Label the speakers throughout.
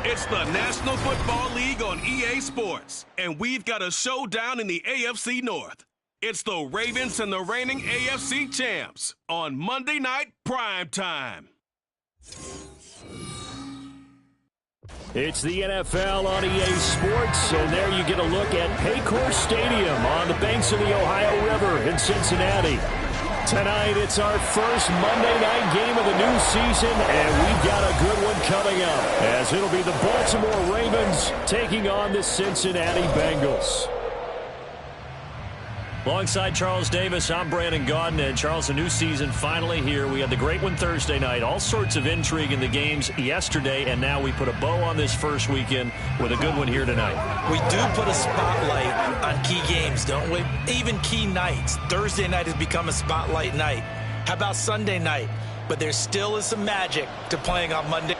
Speaker 1: It's the National Football League on EA Sports, and we've got a showdown in the AFC North. It's the Ravens and the reigning AFC champs on Monday Night Primetime.
Speaker 2: It's the NFL on EA Sports, and there you get a look at Paycor Stadium on the banks of the Ohio River in Cincinnati. Tonight, it's our first Monday night game of the new season, and we've got a good one coming up, as it'll be the Baltimore Ravens taking on the Cincinnati Bengals.
Speaker 3: Alongside Charles Davis, I'm Brandon Gaudin. And Charles, a new season finally here. We had the great one Thursday night. All sorts of intrigue in the games yesterday, and now we put a bow on this first weekend with a good one here tonight.
Speaker 4: We do put a spotlight on key games, don't we? Even key nights. Thursday night has become a spotlight night. How about Sunday night? But there still is some magic to playing on Monday.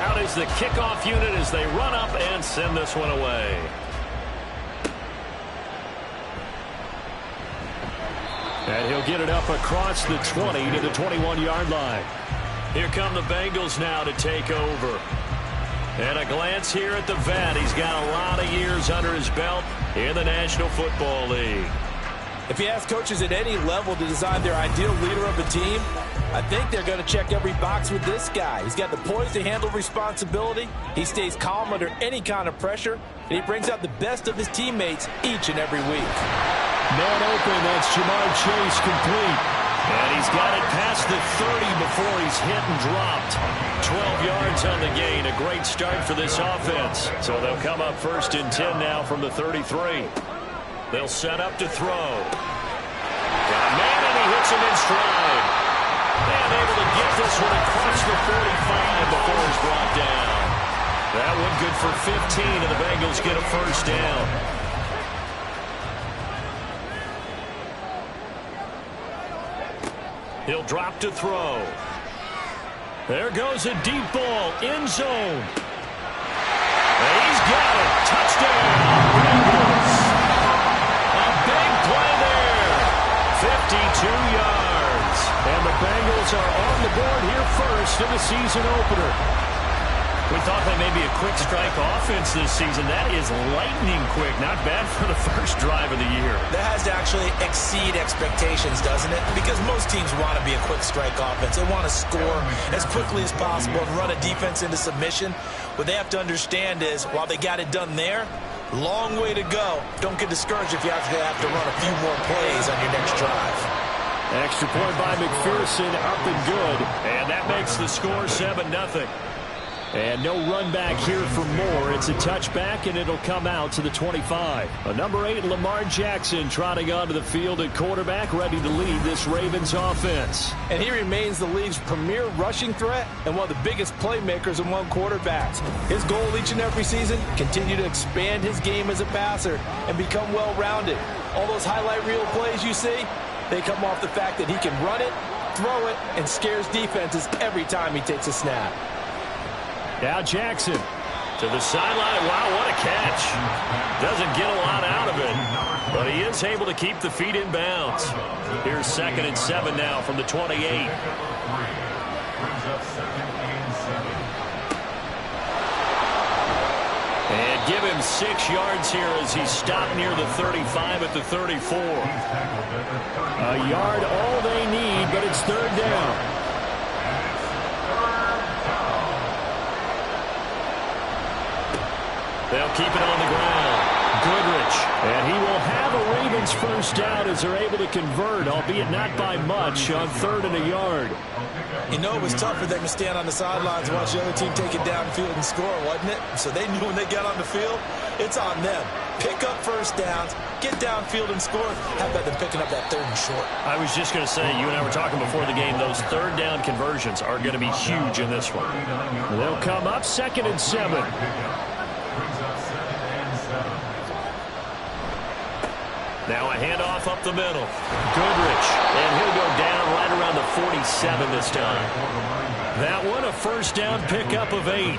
Speaker 3: Out is the kickoff unit as they run up and send this one away.
Speaker 2: And he'll get it up across the 20 to the 21-yard line.
Speaker 3: Here come the Bengals now to take over. And a glance here at the vet. He's got a lot of years under his belt in the National Football League.
Speaker 4: If you ask coaches at any level to design their ideal leader of a team, I think they're going to check every box with this guy. He's got the poise to handle responsibility. He stays calm under any kind of pressure, and he brings out the best of his teammates each and every week.
Speaker 2: Man open, that's Jamar Chase complete.
Speaker 3: And he's got it past the 30 before he's hit and dropped. 12 yards on the gain. A great start for this offense. So they'll come up first and 10 now from the 33. They'll set up to throw. Got a man, and he hits him in stride. And able to get this one across the 45 before he's brought down. That one good for 15, and the Bengals get a first down. He'll drop to throw. There goes a deep ball, end zone. And he's got it. Touchdown, Bengals. A big play there. 52 yards.
Speaker 2: And the Bengals are on the board here first in the season opener.
Speaker 3: We thought they may be a quick strike offense this season. That is lightning quick. Not bad for the first drive of the year.
Speaker 4: That has to actually exceed expectations, doesn't it? Because most teams want to be a quick strike offense. They want to score as quickly as possible and run a defense into submission. What they have to understand is, while they got it done there, long way to go. Don't get discouraged if you have to run a few more plays on your next drive.
Speaker 2: Extra point by McPherson, up and good.
Speaker 3: And that makes the score 7-0.
Speaker 2: And no run back here for more. It's a touchback, and it'll come out to the 25. A number 8, Lamar Jackson, trotting onto the field at quarterback, ready to lead this Ravens offense.
Speaker 4: And he remains the league's premier rushing threat and one of the biggest playmakers among quarterbacks. His goal each and every season, continue to expand his game as a passer and become well-rounded. All those highlight reel plays you see, they come off the fact that he can run it, throw it, and scares defenses every time he takes a snap.
Speaker 2: Now Jackson
Speaker 3: to the sideline. Wow, what a catch. Doesn't get a lot out of it, but he is able to keep the feet in bounds. Here's 2nd and 7 now from the 28. And give him 6 yards here as he stopped near the 35 at the 34.
Speaker 2: A yard all they need, but it's 3rd down.
Speaker 3: They'll keep it on the ground. Goodrich.
Speaker 2: And he will have a Ravens first down as they're able to convert, albeit not by much, on 3rd and a yard.
Speaker 4: You know, it was tough for them to stand on the sidelines and watch the other team take it downfield and score, wasn't it? So they knew when they got on the field, it's on them. Pick up first downs, get downfield and score. How about them picking up that 3rd and short?
Speaker 3: I was just going to say, you and I were talking before the game, those 3rd down conversions are going to be huge in this one.
Speaker 2: They'll come up 2nd and 7.
Speaker 3: Now a handoff up the middle. Goodrich. And he'll go down right around the 47 this time. That one, a first down pickup of 8.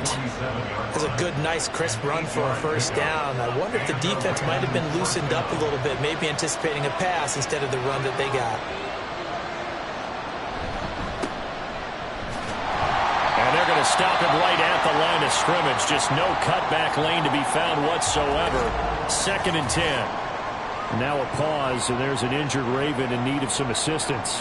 Speaker 4: It's a good, nice, crisp run for a first down. I wonder if the defense might have been loosened up a little bit, maybe anticipating a pass instead of the run that they got.
Speaker 3: And they're going to stop him right at the line of scrimmage. Just no cutback lane to be found whatsoever. 2nd and 10.
Speaker 2: And now a pause, and there's an injured Raven in need of some assistance.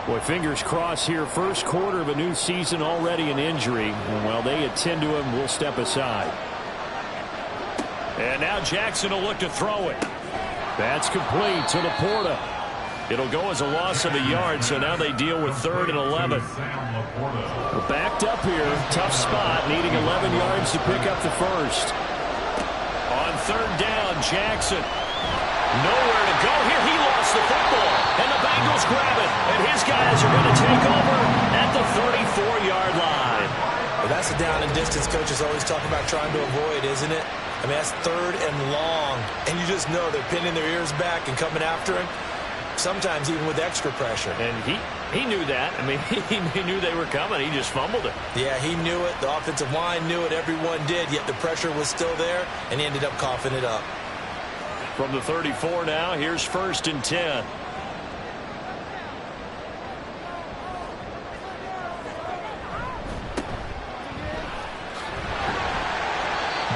Speaker 2: Boy, fingers crossed here. First quarter of a new season, already an injury. And while they attend to him, we'll step aside.
Speaker 3: And now Jackson will look to throw it.
Speaker 2: That's complete to Laporta.
Speaker 3: It'll go as a loss of a yard, so now they deal with 3rd and 11.
Speaker 2: We're backed up here. Tough spot, needing 11 yards to pick up the first.
Speaker 3: On 3rd down, Jackson. Nowhere to go here. He lost the football. And the Bengals grab it. And his guys are going to take over at the 34-yard line.
Speaker 4: Well, that's the down and distance coaches always talk about trying to avoid, isn't it? I mean, that's 3rd and long. And you just know they're pinning their ears back and coming after him. Sometimes even with extra pressure.
Speaker 3: And he knew that. I mean, he knew they were coming. He just fumbled it.
Speaker 4: Yeah, he knew it. The offensive line knew it. Everyone did. Yet the pressure was still there, and he ended up coughing it up.
Speaker 3: From the 34 now, here's 1st and 10.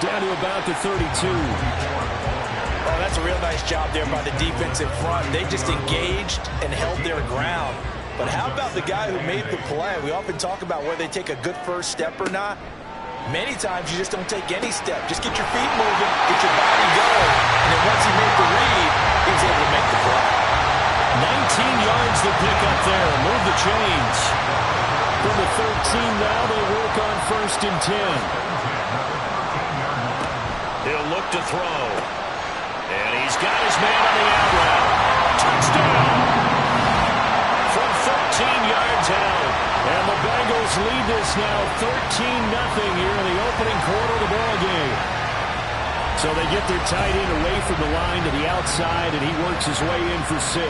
Speaker 2: Down to about the 32.
Speaker 4: Oh, that's a real nice job there by the defensive front. They just engaged and held their ground. But how about the guy who made the play? We often talk about whether they take a good first step or not. Many times you just don't take any step. Just get your feet moving, get your body going. And then once he made the read, he was able to make the play.
Speaker 3: 19 yards to pick up there. Move the chains.
Speaker 2: From the 13 now, they work on 1st and 10.
Speaker 3: He'll look to throw. And he's got his man on the out route. Touchdown! From 13 yards out.
Speaker 2: And the Bengals lead this now 13-0 here in the opening quarter of the ball game. So they get their tight end away from the line to the outside, and he works his way in for 6.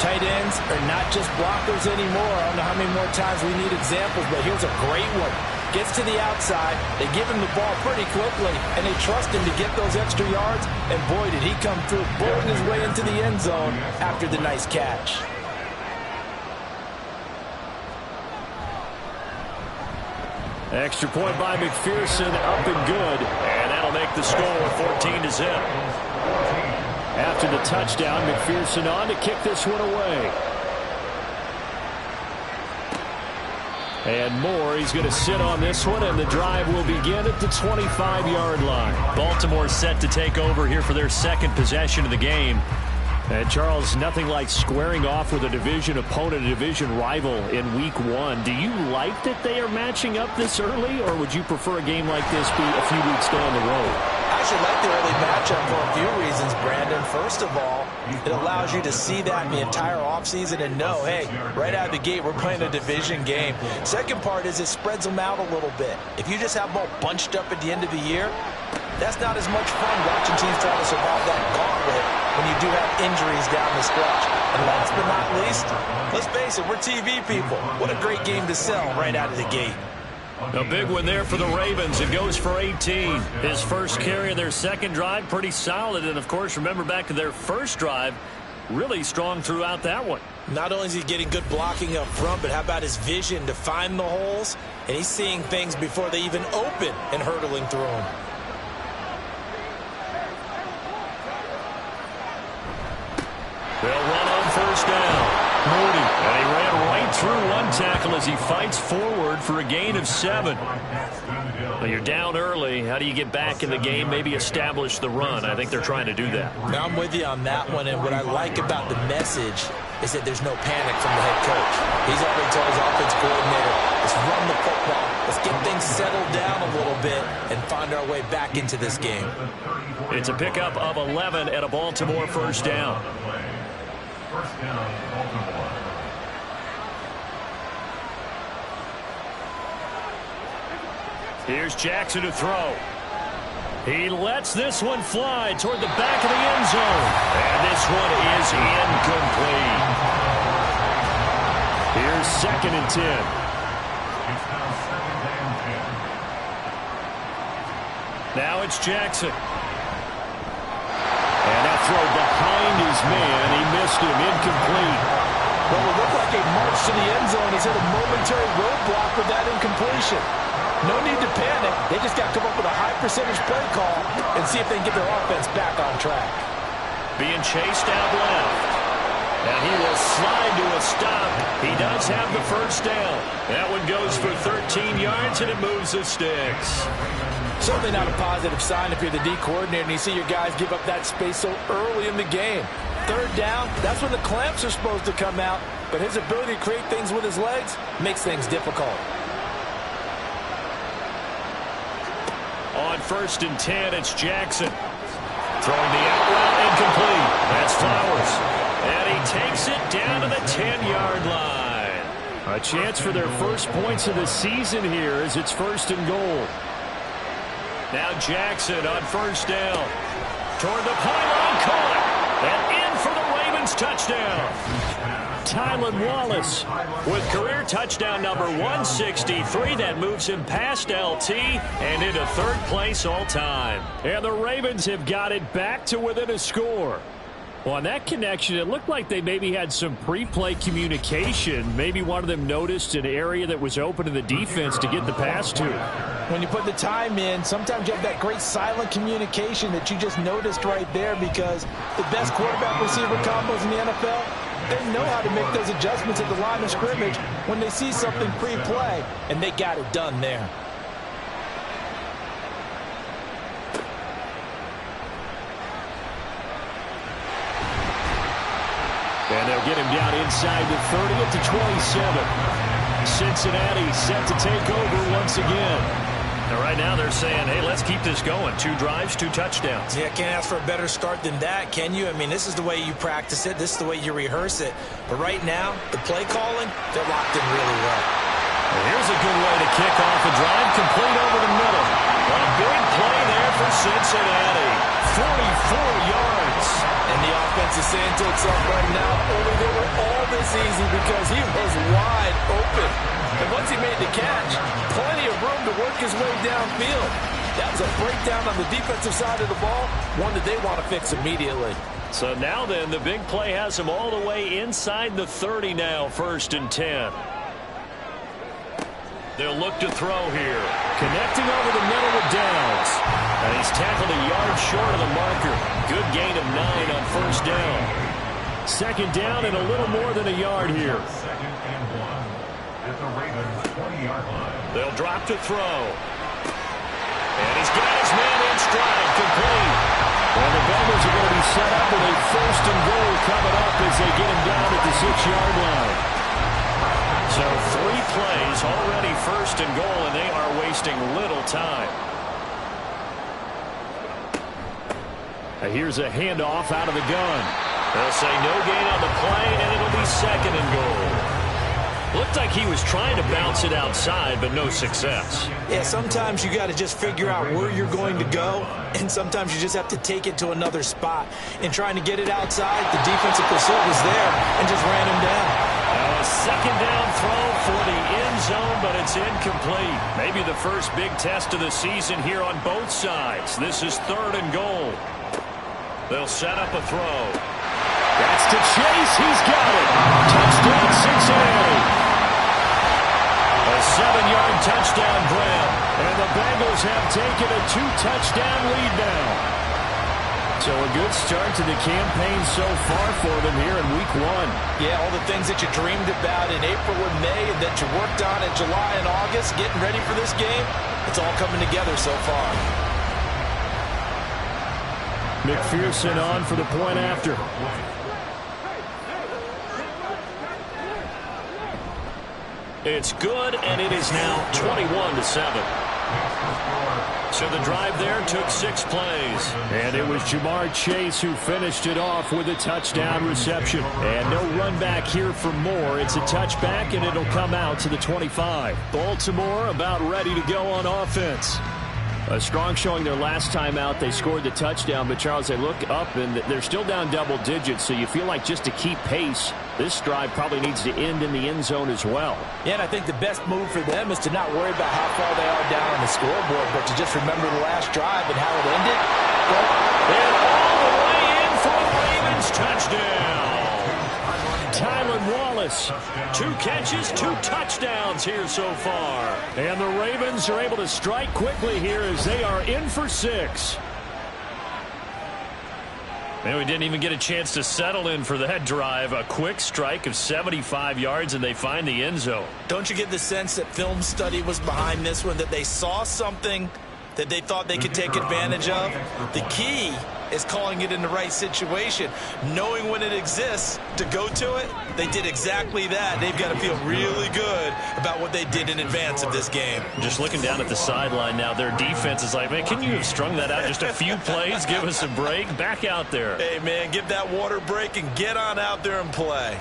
Speaker 4: Tight ends are not just blockers anymore. I don't know how many more times we need examples, but here's a great one. Gets to the outside, they give him the ball pretty quickly, and they trust him to get those extra yards, and boy, did he come through, bulleting his way into the end zone after the nice catch.
Speaker 2: Extra point by McPherson, up and good.
Speaker 3: And that'll make the score 14-0.
Speaker 2: After the touchdown, McPherson on to kick this one away. And Moore, he's going to sit on this one, and the drive will begin at the 25-yard line.
Speaker 3: Baltimore set to take over here for their 2nd possession of the game.
Speaker 2: And Charles, nothing like squaring off with a division opponent, a division rival in week 1. Do you like that they are matching up this early, or would you prefer a game like this be a few weeks down the road?
Speaker 4: I actually like the early matchup for a few reasons, Brandon. First of all, it allows you to see that in the entire offseason and know, hey, right out of the gate, we're playing a division game. Second part is it spreads them out a little bit. If you just have them all bunched up at the end of the year, that's not as much fun watching teams try to survive that gauntlet when you do have injuries down the stretch. And last but not least, let's face it, we're TV people. What a great game to sell right out of the gate.
Speaker 3: A big one there for the Ravens. It goes for 18. His first carry of their 2nd drive, pretty solid. And, of course, remember back to their first drive, really strong throughout that one.
Speaker 4: Not only is he getting good blocking up front, but how about his vision to find the holes? And he's seeing things before they even open and hurtling through them.
Speaker 3: They'll run on 1st down. Moody, and he ran right through one tackle as he fights forward for a gain of 7. Well, you're down early. How do you get back in the game, maybe establish the run? I think they're trying to do that.
Speaker 4: Now, I'm with you on that one, and what I like about the message is that there's no panic from the head coach. He's already told his offense coordinator, let's run the football, let's get things settled down a little bit and find our way back into this game.
Speaker 3: It's a pickup of 11 at a Baltimore 1st down. Here's Jackson to throw. He lets this one fly toward the back of the end zone. And this one is incomplete.
Speaker 2: Here's 2nd and 10.
Speaker 3: Now it's Jackson. And that throw behind his man. He missed him. Incomplete.
Speaker 4: Well, it looked like a march to the end zone. He's hit a momentary roadblock with that incompletion. No need to panic. They just got to come up with a high percentage play call and see if they can get their offense back on track.
Speaker 3: Being chased out left. And he will slide to a stop. He does have the first down. That one goes for 13 yards, and it moves the sticks.
Speaker 4: Certainly not a positive sign if you're the D coordinator and you see your guys give up that space so early in the game. Third down, that's when the clamps are supposed to come out, but his ability to create things with his legs makes things difficult.
Speaker 3: On 1st and 10, it's Jackson. Throwing the out route, incomplete. That's Flowers. And he takes it down to the 10-yard line.
Speaker 2: A chance for their first points of the season here as it's 1st and goal.
Speaker 3: Now Jackson on 1st down. Toward the pylon, caught. And in for the Ravens touchdown.
Speaker 2: Tylan Wallace
Speaker 3: with career touchdown number 163. That moves him past LT and into 3rd place all time.
Speaker 2: And the Ravens have got it back to within a score. Well, on that connection, it looked like they maybe had some pre-play communication. Maybe one of them noticed an area that was open to the defense to get the pass to.
Speaker 4: When you put the time in, sometimes you have that great silent communication that you just noticed right there, because the best quarterback-receiver combos in the NFL, they know how to make those adjustments at the line of scrimmage when they see something pre-play, and they got it done there.
Speaker 2: And they'll get him down inside the 30 at the 27. Cincinnati set to take over once again.
Speaker 3: And right now they're saying, hey, let's keep this going. 2 drives, 2 touchdowns.
Speaker 4: Yeah, can't ask for a better start than that, can you? I mean, this is the way you practice it. This is the way you rehearse it. But right now, the play calling, they're locked in really well.
Speaker 3: And here's a good way to kick off a drive, complete over the middle. A big play there for Cincinnati. 44 yards.
Speaker 4: And the offense is saying to itself right now, only they were all this easy because he was wide open. And once he made the catch, plenty of room to work his way downfield. That was a breakdown on the defensive side of the ball, one that they want to fix immediately.
Speaker 3: So now then, the big play has him all the way inside the 30 now, 1st and 10. They'll look to throw here.
Speaker 2: Connecting over the middle with Downs.
Speaker 3: And he's tackled a yard short of the marker. Good gain of 9 on 1st down.
Speaker 2: 2nd down and a little more than a yard here.
Speaker 3: They'll drop to throw. And he's got his man in stride, complete.
Speaker 2: And the Bengals are going to be set up with a 1st and goal coming up as they get him down at the 6-yard line.
Speaker 3: So 3 plays, already 1st and goal, and they are wasting little time.
Speaker 2: Here's a handoff out of the gun.
Speaker 3: They'll say no gain on the play, and it'll be 2nd and goal. Looked like he was trying to bounce it outside, but no success.
Speaker 4: Yeah, sometimes you got to just figure out where you're going to go, and sometimes you just have to take it to another spot. In trying to get it outside, the defensive pursuit was there and just ran him down.
Speaker 3: A 2nd down throw for the end zone, but it's incomplete. Maybe the first big test of the season here on both sides. This is 3rd and goal. They'll set up a throw.
Speaker 2: That's to Chase. He's got it. Touchdown, Cincinnati.
Speaker 3: A 7-yard touchdown grab.
Speaker 2: And the Bengals have taken a 2-touchdown lead now. So a good start to the campaign so far for them here in Week 1.
Speaker 4: Yeah, all the things that you dreamed about in April and May and that you worked on in July and August, getting ready for this game, it's all coming together so far.
Speaker 2: McPherson on for the point after.
Speaker 3: It's good, and it is now 21-7. So the drive there took 6 plays.
Speaker 2: And it was Jamar Chase who finished it off with a touchdown reception. And no run back here for Moore. It's a touchback, and it'll come out to the 25. Baltimore about ready to go on offense. A strong showing their last time out. They scored the touchdown, but Charles, they look up and they're still down double digits, so you feel like just to keep pace, this drive probably needs to end in the end zone as well.
Speaker 4: Yeah, and I think the best move for them is to not worry about how far they are down on the scoreboard, but to just remember the last drive and how it ended.
Speaker 3: And all the way in for a Ravens touchdown.
Speaker 2: Tylan Wallace.
Speaker 3: 2 catches, 2 touchdowns here so far.
Speaker 2: And the Ravens are able to strike quickly here as they are in for 6.
Speaker 3: Man, we didn't even get a chance to settle in for that drive. A quick strike of 75 yards, and they find the end zone.
Speaker 4: Don't you get the sense that film study was behind this one, that they saw something that they thought they could take advantage of? The key is calling it in the right situation, knowing when it exists to go to it. They did exactly that. They've got to feel really good about what they did in advance of this game.
Speaker 3: Just looking down at the sideline now, their defense is like, man, can you have strung that out just a few plays? Give us a break. Back out there.
Speaker 4: Hey, man, give that water break and get on out there and play.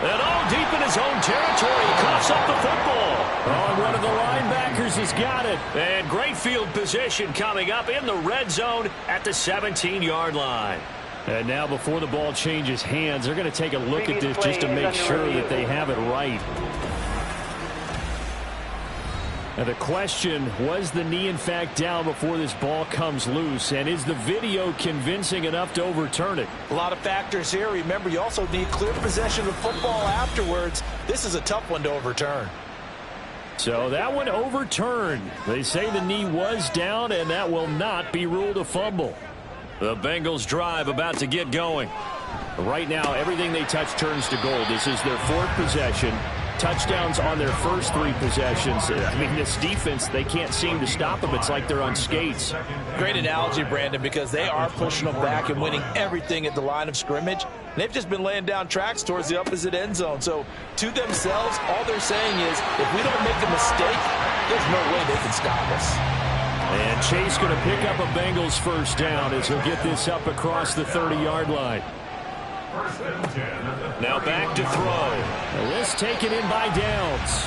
Speaker 3: And all deep in his own territory, he coughs up the football.
Speaker 2: Oh, and one of the linebackers has got it.
Speaker 3: And great field position coming up in the red zone at the 17-yard line.
Speaker 2: And now before the ball changes hands, they're going to take a look at this just to make sure that they have it right. And the question, was the knee in fact down before this ball comes loose? And is the video convincing enough to overturn it?
Speaker 4: A lot of factors here. Remember, you also need clear possession of football afterwards. This is a tough one to overturn.
Speaker 2: So that one overturned. They say the knee was down, and that will not be ruled a fumble.
Speaker 3: The Bengals drive about to get going.
Speaker 2: Right now, everything they touch turns to gold. This is their 4th possession. Touchdowns on their first 3 possessions. I mean, this defense, they can't seem to stop them. It's like they're on skates.
Speaker 4: Great analogy, Brandon, because they are pushing them back and winning everything at the line of scrimmage. They've just been laying down tracks towards the opposite end zone. So, to themselves, all they're saying is, if we don't make a mistake, there's no way they can stop us.
Speaker 2: And Chase going to pick up a Bengals first down as he'll get this up across the 30-yard line.
Speaker 3: Now back to throw.
Speaker 2: And this taken in by Downs.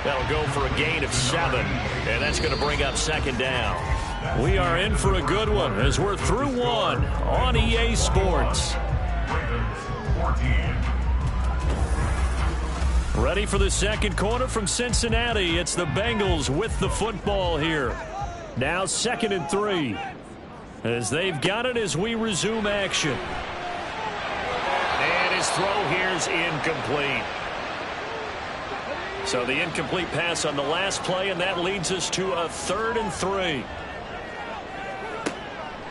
Speaker 3: That'll go for a gain of 7, and that's going to bring up 2nd down.
Speaker 2: We are in for a good one as we're through 1 on EA Sports. Ready for the second quarter from Cincinnati. It's the Bengals with the football here. Now 2nd and 3. As they've got it as we resume action.
Speaker 3: And his throw here's incomplete. So the incomplete pass on the last play, and that leads us to a 3rd and 3.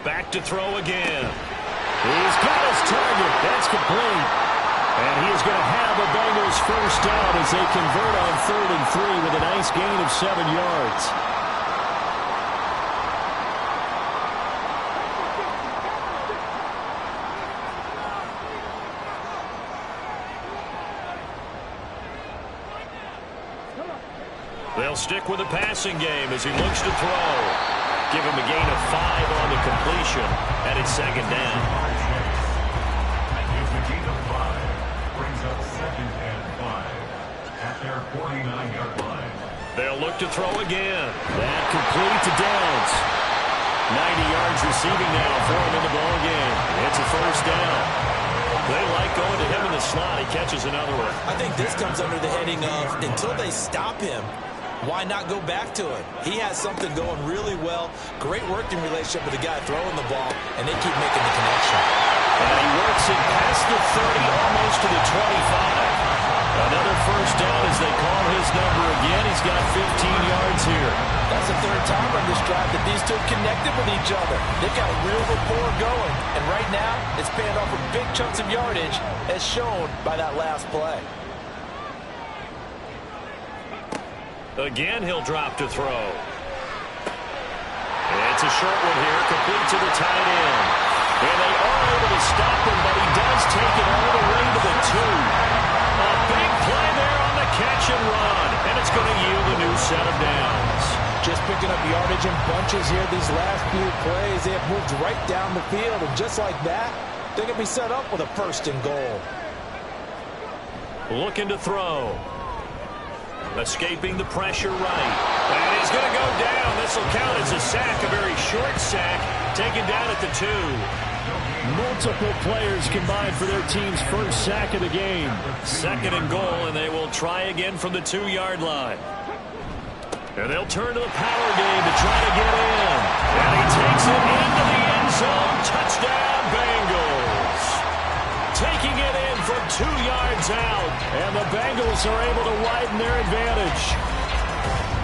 Speaker 3: Back to throw again.
Speaker 2: He's got his target. That's complete. And he is going to have a Bengals first down as they convert on 3rd and 3 with a nice gain of 7 yards.
Speaker 3: They'll stick with the passing game as he looks to throw. Give him a gain of 5 on the completion, and it's 2nd down. They'll look to throw again.
Speaker 2: That complete to Downs.
Speaker 3: 90 yards receiving now for him in the ball game. It's a first down. They like going to him in the slot. He catches another one.
Speaker 4: I think this comes under the heading of, until they stop him, why not go back to it? He has something going really well. Great working relationship with the guy throwing the ball, and they keep making the connection.
Speaker 3: And he works it past the 30, almost to the 25. Another first down as they call his number again. He's got 15 yards here.
Speaker 4: That's the 3rd time on this drive that these two connected with each other. They've got real rapport going, and right now it's paying off with big chunks of yardage, as shown by that last play.
Speaker 3: Again, he'll drop to throw. It's a short one here, complete to the tight end. And they are able to stop him, but he does take it all the way to the 2. A big play there on the catch and run, and it's going to yield a new set of downs.
Speaker 4: Just picking up yardage in bunches here these last few plays. They have moved right down the field, and just like that, they're going to be set up with a 1st and goal.
Speaker 3: looking to throw. Escaping the pressure right. And he's going to go down. This will count as a sack, a very short sack, taken down at the 2.
Speaker 2: Multiple players combined for their team's first sack of the game.
Speaker 3: 2nd and goal, and they will try again from the 2-yard line. And they'll turn to the power game to try to get in. And he takes it into the end zone. Touchdown, Bengals. Taking it in from 2 yards out.
Speaker 2: And the Bengals are able to widen their advantage.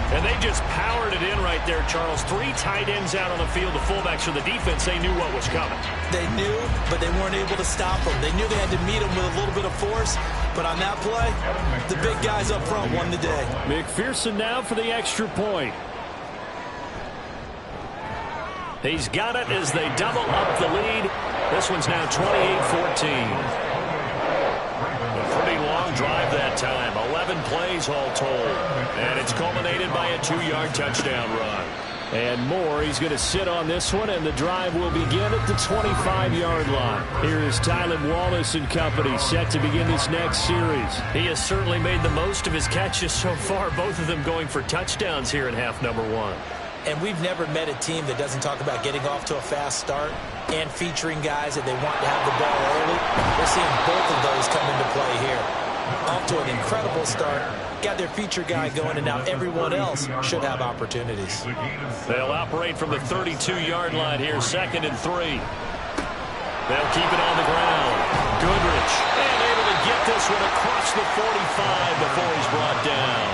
Speaker 3: And they just powered it in right there, Charles. 3 tight ends out on the field. The fullbacks for the defense, they knew what was coming.
Speaker 4: They knew, but they weren't able to stop them. They knew they had to meet them with a little bit of force. But on that play, the big guys up front won the day.
Speaker 2: McPherson now for the extra point.
Speaker 3: He's got it as they double up the lead. This one's now 28-14. A pretty long drive that time. 11 plays all told. And it's culminated by a 2-yard touchdown run.
Speaker 2: And more, he's going to sit on this one, and the drive will begin at the 25-yard line. Here is Tylan Wallace and company set to begin this next series.
Speaker 3: He has certainly made the most of his catches so far, both of them going for touchdowns here in half number 1.
Speaker 4: And we've never met a team that doesn't talk about getting off to a fast start and featuring guys that they want to have the ball early. We're seeing both of those come into play here. Off to an incredible start. Got their feature guy going, and now everyone else should have opportunities.
Speaker 3: They'll operate from the 32-yard line here, 2nd and 3. They'll keep it on the ground. Goodrich, and able to get this one across the 45 before he's brought down.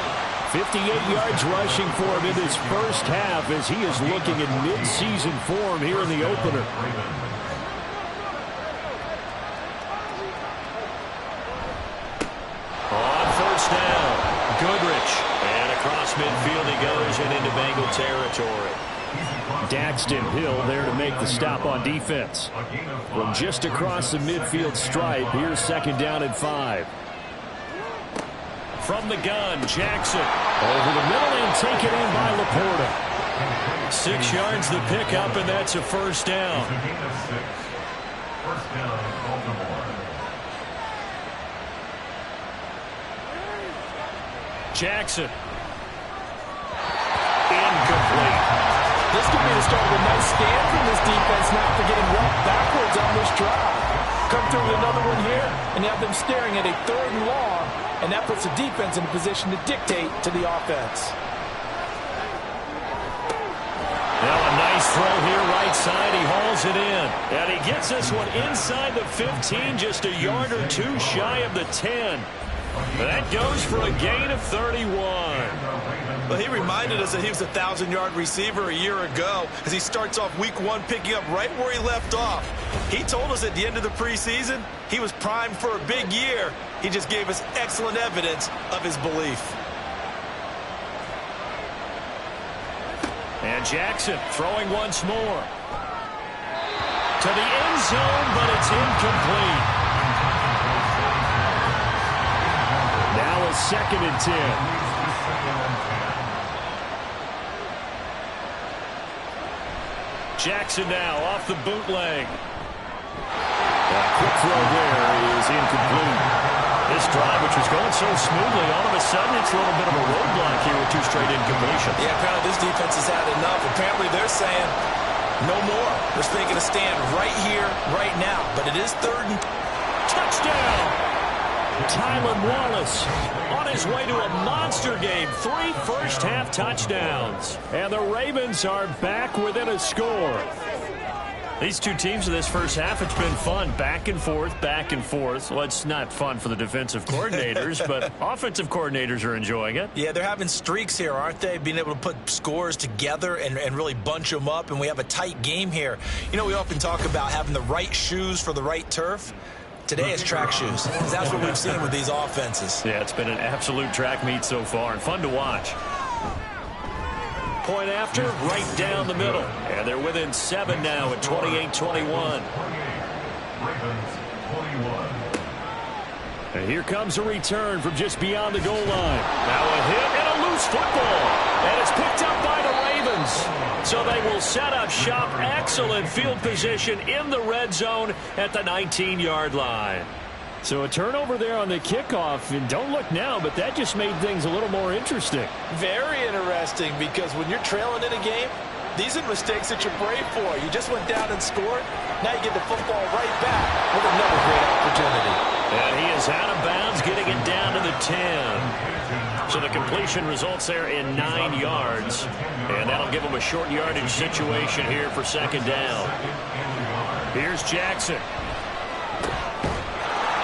Speaker 2: 58 yards rushing for him in this first half as he is looking in mid-season form here in the opener.
Speaker 3: On first down, Goodrich. And across midfield he goes and into Bengal territory.
Speaker 2: Daxton Hill there to make the stop on defense. From just across the midfield stripe, here's 2nd down and 5.
Speaker 3: From the gun, Jackson.
Speaker 2: Over the middle and taken in by Laporta.
Speaker 3: 6 yards the pickup, and that's a first down. Jackson. Incomplete.
Speaker 4: This could be the start of a nice stand from this defense now after getting walked backwards on this drive. Come through with another one here, and have them staring at a 3rd and long, and that puts the defense in a position to dictate to the offense.
Speaker 3: Now a nice throw here right side. He hauls it in. And he gets this one inside the 15, just a yard or 2 shy of the 10. That goes for a gain of 31.
Speaker 4: Well, he reminded us that he was a 1,000-yard receiver a year ago as he starts off week 1 picking up right where he left off. He told us at the end of the preseason he was primed for a big year. He just gave us excellent evidence of his belief.
Speaker 3: And Jackson throwing once more. To the end zone, but it's incomplete.
Speaker 2: Now a 2nd and 10.
Speaker 3: Jackson now off the bootleg.
Speaker 2: A quick throw there is incomplete.
Speaker 3: This drive, which was going so smoothly, all of a sudden it's a little bit of a roadblock here with 2 straight incompletions.
Speaker 4: Yeah, apparently this defense has had enough. Apparently they're saying no more. They're making a stand right here, right now. But it is 3rd and...
Speaker 3: Touchdown! Tylan Wallace on his way to a monster game. 3 first-half touchdowns.
Speaker 2: And the Ravens are back within a score.
Speaker 3: These 2 teams in this first half, it's been fun. Back and forth, back and forth. Well, it's not fun for the defensive coordinators, but offensive coordinators are enjoying it.
Speaker 4: Yeah, they're having streaks here, aren't they? Being able to put scores together and really bunch them up, and we have a tight game here. You know, we often talk about having the right shoes for the right turf. Today it's track shoes. That's what we've seen with these offenses.
Speaker 3: Yeah, it's been an absolute track meet so far and fun to watch. Point after, right down the middle. And they're within 7 now at 28-21.
Speaker 2: And here comes a return from just beyond the goal line.
Speaker 3: Now a hit and a loose football. And it's picked up by the Ravens. So they will set up shop. Excellent field position in the red zone at the 19-yard line.
Speaker 2: So a turnover there on the kickoff, and don't look now, but that just made things a little more interesting.
Speaker 4: Very interesting, because when you're trailing in a game, these are mistakes that you pray for. You just went down and scored. Now you get the football right back with another great opportunity.
Speaker 3: And he is out of bounds, getting it down to the 10. So the completion results there in 9 yards, and that'll give him a short yardage situation here for second down.
Speaker 2: Here's Jackson.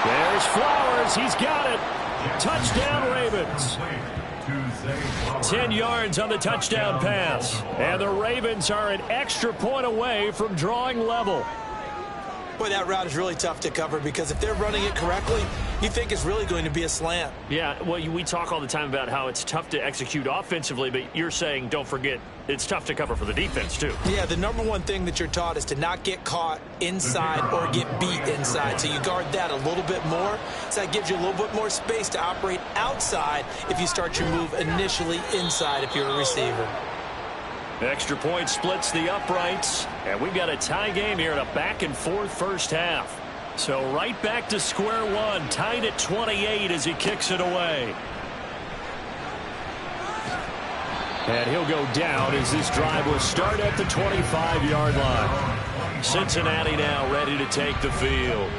Speaker 2: There's Flowers. He's got it. Touchdown, Ravens. 10 yards on the touchdown pass. And the Ravens are an extra point away from drawing level.
Speaker 4: Boy, that route is really tough to cover, because if they're running it correctly, you think it's really going to be a slant.
Speaker 3: Yeah, well, we talk all the time about how it's tough to execute offensively, but you're saying, don't forget, it's tough to cover for the defense, too.
Speaker 4: Yeah, the number one thing that you're taught is to not get caught inside or get beat inside. So you guard that a little bit more. So that gives you a little bit more space to operate outside if you start your move initially inside if you're a receiver.
Speaker 3: Extra point splits the uprights, and we've got a tie game here in a back-and-forth first half. So right back to square one, tied at 28 as he kicks it away.
Speaker 2: And he'll go down as this drive will start at the 25-yard line.
Speaker 3: Cincinnati now ready to take the field.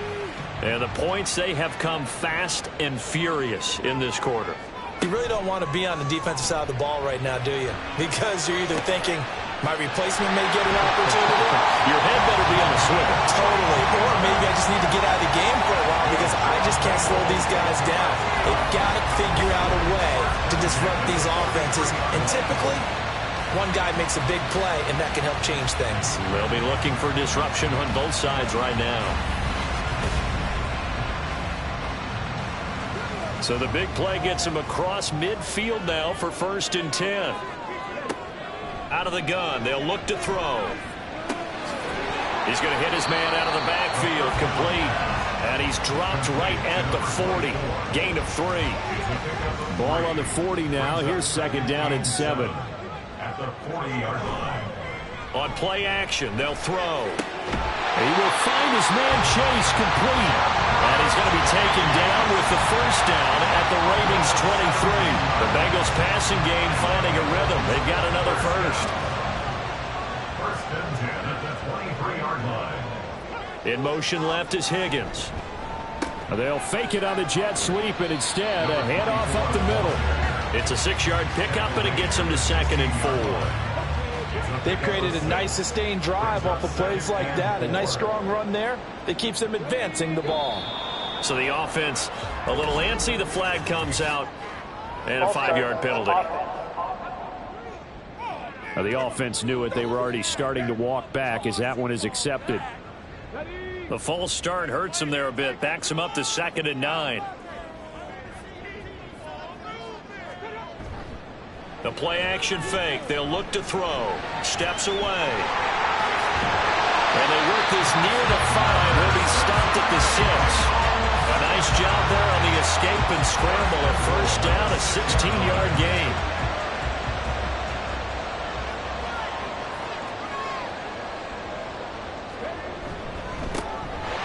Speaker 3: And the points, they have come fast and furious in this quarter.
Speaker 4: You really don't want to be on the defensive side of the ball right now, do you? Because you're either thinking, my replacement may get an opportunity.
Speaker 3: Your head better be on a swivel.
Speaker 4: Totally. Or maybe I just need to get out of the game for a while because I just can't slow these guys down. They've got to figure out a way to disrupt these offenses. And typically, one guy makes a big play, and that can help change things.
Speaker 3: They'll be looking for disruption on both sides right now. So the big play gets him across midfield now for 1st and 10. Out of the gun, they'll look to throw. He's going to hit his man out of the backfield, complete. And he's dropped right at the 40. Gain of 3.
Speaker 2: Ball on the 40 now. Here's second down and 7.
Speaker 5: At the 40-yard line.
Speaker 3: On play action, they'll throw.
Speaker 2: He will find his man Chase, complete.
Speaker 3: And he's going to be taken down with the first down at the Ravens 23. The Bengals passing game finding a rhythm. They've got another first.
Speaker 5: 1st and 10 at the 23-yard line.
Speaker 3: In motion left is Higgins.
Speaker 2: They'll fake it on the jet sweep, and instead a handoff up the middle.
Speaker 3: It's a 6-yard pickup, and it gets him to 2nd and 4.
Speaker 4: They've created a nice sustained drive off of plays like that. A nice strong run there that keeps them advancing the ball.
Speaker 3: So the offense a little antsy. The flag comes out, and a 5-yard penalty.
Speaker 2: Now the offense knew it. They were already starting to walk back as that one is accepted.
Speaker 3: The false start hurts him there a bit. Backs him up to 2nd and 9. The play action fake. They'll look to throw. Steps away. And they work this near the 5. He'll be stopped at the 6. A nice job there on the escape and scramble. A first down, a 16-yard gain.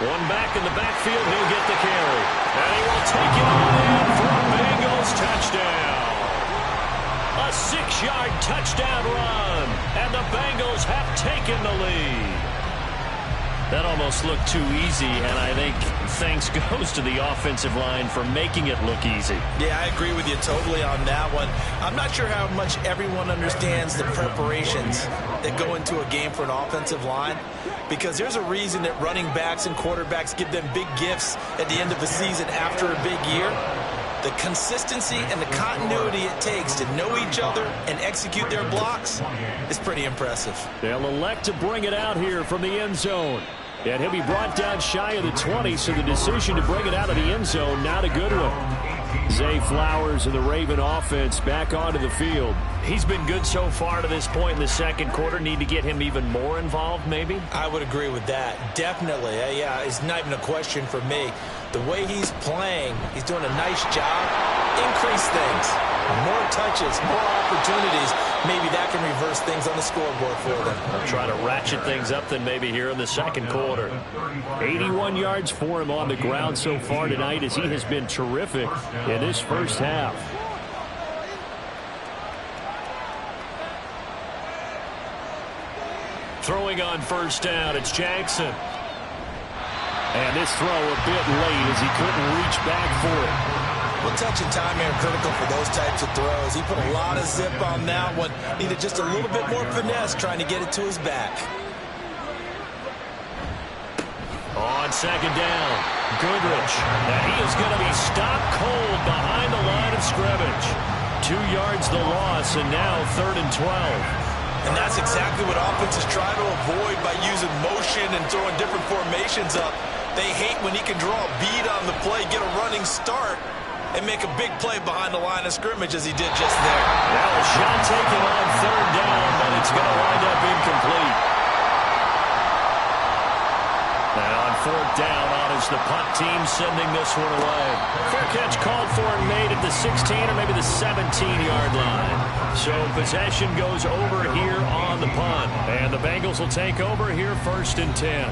Speaker 3: One back in the backfield. He'll get the carry. And he will take it on in for a Bengals touchdown. A 6-yard touchdown run, and the Bengals have taken the lead. That almost looked too easy, and I think thanks goes to the offensive line for making it look easy.
Speaker 4: Yeah, I agree with you totally on that one. I'm not sure how much everyone understands the preparations that go into a game for an offensive line, because there's a reason that running backs and quarterbacks give them big gifts at the end of the season after a big year. The consistency and the continuity it takes to know each other and execute their blocks is pretty impressive.
Speaker 2: They'll elect to bring it out here from the end zone. And he'll be brought down shy of the 20, so the decision to bring it out of the end zone, not a good one. Zay Flowers and the Raven offense back onto the field.
Speaker 3: He's been good so far to this point in the second quarter. Need to get him even more involved, maybe?
Speaker 4: I would agree with that. Definitely. Yeah, it's not even a question for me. The way he's playing, he's doing a nice job. Increase things. More touches, more opportunities. Maybe that can reverse things on the scoreboard for them.
Speaker 3: They'll try to ratchet things up then maybe here in the second quarter.
Speaker 2: 81 yards for him on the ground so far tonight as he has been terrific in this first half.
Speaker 3: Throwing on first down, it's Jackson.
Speaker 2: And this throw a bit late as he couldn't reach back for it.
Speaker 4: Well, touch and time are critical for those types of throws. He put a lot of zip on that one. Needed just a little bit more finesse trying to get it to his back.
Speaker 3: On second down, Goodrich. Now he is going to be stopped cold behind the line of scrimmage. 2 yards the loss, and now 3rd and 12.
Speaker 4: And that's exactly what offenses try to avoid by using motion and throwing different formations up. They hate when he can draw a bead on the play, get a running start, and make a big play behind the line of scrimmage as he did just there.
Speaker 3: Now a shot taken on 3rd down, but it's going to wind up incomplete. And on 4th down, on is the punt team sending this one away. Fair catch called for and made at the 16 or maybe the 17-yard line. So possession goes over here on the punt. And the Bengals will take over here 1st and 10.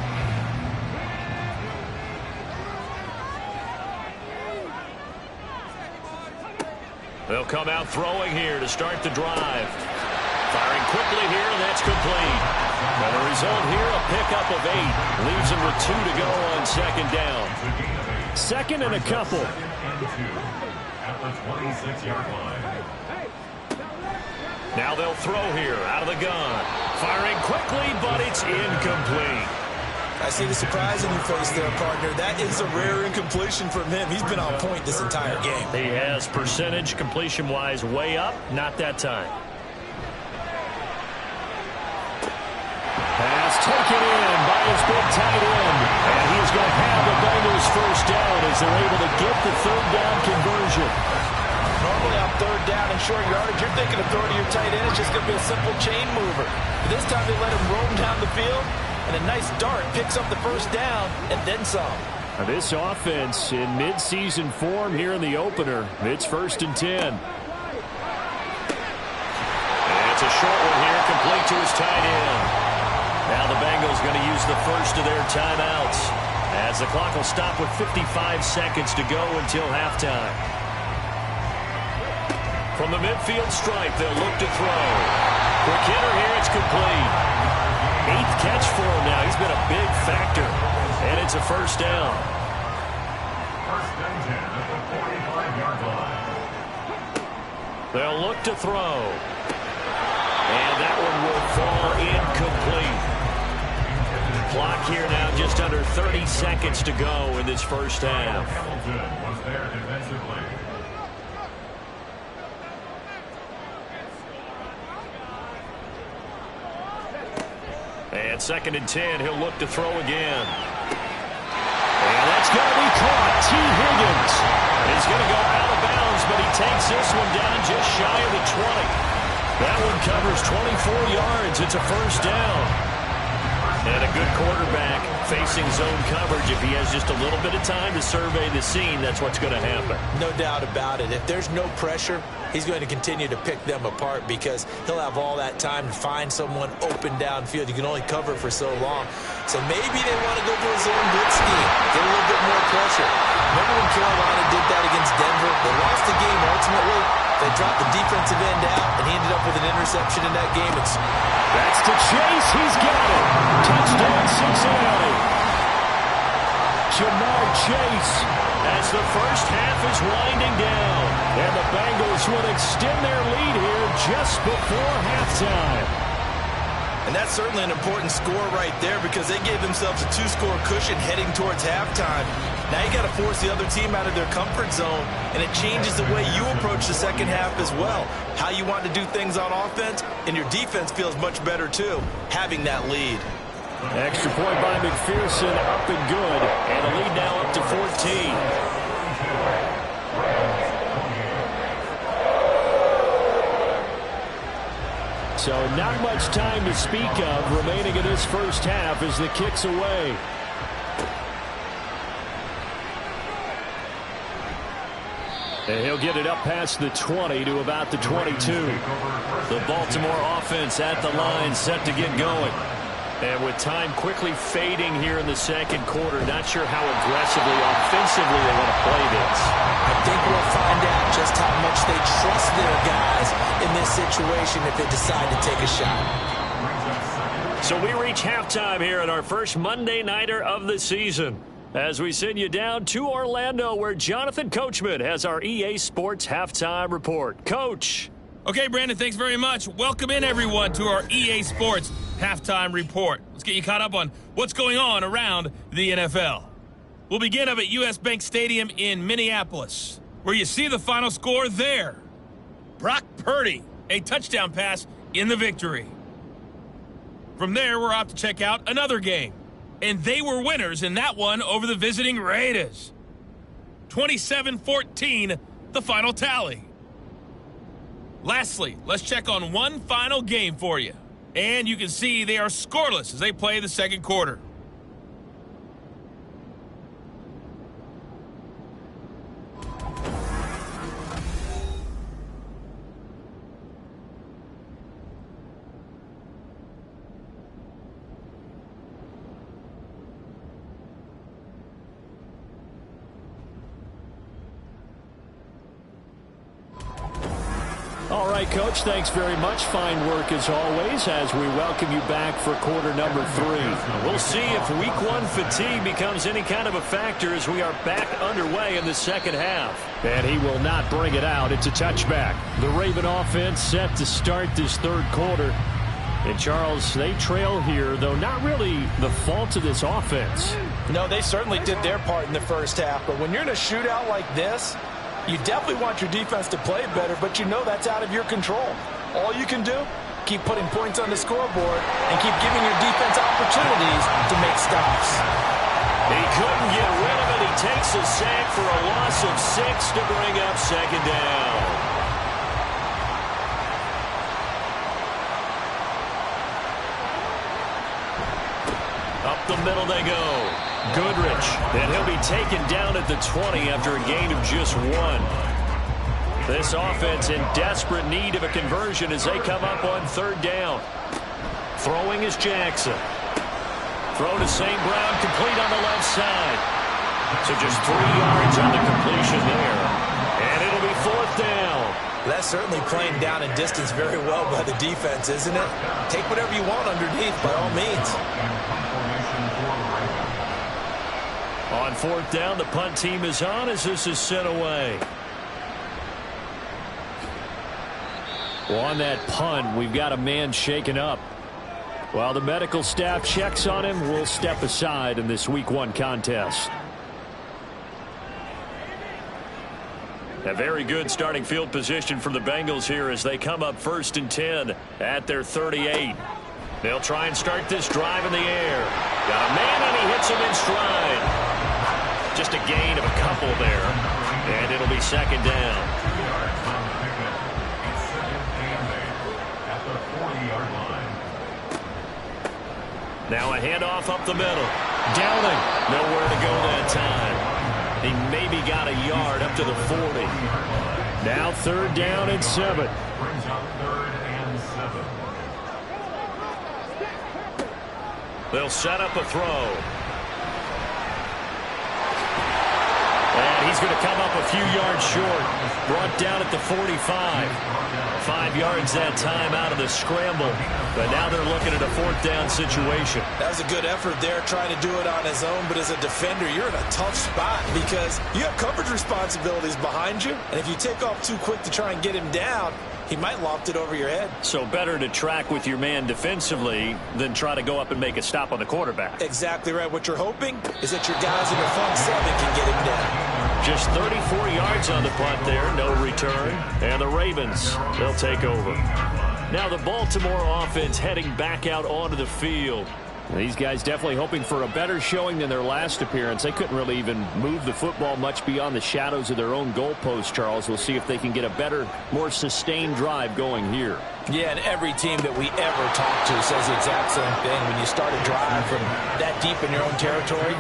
Speaker 3: They'll come out throwing here to start the drive. Firing quickly here, and that's complete. And the result here, a pickup of 8. Leaves them with 2 to go on second down.
Speaker 2: Second and a couple.
Speaker 5: At the 26-yard line.
Speaker 3: Now they'll throw here out of the gun. Firing quickly, but it's incomplete.
Speaker 4: I see the surprise in your face there, partner. That is a rare incompletion from him. He's been on point this entire game.
Speaker 3: He has percentage completion-wise way up, not that time.
Speaker 2: Pass taken in by his big tight end. And he's going to have the Bengals first down as they're able to get the 3rd down conversion.
Speaker 4: Normally on 3rd down and short yardage, you're thinking of throwing to your tight end. It's just going to be a simple chain mover. But this time they let him roam down the field, and a nice dart picks up the first down and then some.
Speaker 2: Now this offense in midseason form here in the opener. It's 1st and 10.
Speaker 3: And it's a short one here, complete to his tight end. Now the Bengals going to use the first of their timeouts as the clock will stop with 55 seconds to go until halftime. From the midfield stripe, they'll look to throw. Quick hitter here, it's complete. 8th catch for him now. He's been a big factor. And it's a first down.
Speaker 5: 1st and 10 at the 45-yard line.
Speaker 3: They'll look to throw. And that one will fall incomplete. Clock here now just under 30 seconds to go in this first half.
Speaker 5: Hamilton was there defensively.
Speaker 3: And 2nd and 10, he'll look to throw again. And that's going to be caught. T. Higgins is going to go out of bounds, but he takes this one down just shy of the 20. That one covers 24 yards. It's a first down. And a good quarterback facing zone coverage. If he has just a little bit of time to survey the scene, that's what's going to happen.
Speaker 4: No doubt about it. If there's no pressure, he's going to continue to pick them apart because he'll have all that time to find someone open downfield. You can only cover for so long. So maybe they want to go for a zone blitz scheme, get a little bit more pressure. Remember when Carolina did that against Denver? They lost the game ultimately. They dropped the defensive end out, and he ended up with an interception in that game.
Speaker 2: That's to Chase. He's got it. Touchdown, Cincinnati. Jamar Chase.
Speaker 3: As the first half is winding down.
Speaker 2: And the Bengals would extend their lead here just before halftime.
Speaker 4: And that's certainly an important score right there because they gave themselves a 2-score cushion heading towards halftime. Now you got to force the other team out of their comfort zone, and it changes the way you approach the second half as well. How you want to do things on offense, and your defense feels much better too, having that lead.
Speaker 2: Extra point by McPherson, up and good.
Speaker 3: And the lead now up to 14.
Speaker 2: So not much time to speak of remaining in this first half as the kick's away. And he'll get it up past the 20 to about the 22.
Speaker 3: The Baltimore offense at the line, set to get going. And with time quickly fading here in the second quarter, not sure how aggressively, offensively they want to play this.
Speaker 4: I think we'll find out just how much they trust their guys in this situation if they decide to take a shot.
Speaker 3: So we reach halftime here at our first Monday Nighter of the season, as we send you down to Orlando, where Jonathan Coachman has our EA Sports Halftime Report. Coach.
Speaker 6: Okay, Brandon, thanks very much. Welcome in, everyone, to our EA Sports Halftime Report. Let's get you caught up on what's going on around the NFL. We'll begin up at US Bank Stadium in Minneapolis, where you see the final score there. Brock Purdy, a touchdown pass in the victory. From there, we're off to check out another game. And they were winners in that one over the visiting Raiders. 27-14, the final tally. Lastly, let's check on one final game for you. And you can see they are scoreless as they play the second quarter.
Speaker 2: All right, Coach, thanks very much. Fine work as always as we welcome you back for quarter number 3.
Speaker 3: We'll see if week 1 fatigue becomes any kind of a factor as we are back underway in the second half.
Speaker 2: And he will not bring it out. It's a touchback. The Raven offense set to start this third quarter. And, Charles, they trail here, though not really the fault of this offense.
Speaker 4: No, they certainly did their part in the first half. But when you're in a shootout like this, you definitely want your defense to play better, but you know that's out of your control. All you can do, keep putting points on the scoreboard and keep giving your defense opportunities to make stops.
Speaker 3: He couldn't get rid of it. He takes a sack for a loss of 6 to bring up second down. Up the middle they go. Goodrich, and he'll be taken down at the 20 after a gain of just 1. This offense in desperate need of a conversion as they come up on third down. Throwing is Jackson. Throw to St. Brown, complete on the left side. So just 3 yards on the completion there. And it'll be fourth down.
Speaker 4: That's certainly playing down and distance very well by the defense, isn't it? Take whatever you want underneath, by all means.
Speaker 3: On fourth down, the punt team is on as this is sent away.
Speaker 2: Well, on that punt, we've got a man shaken up. While the medical staff checks on him, we'll step aside in this week 1 contest.
Speaker 3: A very good starting field position for the Bengals here as they come up 1st and 10 at their 38. They'll try and start this drive in the air. Got a man and he hits him in stride. Just a gain of a couple there. And it'll be second down. Now a handoff up the middle. Downing. Nowhere to go that time. He maybe got a yard up to the 40.
Speaker 2: Now third down and 7.
Speaker 5: Brings up 3rd and 7.
Speaker 3: They'll set up a throw. And he's going to come up a few yards short. Brought down at the 45. 5 yards that time out of the scramble. But now they're looking at a fourth down situation.
Speaker 4: That was a good effort there, trying to do it on his own. But as a defender, you're in a tough spot because you have coverage responsibilities behind you. And if you take off too quick to try and get him down, he might loft it over your head.
Speaker 3: So better to track with your man defensively than try to go up and make a stop on the quarterback.
Speaker 4: Exactly right. What you're hoping is that your guys in the front 7 can get him down.
Speaker 3: Just 34 yards on the punt there, no return. And the Ravens, they'll take over. Now the Baltimore offense heading back out onto the field.
Speaker 2: These guys definitely hoping for a better showing than their last appearance. They couldn't really even move the football much beyond the shadows of their own goalpost, Charles. We'll see if they can get a better, more sustained drive going here.
Speaker 4: Yeah, and every team that we ever talk to says the exact same thing. When you start a drive from that deep in your own territory,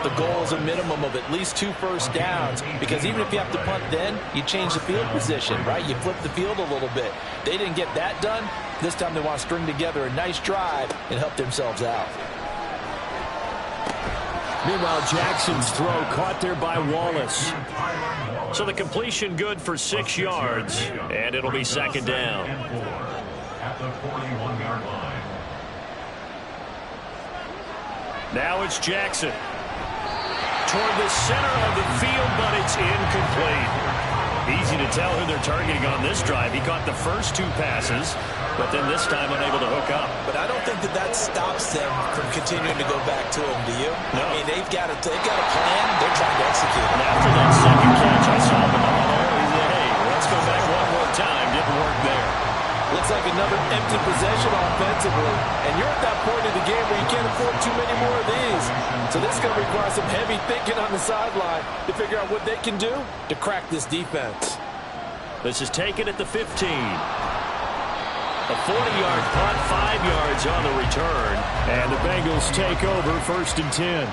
Speaker 4: the goal is a minimum of at least 2 first downs, because even if you have to punt then, you change the field position, right? You flip the field a little bit. They didn't get that done. This time they want to string together a nice drive and help themselves out.
Speaker 2: Meanwhile, Jackson's throw caught there by Wallace.
Speaker 3: So the completion good for 6 yards, and it'll be second down.
Speaker 5: At the 41-yard line.
Speaker 3: Now it's Jackson. Toward the center of the field, but it's incomplete. Easy to tell who they're targeting on this drive. He caught the first 2 passes, but then this time unable to hook up.
Speaker 4: But I don't think that stops them from continuing to go back to him, do you?
Speaker 3: No.
Speaker 4: I mean, they've got a plan. They're trying to execute it.
Speaker 3: And after that second catch, I saw him on there. He said, hey, let's go back one more time. Didn't work there.
Speaker 4: Looks like another empty possession offensively. And you're at that point in the game where you can't afford too many more of these. So this is going to require some heavy thinking on the sideline to figure out what they can do to crack this defense.
Speaker 3: This is taken at the 15. A 40-yard punt, 5 yards on the return.
Speaker 2: And the Bengals take over 1st and 10.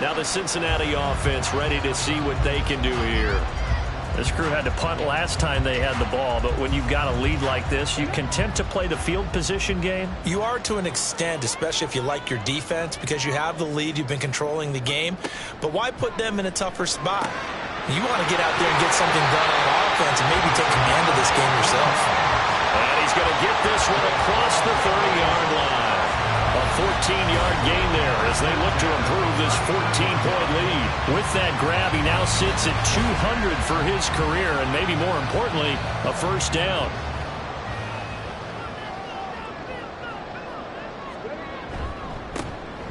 Speaker 3: Now the Cincinnati offense ready to see what they can do here. This crew had to punt last time they had the ball, but when you've got a lead like this, you content to play the field position game?
Speaker 4: You are to an extent, especially if you like your defense, because you have the lead, you've been controlling the game. But why put them in a tougher spot? You want to get out there and get something done on offense and maybe take command of this game yourself.
Speaker 3: And he's going to get this one across the 30-yard line. A 14-yard gain there as they look to improve this 14-point lead. With that grab, he now sits at 200 for his career, and maybe more importantly, a first down.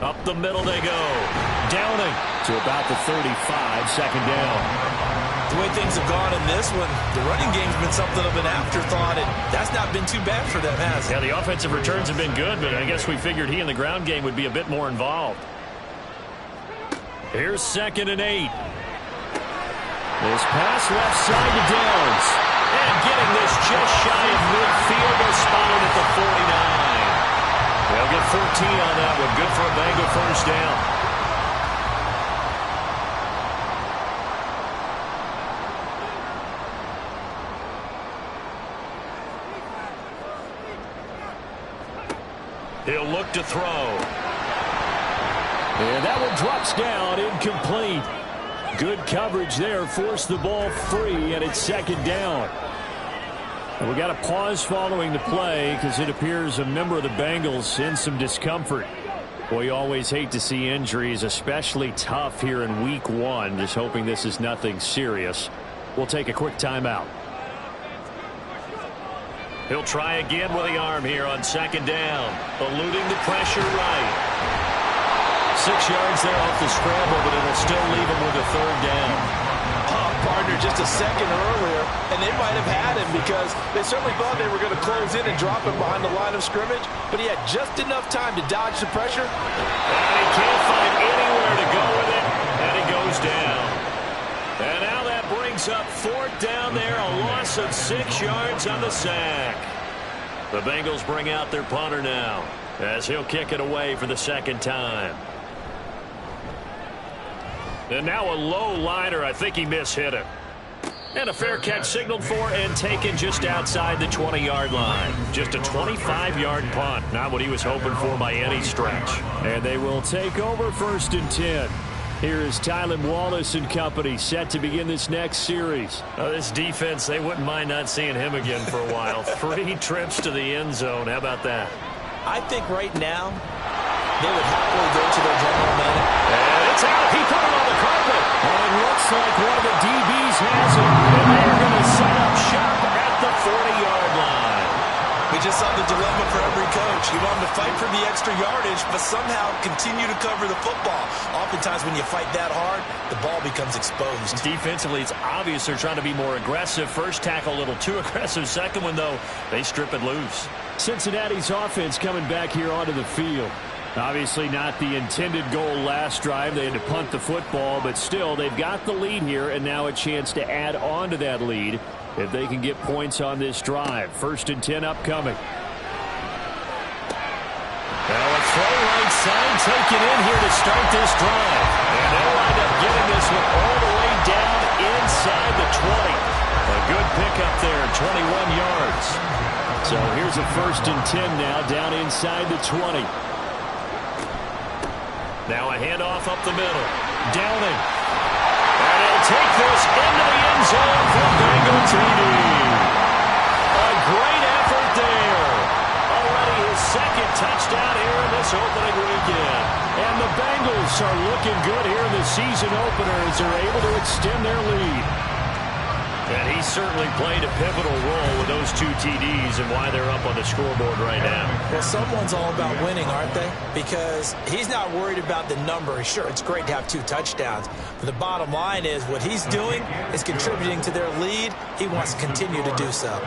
Speaker 3: Up the middle they go. Downing
Speaker 2: to about the 35, second down.
Speaker 4: The way things have gone in this one, the running game's been something of an afterthought, and that's not been too bad for them, has it?
Speaker 3: Yeah, the offensive returns have been good, but I guess we figured he in the ground game would be a bit more involved. Here's 2nd and 8.
Speaker 2: This pass left side to Downs.
Speaker 3: And getting this just shy of midfield, they're spotted at the 49. They'll get 14 on that one. Good for a Bengal first down. He'll look to throw.
Speaker 2: And that one drops down, incomplete. Good coverage there, forced the ball free, and it's 2nd down. And we got a pause following the play because it appears a member of the Bengals in some discomfort. Boy, you always hate to see injuries, especially tough here in week 1. Just hoping this is nothing serious. We'll take a quick timeout.
Speaker 3: He'll try again with the arm here on 2nd down. Eluding the pressure right. 6 yards there off the scramble, but it'll still leave him with a 3rd down.
Speaker 4: Partner just a second earlier, and they might have had him because they certainly thought they were going to close in and drop him behind the line of scrimmage, but he had just enough time to dodge the pressure.
Speaker 3: And he can't find anywhere to go with it, and he goes down. And now that brings up 4th down there, a loss of 6 yards on the sack. The Bengals bring out their punter now as he'll kick it away for the 2nd time. And now a low liner. I think he mishit it. And a fair catch signaled for and taken just outside the 20-yard line. Just a 25-yard punt. Not what he was hoping for by any stretch.
Speaker 2: And they will take over 1st and 10. Here is Tylan Wallace and company set to begin this next series.
Speaker 3: This defense, they wouldn't mind not seeing him again for a while. 3 trips to the end zone. How about that?
Speaker 4: I think right now they would happily go to their general manager.
Speaker 3: And it's out. He put him on the carpet.
Speaker 2: And it looks like one of the DBs has it. And they're going to set up shop
Speaker 3: at the 40-yard line.
Speaker 4: We just saw the dilemma for every coach. You want them to fight for the extra yardage, but somehow continue to cover the football. Oftentimes when you fight that hard, the ball becomes exposed.
Speaker 3: Defensively, it's obvious they're trying to be more aggressive. First tackle a little too aggressive. Second one, though, they strip it loose.
Speaker 2: Cincinnati's offense coming back here onto the field. Obviously not the intended goal last drive. They had to punt the football, but still, they've got the lead here, and now a chance to add on to that lead if they can get points on this drive. 1st and 10 upcoming.
Speaker 3: Now a throw right side taken in here to start this drive. And they'll wind up getting this one all the way down inside the 20. A good pickup there, 21 yards.
Speaker 2: So here's a 1st and 10 now down inside the 20.
Speaker 3: Now a handoff up the middle. Downing. And he'll take this into the end zone for Bengal TD. A great effort there. Already his 2nd touchdown here in this opening weekend. And the Bengals are looking good here in the season opener as they're able to extend their lead. And he certainly played a pivotal role with those 2 TDs and why they're up on the scoreboard right now.
Speaker 4: Well, someone's all about winning, aren't they? Because he's not worried about the number. Sure, it's great to have 2 touchdowns. But the bottom line is what he's doing is contributing to their lead. He wants to continue to do so.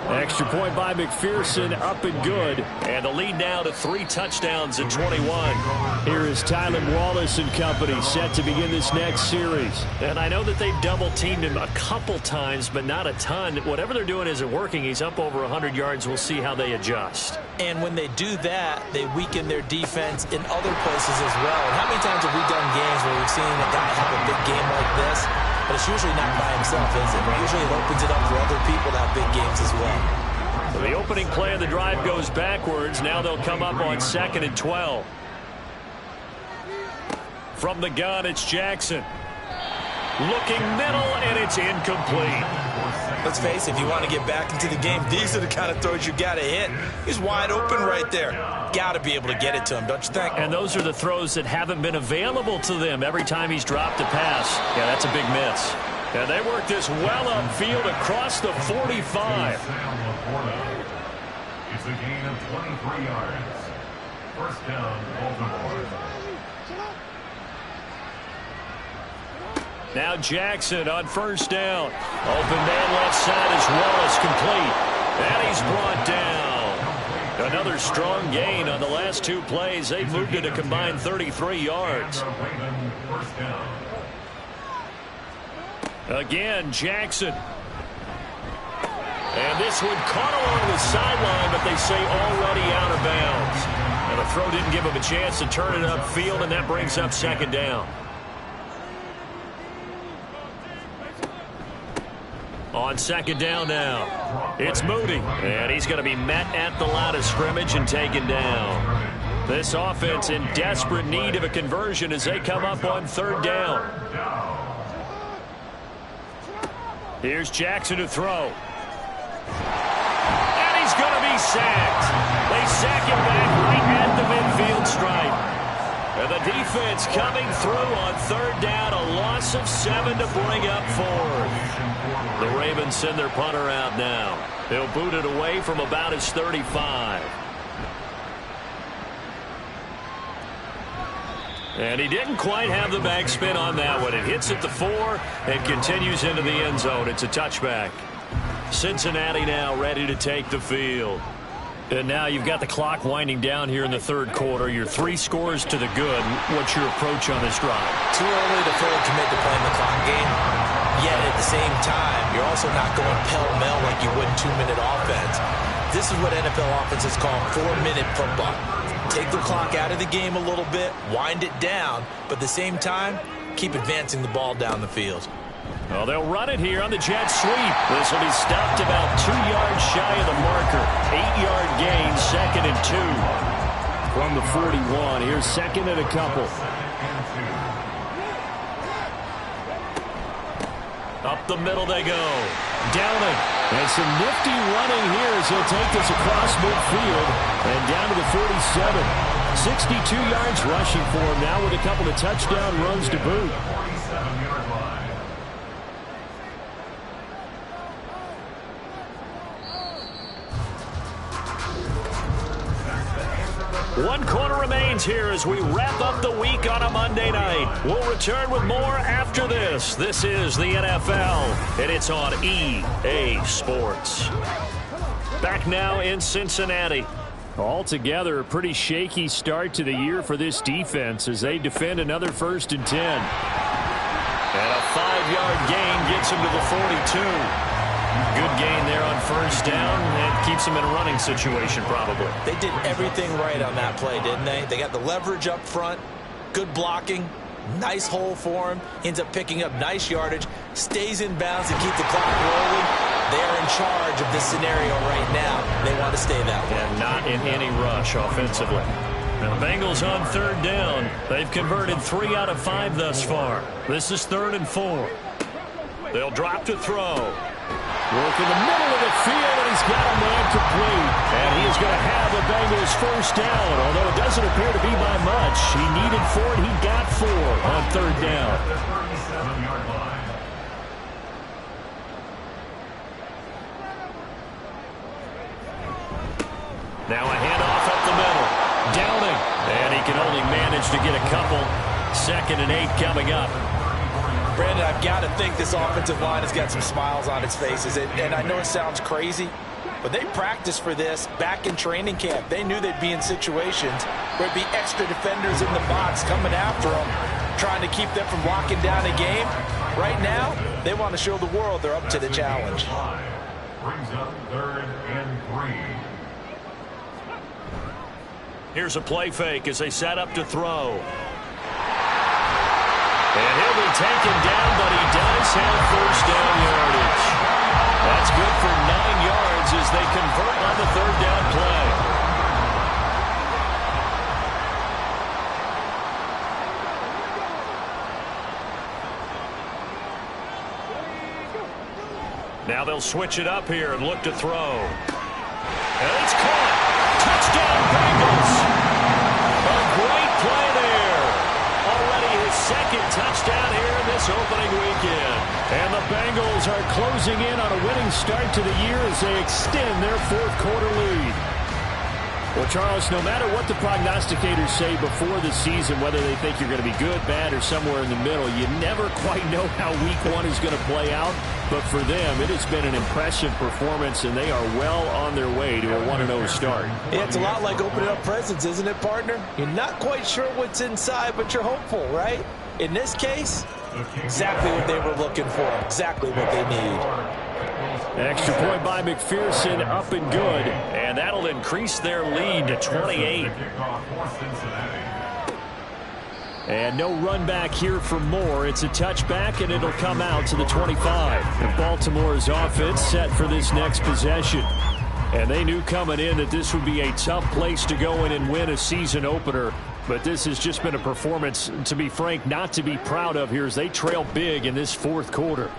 Speaker 2: Extra point by McPherson, up and good.
Speaker 3: And the lead now to 3 touchdowns in 21.
Speaker 2: Here is Tylan Wallace and company set to begin this next series.
Speaker 3: And I know that they've double-teamed him a couple times, but not a ton. Whatever they're doing isn't working. He's up over 100 yards. We'll see how they adjust.
Speaker 4: And when they do that, they weaken their defense in other places as well. And how many times have we done games where we've seen a guy have a big game like this? But it's usually not by himself, is it? Usually it opens it up for other people to have big games as well.
Speaker 3: So the opening play of the drive goes backwards. Now they'll come up on 2nd and 12. From the gun, it's Jackson. Looking middle, and it's incomplete.
Speaker 4: Let's face it, if you want to get back into the game, these are the kind of throws you got to hit. He's wide open right there. Got to be able to get it to him, don't you think?
Speaker 3: And those are the throws that haven't been available to them every time he's dropped a pass. Yeah, that's a big miss. And they work this well upfield across the 45.
Speaker 5: It's a gain of 23 yards. 1st down, Baltimore.
Speaker 3: Now Jackson on 1st down. Open man left side is Wallace, complete. And he's brought down. Another strong gain on the last 2 plays. They've moved it a combined 33 yards. Again, Jackson. And this one caught along the sideline, but they say already out of bounds. And the throw didn't give him a chance to turn it upfield, and that brings up 2nd down. On 2nd down now, it's Moody, and he's going to be met at the line of scrimmage and taken down. This offense in desperate need of a conversion as they come up on 3rd down. Here's Jackson to throw. And he's going to be sacked. They sack him back right at the midfield stripe. And the defense coming through on 3rd down, a loss of 7 to bring up 4th. The Ravens send their punter out now. They'll boot it away from about his 35. And he didn't quite have the backspin on that one. It hits at the 4 and continues into the end zone. It's a touchback. Cincinnati now ready to take the field. And now you've got the clock winding down here in the 3rd quarter. You're 3 scores to the good. What's your approach on this drive?
Speaker 4: Too early to fully commit to playing the clock game. Yet at the same time, you're also not going pell-mell like you would in 2-minute offense. This is what NFL offenses call 4-minute football. Take the clock out of the game a little bit, wind it down, but at the same time, keep advancing the ball down the field.
Speaker 3: Well, they'll run it here on the jet sweep. This will be stopped about 2 yards shy of the marker. 8-yard gain, 2nd and 2.
Speaker 2: From the 41, here's 2nd and a couple.
Speaker 3: Up the middle they go. Downing.
Speaker 2: And some nifty running here as he'll take this across midfield and down to the 47. 62 yards rushing for him now with a couple of touchdown runs to boot.
Speaker 5: 47-yard line.
Speaker 3: One quarter remains here as we wrap up the week on a Monday night. We'll return with more after this. This is the NFL, and it's on EA Sports. Back now in Cincinnati.
Speaker 2: Altogether, a pretty shaky start to the year for this defense as they defend another 1st and 10.
Speaker 3: And a 5-yard gain gets him to the 42. Good gain there on 1st down and keeps him in a running situation probably.
Speaker 4: They did everything right on that play, didn't they? They got the leverage up front, good blocking, nice hole for him, ends up picking up nice yardage, stays in bounds to keep the clock rolling. They are in charge of this scenario right now. They want to stay that way.
Speaker 3: And not in any rush offensively. Now the Bengals on 3rd down. They've converted 3 out of 5 thus far. This is 3rd and 4. They'll drop to throw.
Speaker 2: Work in the middle of the field, and he's got a man complete. And he is going to have the Bengals 1st down, although it doesn't appear to be by much. He needed 4, and he got 4 on 3rd down.
Speaker 3: Now a handoff up the middle. Downing. And he can only manage to get a couple. 2nd and 8 coming up.
Speaker 4: Brandon, I've got to think this offensive line has got some smiles on its faces. And I know it sounds crazy, but they practiced for this back in training camp. They knew they'd be in situations where there'd be extra defenders in the box coming after them, trying to keep them from locking down a game. Right now, they want to show the world they're up to the challenge.
Speaker 5: Brings up 3rd and 3.
Speaker 3: Here's a play fake as they set up to throw. And he'll be taken down, but he does have 1st down yardage. That's good for 9 yards as they convert on the 3rd down play. Now they'll switch it up here and look to throw. And it's caught. Touchdown Bengals. A great play there. Already his 2nd touchdown here in this opening weekend.
Speaker 2: And the Bengals are closing in on a winning start to the year as they extend their 4th quarter lead. Well, Charles, no matter what the prognosticators say before the season, whether they think you're going to be good, bad, or somewhere in the middle, you never quite know how week 1 is going to play out. But for them, it has been an impressive performance, and they are well on their way to a 1-0 start.
Speaker 4: Yeah, it's a lot like opening up presents, isn't it, partner? You're not quite sure what's inside, but you're hopeful, right? In this case, exactly what they were looking for, exactly what they need.
Speaker 2: Extra point by McPherson, up and good.
Speaker 3: And that'll increase their lead to 28.
Speaker 2: And no run back here for Moore. It's a touchback, and it'll come out to the 25. And Baltimore's offense set for this next possession. And they knew coming in that this would be a tough place to go in and win a season opener. But this has just been a performance, to be frank, not to be proud of here as they trail big in this 4th quarter.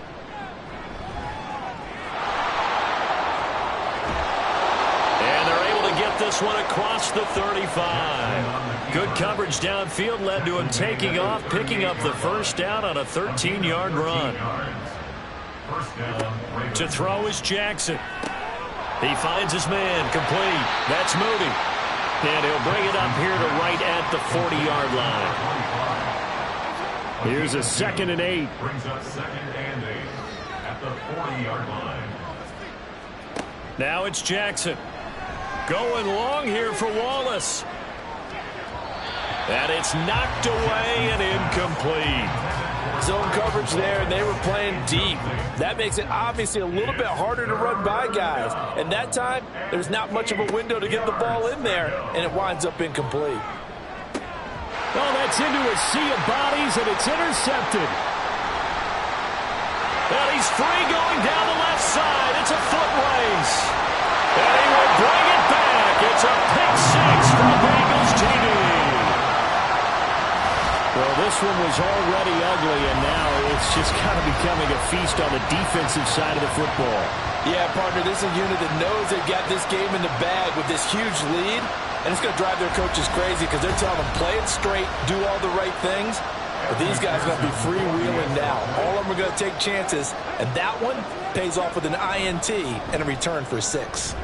Speaker 3: This one across the 35. Good coverage downfield led to him taking off, picking up the 1st down on a 13-yard run. To throw is Jackson. He finds his man complete. That's Moody. And he'll bring it up here to right at the 40-yard line.
Speaker 2: Here's a 2nd and 8.
Speaker 5: Brings up 2nd and 8 at the 40-yard line.
Speaker 3: Now it's Jackson. Going long here for Wallace. And it's knocked away and incomplete.
Speaker 4: Zone coverage there, and they were playing deep. That makes it obviously a little bit harder to run by guys. And that time, there's not much of a window to get the ball in there, and it winds up incomplete.
Speaker 2: Oh, that's into a sea of bodies, and it's intercepted.
Speaker 3: And he's free going down the left side. It's a foot race. And he will bring it back. It's a pick 6 for the Bengals TD.
Speaker 2: Well, this one was already ugly, and now it's just kind of becoming a feast on the defensive side of the football.
Speaker 4: Yeah, partner, this is a unit that knows they've got this game in the bag with this huge lead, and it's going to drive their coaches crazy because they're telling them, play it straight, do all the right things. But these guys are going to be freewheeling now. All of them are going to take chances, and that one pays off with an INT and a return for 6.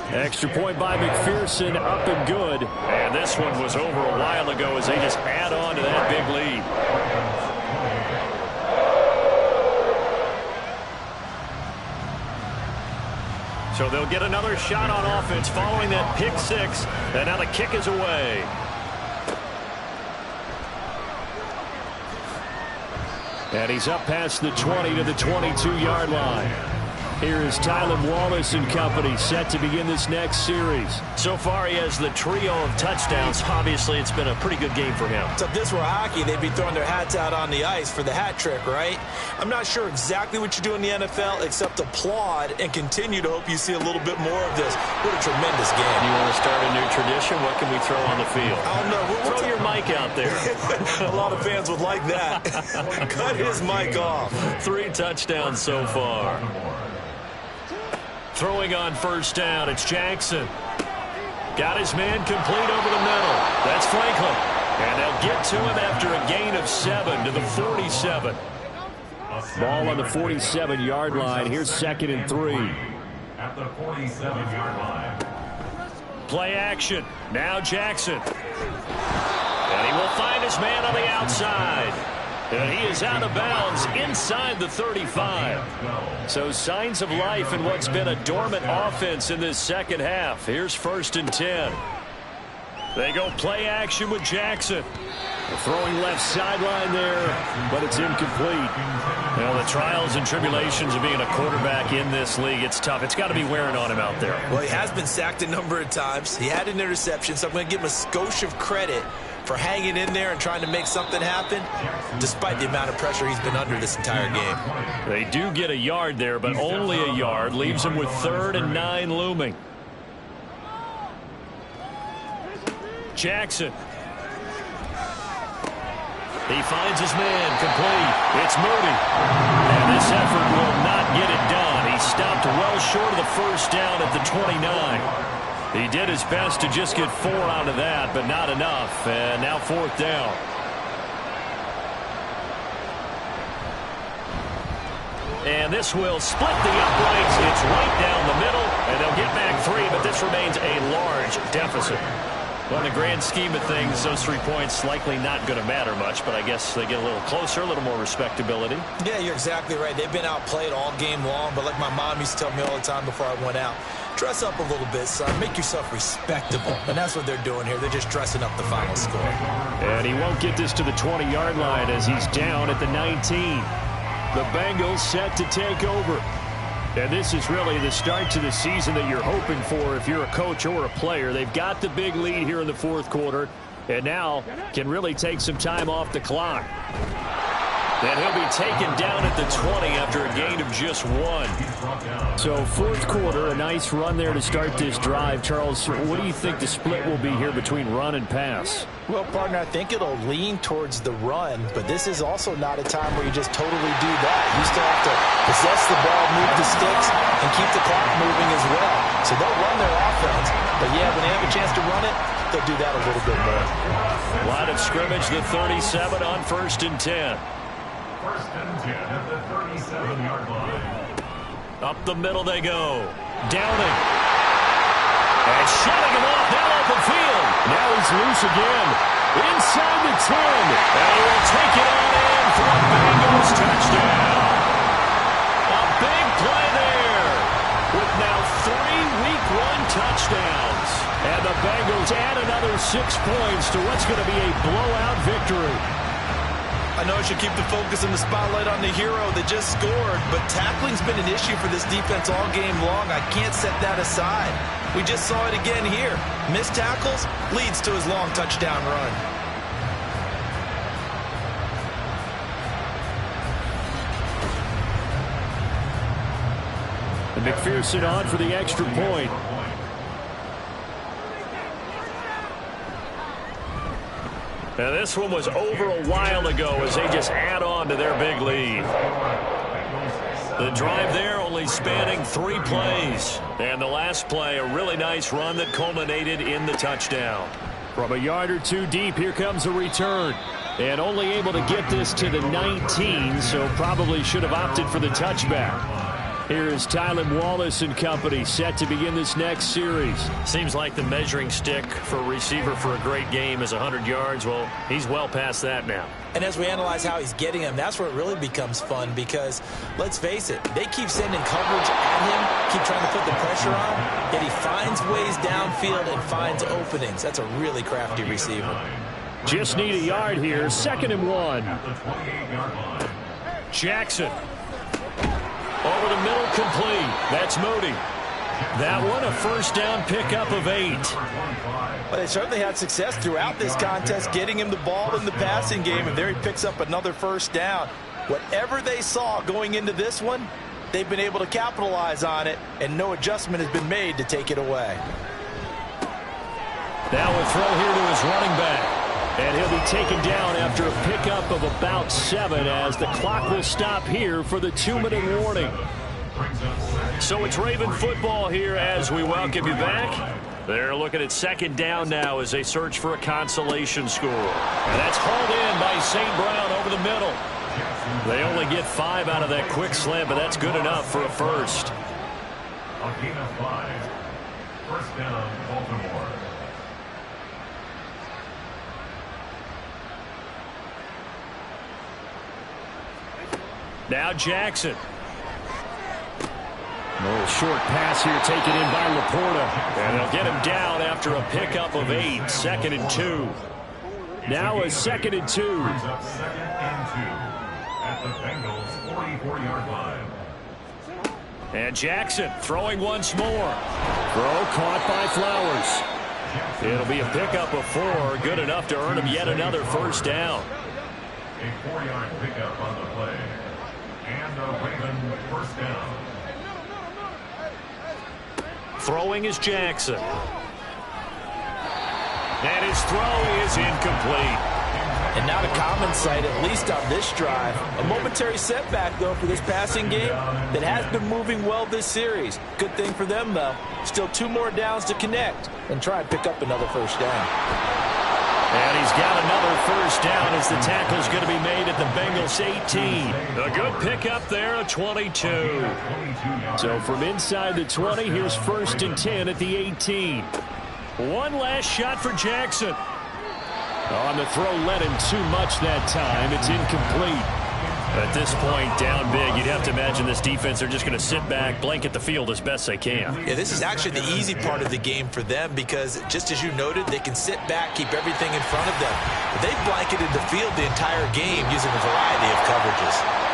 Speaker 2: Extra point by McPherson, up and good.
Speaker 3: And this one was over a while ago as they just add on to that big lead. So they'll get another shot on offense following that pick six. And now the kick is away. And he's up past the 20 to the 22-yard line. Here is Tylen Wallace and company set to begin this next series.
Speaker 7: So far, he has the trio of touchdowns. Obviously, it's been a pretty good game for him.
Speaker 4: So if this were hockey, they'd be throwing their hats out on the ice for the hat trick, right? I'm not sure exactly what you do in the NFL except applaud and continue to hope you see a little bit more of this. What a tremendous game.
Speaker 7: You want to start a new tradition? What can we throw on the field?
Speaker 4: I don't know.
Speaker 7: Throw your mic out there.
Speaker 4: A lot of fans would like that. Cut his mic off.
Speaker 7: 3 touchdowns so far.
Speaker 3: Throwing on first down, it's Jackson. Got his man complete over the middle. That's Franklin. And they'll get to him after a gain of 7 to the 47.
Speaker 2: Ball on the 47-yard line. Here's 2nd and 3.
Speaker 5: At the 47-yard line.
Speaker 3: Play action. Now Jackson. And he will find his man on the outside. And he is out of bounds inside the 35. So signs of life in what's been a dormant offense in this second half. Here's 1st and 10. They go play action with Jackson.
Speaker 2: Throwing left sideline there, but it's incomplete.
Speaker 3: You know, the trials and tribulations of being a quarterback in this league, it's tough. It's got to be wearing on him out there.
Speaker 4: Well, he has been sacked a number of times. He had an interception, so I'm going to give him a skosh of credit for hanging in there and trying to make something happen, despite the amount of pressure he's been under this entire game.
Speaker 3: They do get a yard there, but only a yard. Leaves him with 3rd and 9 looming. Jackson. He finds his man complete. It's Moody. And this effort will not get it done. He stopped well short of the first down at the 29. He did his best to just get 4 out of that, but not enough. And now 4th down. And this will split the uprights. It's right down the middle, and they'll get back 3, but this remains a large deficit. Well, in the grand scheme of things, those 3 points likely not going to matter much, but I guess they get a little closer, a little more respectability.
Speaker 4: Yeah, you're exactly right. They've been outplayed all game long, but like my mom used to tell me all the time before I went out, dress up a little bit, son. Make yourself respectable. And that's what they're doing here. They're just dressing up the final score.
Speaker 2: And he won't get this to the 20-yard line as he's down at the 19. The Bengals set to take over. And this is really the start to the season that you're hoping for if you're a coach or a player. They've got the big lead here in the 4th quarter and now can really take some time off the clock.
Speaker 3: And he'll be taken down at the 20 after a gain of just 1.
Speaker 2: So 4th quarter, a nice run there to start this drive. Charles, what do you think the split will be here between run and pass?
Speaker 4: Well, partner, I think it'll lean towards the run, but this is also not a time where you just totally do that. You still have to possess the ball, move the sticks, and keep the clock moving as well. So they'll run their offense, but yeah, when they have a chance to run it, they'll do that a little bit more.
Speaker 3: Line of scrimmage, the 37 on 1st and 10.
Speaker 5: 1st and 10 at the 37-yard line.
Speaker 3: Up the middle they go. Downing. And shutting him off down open field.
Speaker 2: Now he's loose again. Inside the 10.
Speaker 3: And he will take it on in for a Bengals touchdown. A big play there. With now 3 Week 1 touchdowns.
Speaker 2: And the Bengals add another 6 points to what's going to be a blowout victory.
Speaker 4: I know I should keep the focus and the spotlight on the hero that just scored, but tackling's been an issue for this defense all game long. I can't set that aside. We just saw it again here. Missed tackles leads to his long touchdown run.
Speaker 2: And McPherson on for the extra point.
Speaker 3: Now this one was over a while ago as they just add on to their big lead. The drive there only spanning 3 plays. And the last play, a really nice run that culminated in the touchdown.
Speaker 2: From a yard or 2 deep, here comes a return. And only able to get this to the 19, so probably should have opted for the touchback. Here is Tylan Wallace and company set to begin this next series.
Speaker 7: Seems like the measuring stick for a receiver for a great game is 100 yards. Well, he's well past that now.
Speaker 4: And as we analyze how he's getting them, that's where it really becomes fun because, let's face it, they keep sending coverage at him, keep trying to put the pressure on, yet he finds ways downfield and finds openings. That's a really crafty receiver.
Speaker 2: Just need a yard here, 2nd and 1.
Speaker 7: Jackson. Over the middle, complete. That's Moody. That one, a first down pickup of 8.
Speaker 4: But they certainly had success throughout this contest, getting him the ball in the passing game, and there he picks up another first down. Whatever they saw going into this one, they've been able to capitalize on it, and no adjustment has been made to take it away.
Speaker 2: Now a throw here to his running back. And he'll be taken down after a pickup of about 7 as the clock will stop here for the 2-minute warning.
Speaker 7: So it's Raven football here as we welcome you back. They're looking at 2nd down now as they search for a consolation score. And that's hauled in by St. Brown over the middle. They only get 5 out of that quick slant, but that's good enough for a first.
Speaker 5: A gain of 5. First down, Baltimore.
Speaker 7: Now Jackson.
Speaker 2: A little short pass here taken in by Laporta.
Speaker 7: And they'll get him down after a pickup of 8. 2nd and 2.
Speaker 2: Now a 2nd and 2.
Speaker 5: Brings up 2nd and 2 at the Bengals' 44-yard line.
Speaker 7: And Jackson throwing once more.
Speaker 2: Throw caught by Flowers.
Speaker 7: It'll be a pickup of 4. Good enough to earn him yet another first down.
Speaker 5: A 4-yard pickup on the play. And a Raven first down.
Speaker 7: Throwing is Jackson. And his throw is incomplete.
Speaker 4: And not a common sight, at least on this drive. A momentary setback, though, for this passing game that has been moving well this series. Good thing for them, though. Still 2 more downs to connect and try and pick up another first down.
Speaker 7: And he's got another first down as the tackle's going to be made at the Bengals 18. A good pickup there, a 22.
Speaker 2: So from inside the 20, here's 1st and 10 at the 18.
Speaker 7: One last shot for Jackson.
Speaker 2: On the throw, led him too much that time. It's incomplete.
Speaker 7: At this point, down big, you'd have to imagine this defense, they're just going to sit back, blanket the field as best they can.
Speaker 4: Yeah, this is actually the easy part of the game for them because, just as you noted, they can sit back, keep everything in front of them. But they've blanketed the field the entire game using a variety of coverages.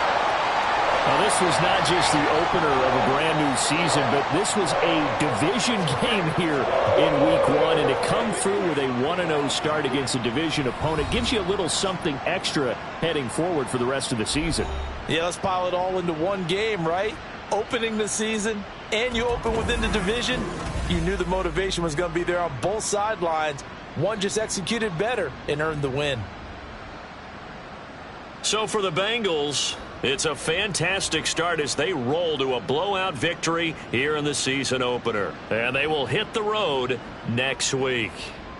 Speaker 2: Now, this was not just the opener of a brand-new season, but this was a division game here in Week 1, and to come through with a 1-0 start against a division opponent gives you a little something extra heading forward for the rest of the season.
Speaker 4: Yeah, let's pile it all into one game, right? Opening the season, and you open within the division. You knew the motivation was going to be there on both sidelines. One just executed better and earned the win.
Speaker 7: So for the Bengals, it's a fantastic start as they roll to a blowout victory here in the season opener. And they will hit the road next week.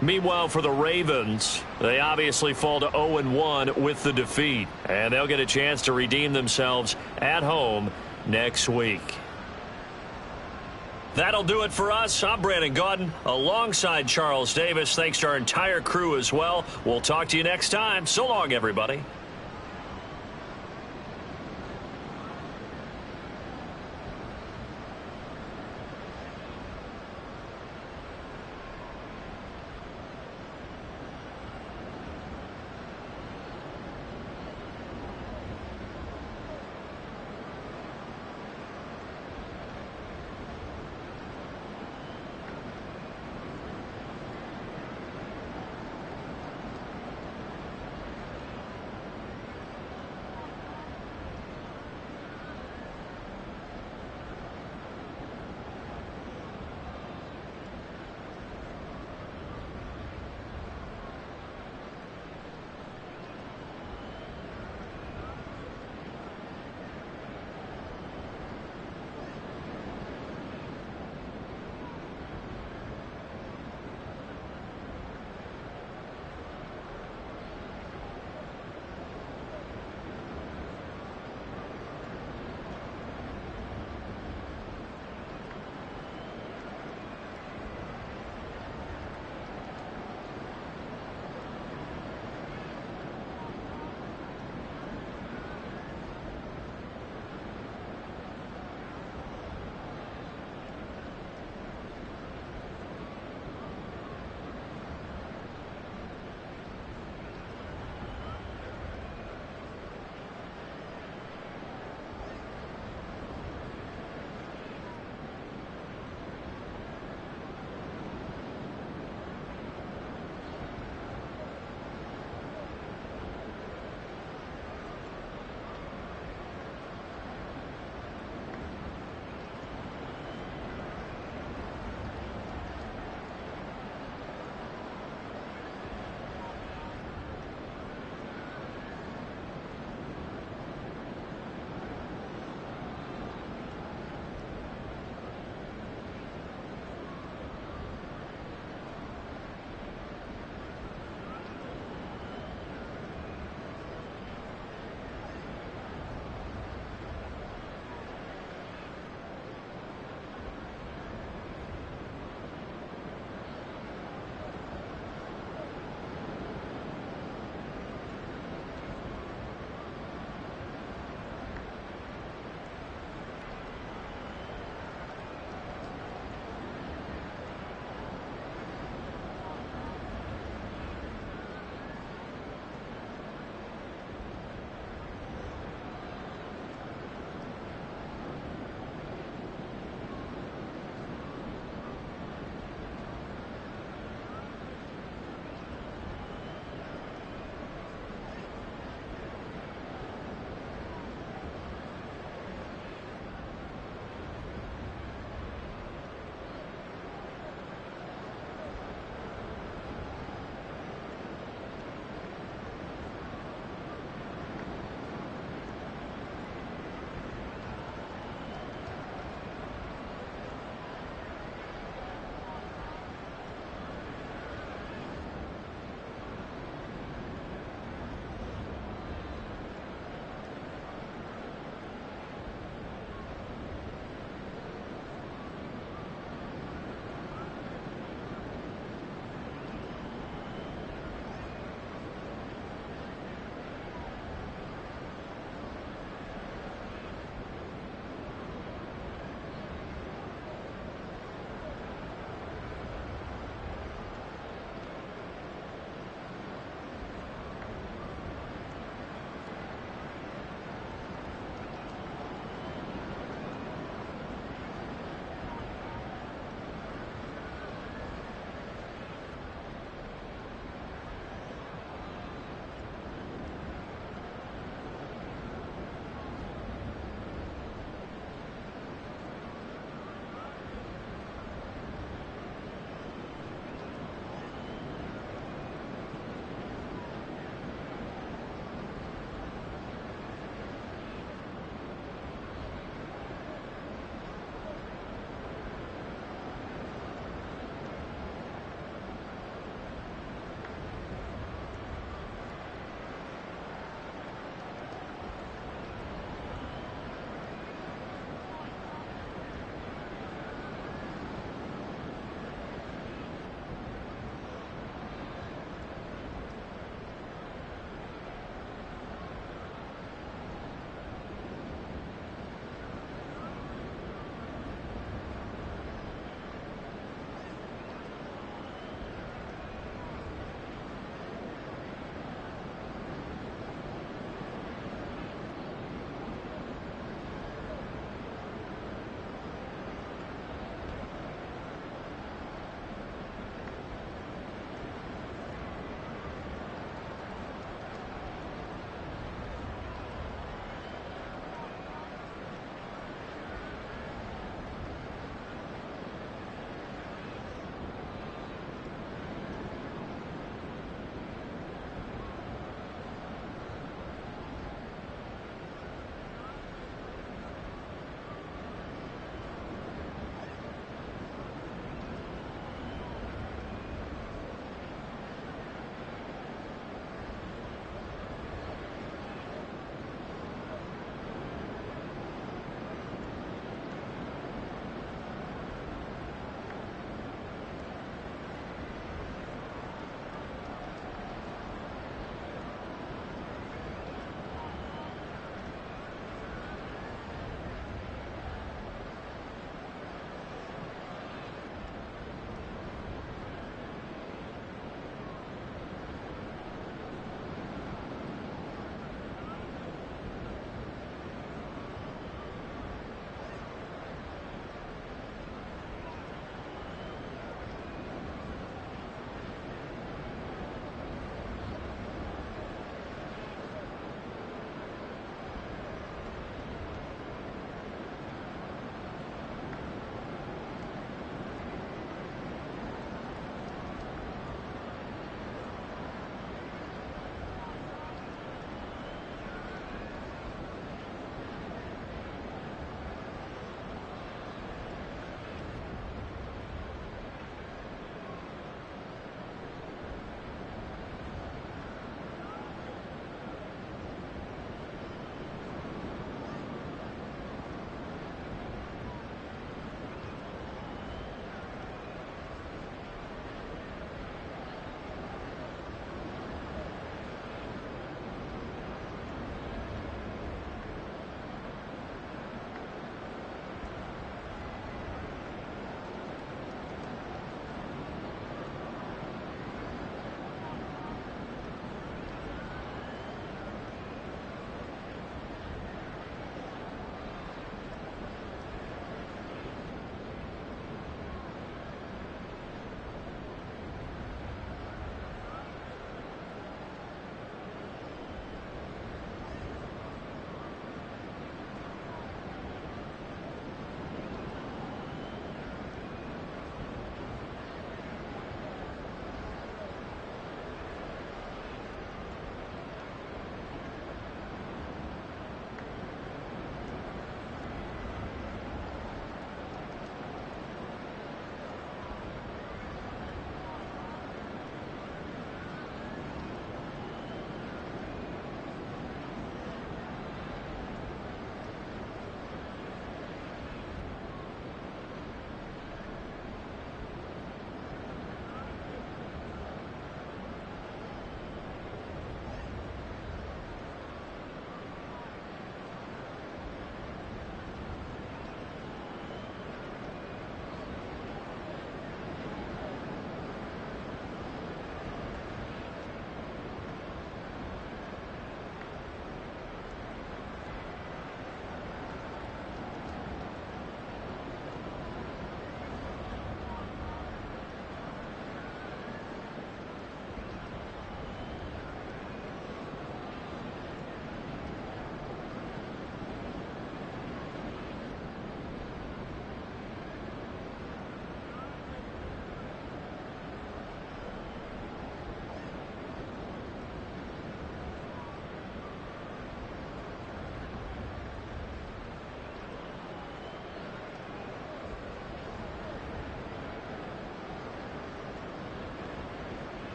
Speaker 7: Meanwhile, for the Ravens, they obviously fall to 0-1 with the defeat. And they'll get a chance to redeem themselves at home next week. That'll do it for us. I'm Brandon Gaudin alongside Charles Davis. Thanks to our entire crew as well. We'll talk to you next time. So long, everybody.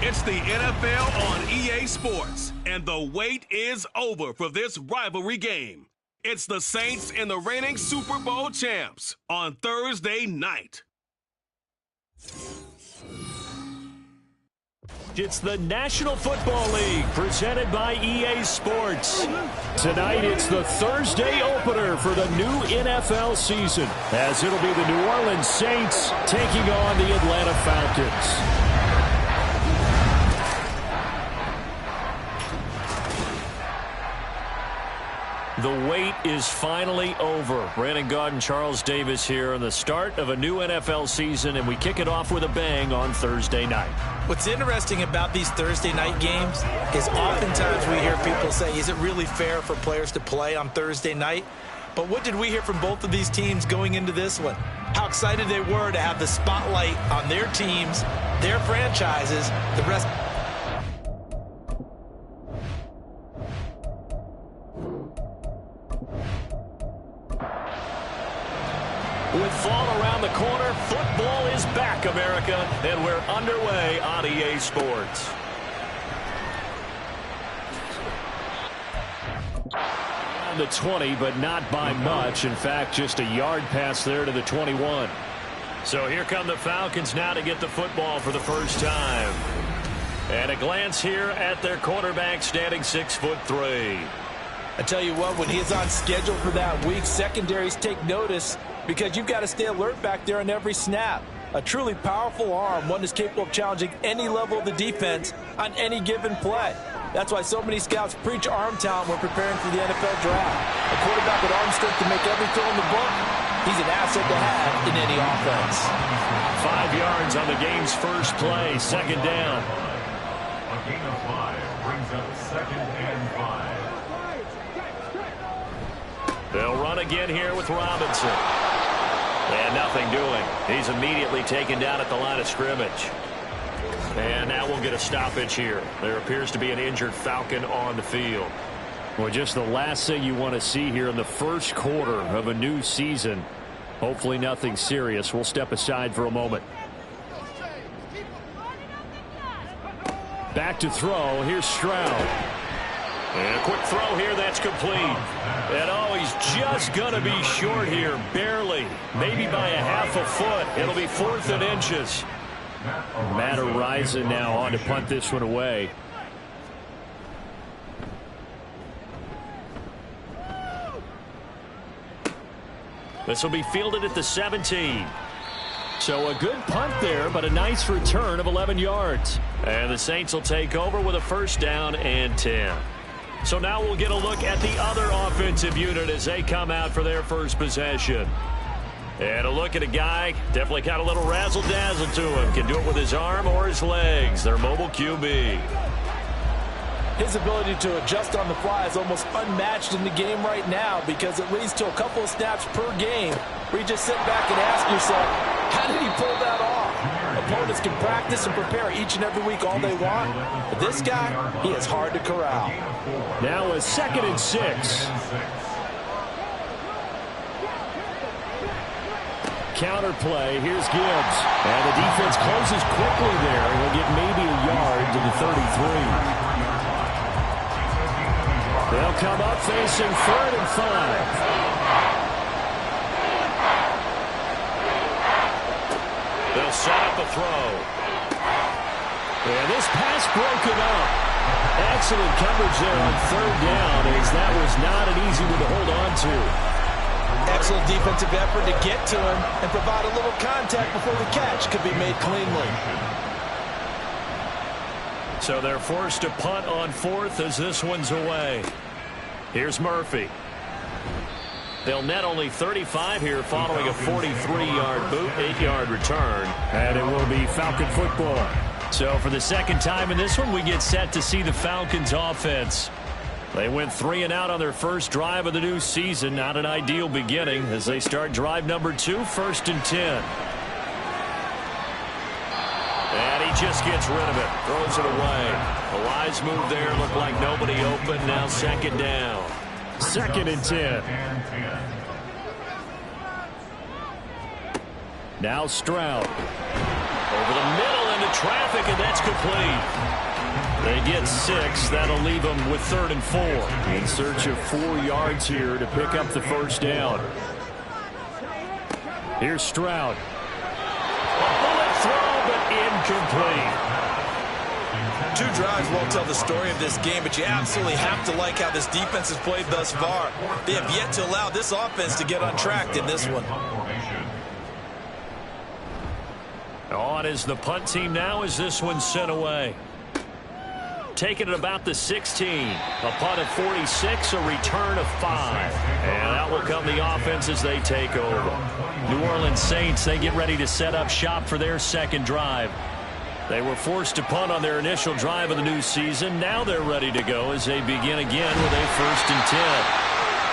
Speaker 1: It's the NFL on EA Sports, and the wait is over for this rivalry game. It's the Saints and the reigning Super Bowl champs on Thursday night.
Speaker 2: It's the National Football League presented by EA Sports. Tonight, it's the Thursday opener for the new NFL season, as it'll be the New Orleans Saints taking on the Atlanta Falcons.
Speaker 7: The wait is finally over. Brandon Gaud and Charles Davis here on the start of a new NFL season, and we kick it off with a bang on Thursday night.
Speaker 4: What's interesting about these Thursday night games is oftentimes we hear people say, is it really fair for players to play on Thursday night? But what did we hear from both of these teams going into this one? How excited they were to have the spotlight on their teams, their franchises, the rest.
Speaker 7: With fall around the corner, football is back, America, and we're underway on EA Sports. On the 20, but not by much. In fact, just a yard pass there to the 21. So here come the Falcons now to get the football for the first time. And a glance here at their quarterback, standing 6'3".
Speaker 4: I tell you what, when he's on schedule for that week, secondaries take notice because you've got to stay alert back there on every snap. A truly powerful arm, one that's capable of challenging any level of the defense on any given play. That's why so many scouts preach arm talent when preparing for the NFL draft. A quarterback with arm strength to make every throw in the book, he's an asset to have in any offense.
Speaker 7: 5 yards on the game's first play, second down.
Speaker 5: A gain of 5 brings up 2nd and 5.
Speaker 7: They'll run again here with Robinson. And nothing doing. He's immediately taken down at the line of scrimmage. And now we'll get a stoppage here. There appears to be an injured Falcon on the field.
Speaker 2: Well, just the last thing you want to see here in the first quarter of a new season. Hopefully nothing serious. We'll step aside for a moment. Back to throw. Here's Stroud.
Speaker 7: And a quick throw here, that's complete. And oh, he's just going to be short here, barely. Maybe by a half a foot. It'll be 4th and inches.
Speaker 2: Matt Araiza now on to punt this one away.
Speaker 7: This will be fielded at the 17.
Speaker 2: So a good punt there, but a nice return of 11 yards.
Speaker 7: And the Saints will take over with a first down and 10. So now we'll get a look at the other offensive unit as they come out for their first possession. And a look at a guy, definitely got a little razzle-dazzle to him. Can do it with his arm or his legs. Their mobile QB.
Speaker 4: His ability to adjust on the fly is almost unmatched in the game right now because it leads to a couple of snaps per game where you just sit back and ask yourself, how did he pull that off? Opponents can practice and prepare each and every week all they want, but this guy, he is hard to corral.
Speaker 2: Now a 2nd and 6. Counter play. Here's Gibbs. And the defense closes quickly there. He'll get maybe a yard to the 33. They'll come up facing 3rd and 5.
Speaker 7: They'll set up a throw.
Speaker 2: And this pass broken up. Excellent coverage there on 3rd down as that was not an easy one to hold on to.
Speaker 4: Excellent defensive effort to get to him and provide a little contact before the catch could be made cleanly.
Speaker 7: So they're forced to punt on 4th as this one's away. Here's Murphy. They'll net only 35 here following a 43-yard boot, 8-yard return.
Speaker 2: And it will be Falcon football.
Speaker 7: So for the second time in this one, we get set to see the Falcons offense. They went 3 and out on their first drive of the new season. Not an ideal beginning as they start drive number 2, 1st and 10. And he just gets rid of it. Throws it away. A wise move there. Looked like nobody open. Now 2nd down.
Speaker 2: 2nd and 10. Now Stroud.
Speaker 7: Over the middle into traffic, and that's complete. They get 6. That'll leave them with 3rd and 4.
Speaker 2: In search of 4 yards here to pick up the first down. Here's Stroud.
Speaker 7: A bullet throw, but incomplete.
Speaker 4: 2 drives won't tell the story of this game, but you absolutely have to like how this defense has played thus far. They have yet to allow this offense to get on track in this one.
Speaker 7: On is the punt team now as this one's sent away. taken at about the 16. A punt of 46, a return of 5. And out will come the offense as they take over. New Orleans Saints, they get ready to set up shop for their second drive. They were forced to punt on their initial drive of the new season. Now they're ready to go as they begin again with a 1st and 10.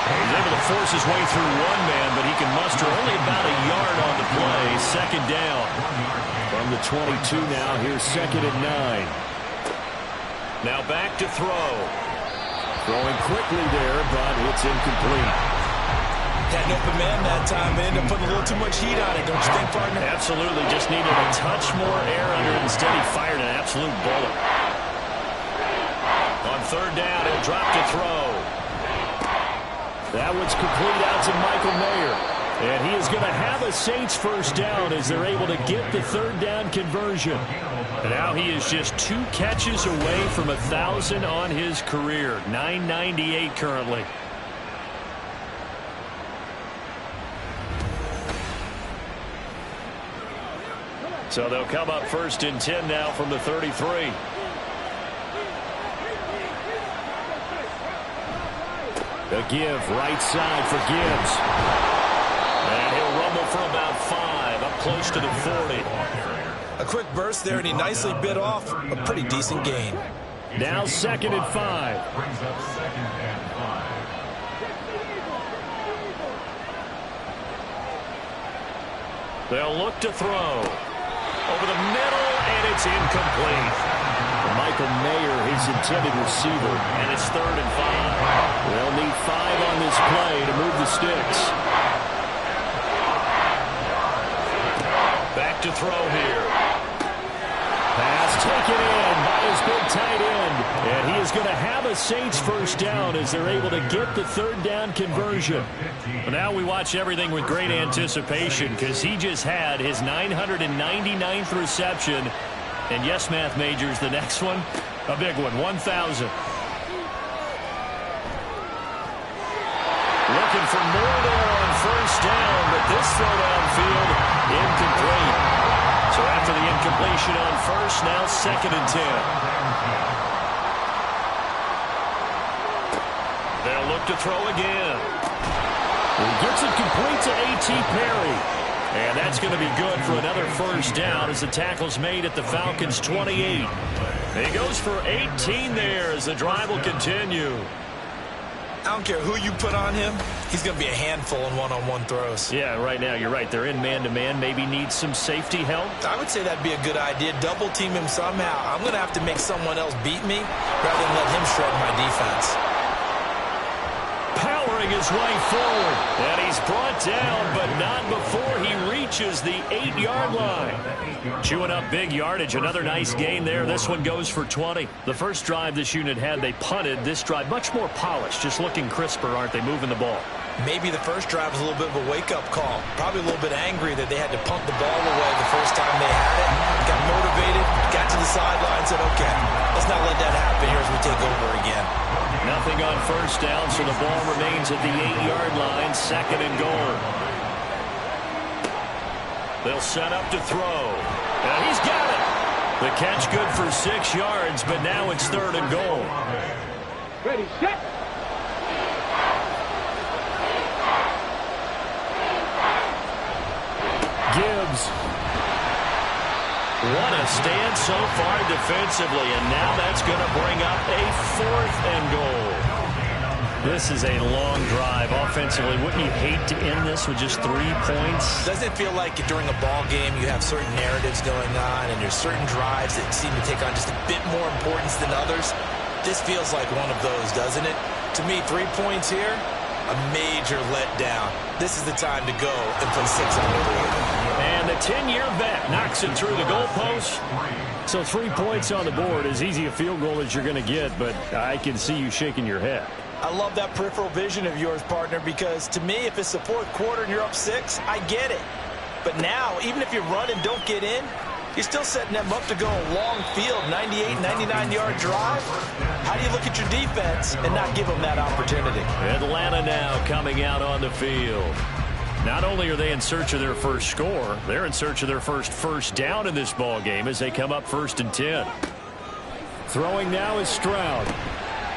Speaker 7: He's able to force his way through one man, but he can muster only about a yard on the play. 2nd down.
Speaker 2: From the 22 now, here's 2nd and 9.
Speaker 7: Now back to throw.
Speaker 2: Throwing quickly there, but it's incomplete.
Speaker 4: Had an open man that time, but ended up putting a little too much heat on it, don't you think, partner?
Speaker 7: Absolutely, just needed a touch more air under it. Instead, he fired an absolute bullet. On 3rd down, he'll drop to throw.
Speaker 2: That one's complete out to Michael Mayer. And he is going to have a Saints 1st down as they're able to get the 3rd down conversion.
Speaker 7: And now he is just 2 catches away from 1,000 on his career. 998 currently. So they'll come up 1st and 10 now from the 33.
Speaker 2: A give, right side for Gibbs.
Speaker 7: And he'll rumble for about 5, up close to the 40.
Speaker 4: A quick burst there, and he nicely bit off a pretty decent gain.
Speaker 2: Now 2nd and 5.
Speaker 5: Brings up 2nd and 5.
Speaker 7: They'll look to throw. Over the middle, and it's incomplete.
Speaker 2: Michael Mayer, his intended receiver.
Speaker 7: And it's 3rd and 5.
Speaker 2: They'll need 5 on this play to move the sticks.
Speaker 7: Back to throw here.
Speaker 2: Pass taken in by his big tight end. And he is going to have a Saints 1st down as they're able to get the 3rd down conversion.
Speaker 7: But now we watch everything with great anticipation because he just had his 999th reception. And yes, math majors, the next one, a big one, 1,000. Looking for more there on 1st down, but this throw downfield, incomplete. So after the incompletion on 1st, now 2nd and 10. They'll look to throw again.
Speaker 2: He gets it complete to A.T. Perry.
Speaker 7: And that's going to be good for another 1st down as the tackle's made at the Falcons' 28. He goes for 18 there as the drive will continue.
Speaker 4: I don't care who you put on him. He's going to be a handful in one-on-one throws.
Speaker 7: Yeah, right now, you're right. They're in man-to-man. Maybe needs some safety help.
Speaker 4: I would say that'd be a good idea. Double team him somehow. I'm going to have to make someone else beat me rather than let him shred my defense.
Speaker 7: Powering his way forward. And he's brought down, but not before he reaches the 8-yard line. Chewing up big yardage. Another nice gain there. This one goes for 20. The first drive this unit had, they punted. This drive, much more polished. Just looking crisper, aren't they, moving the ball?
Speaker 4: Maybe the first drive was a little bit of a wake-up call. Probably a little bit angry that they had to punt the ball away the first time they had it. Got motivated, got to the sideline, said, okay, let's not let that happen here as we take over again.
Speaker 7: Nothing on 1st down, so the ball remains at the 8-yard line, 2nd and goal. They'll set up to throw. And he's got it. The catch good for 6 yards, but now it's 3rd and goal.
Speaker 8: Ready, set.
Speaker 2: Gibbs.
Speaker 7: What a stand so far defensively, and now that's going to bring up a 4th and goal. This is a long drive offensively. Wouldn't you hate to end this with just 3 points?
Speaker 4: Doesn't it feel like during a ball game you have certain narratives going on and there's certain drives that seem to take on just a bit more importance than others? This feels like one of those, doesn't it? To me, 3 points here, a major letdown. This is the time to go and put 6 on the board.
Speaker 7: And the 10-year vet knocks it through the goalpost.
Speaker 2: So 3 points on the board, as easy a field goal as you're going to get, but I can see you shaking your head.
Speaker 4: I love that peripheral vision of yours, partner, because to me, if it's the 4th quarter and you're up 6, I get it. But now, even if you run and don't get in, you're still setting them up to go a long field, 98, 99-yard drive. How do you look at your defense and not give them that opportunity?
Speaker 7: Atlanta now coming out on the field. Not only are they in search of their first score, they're in search of their first down in this ball game as they come up 1st and 10.
Speaker 2: Throwing now is Stroud.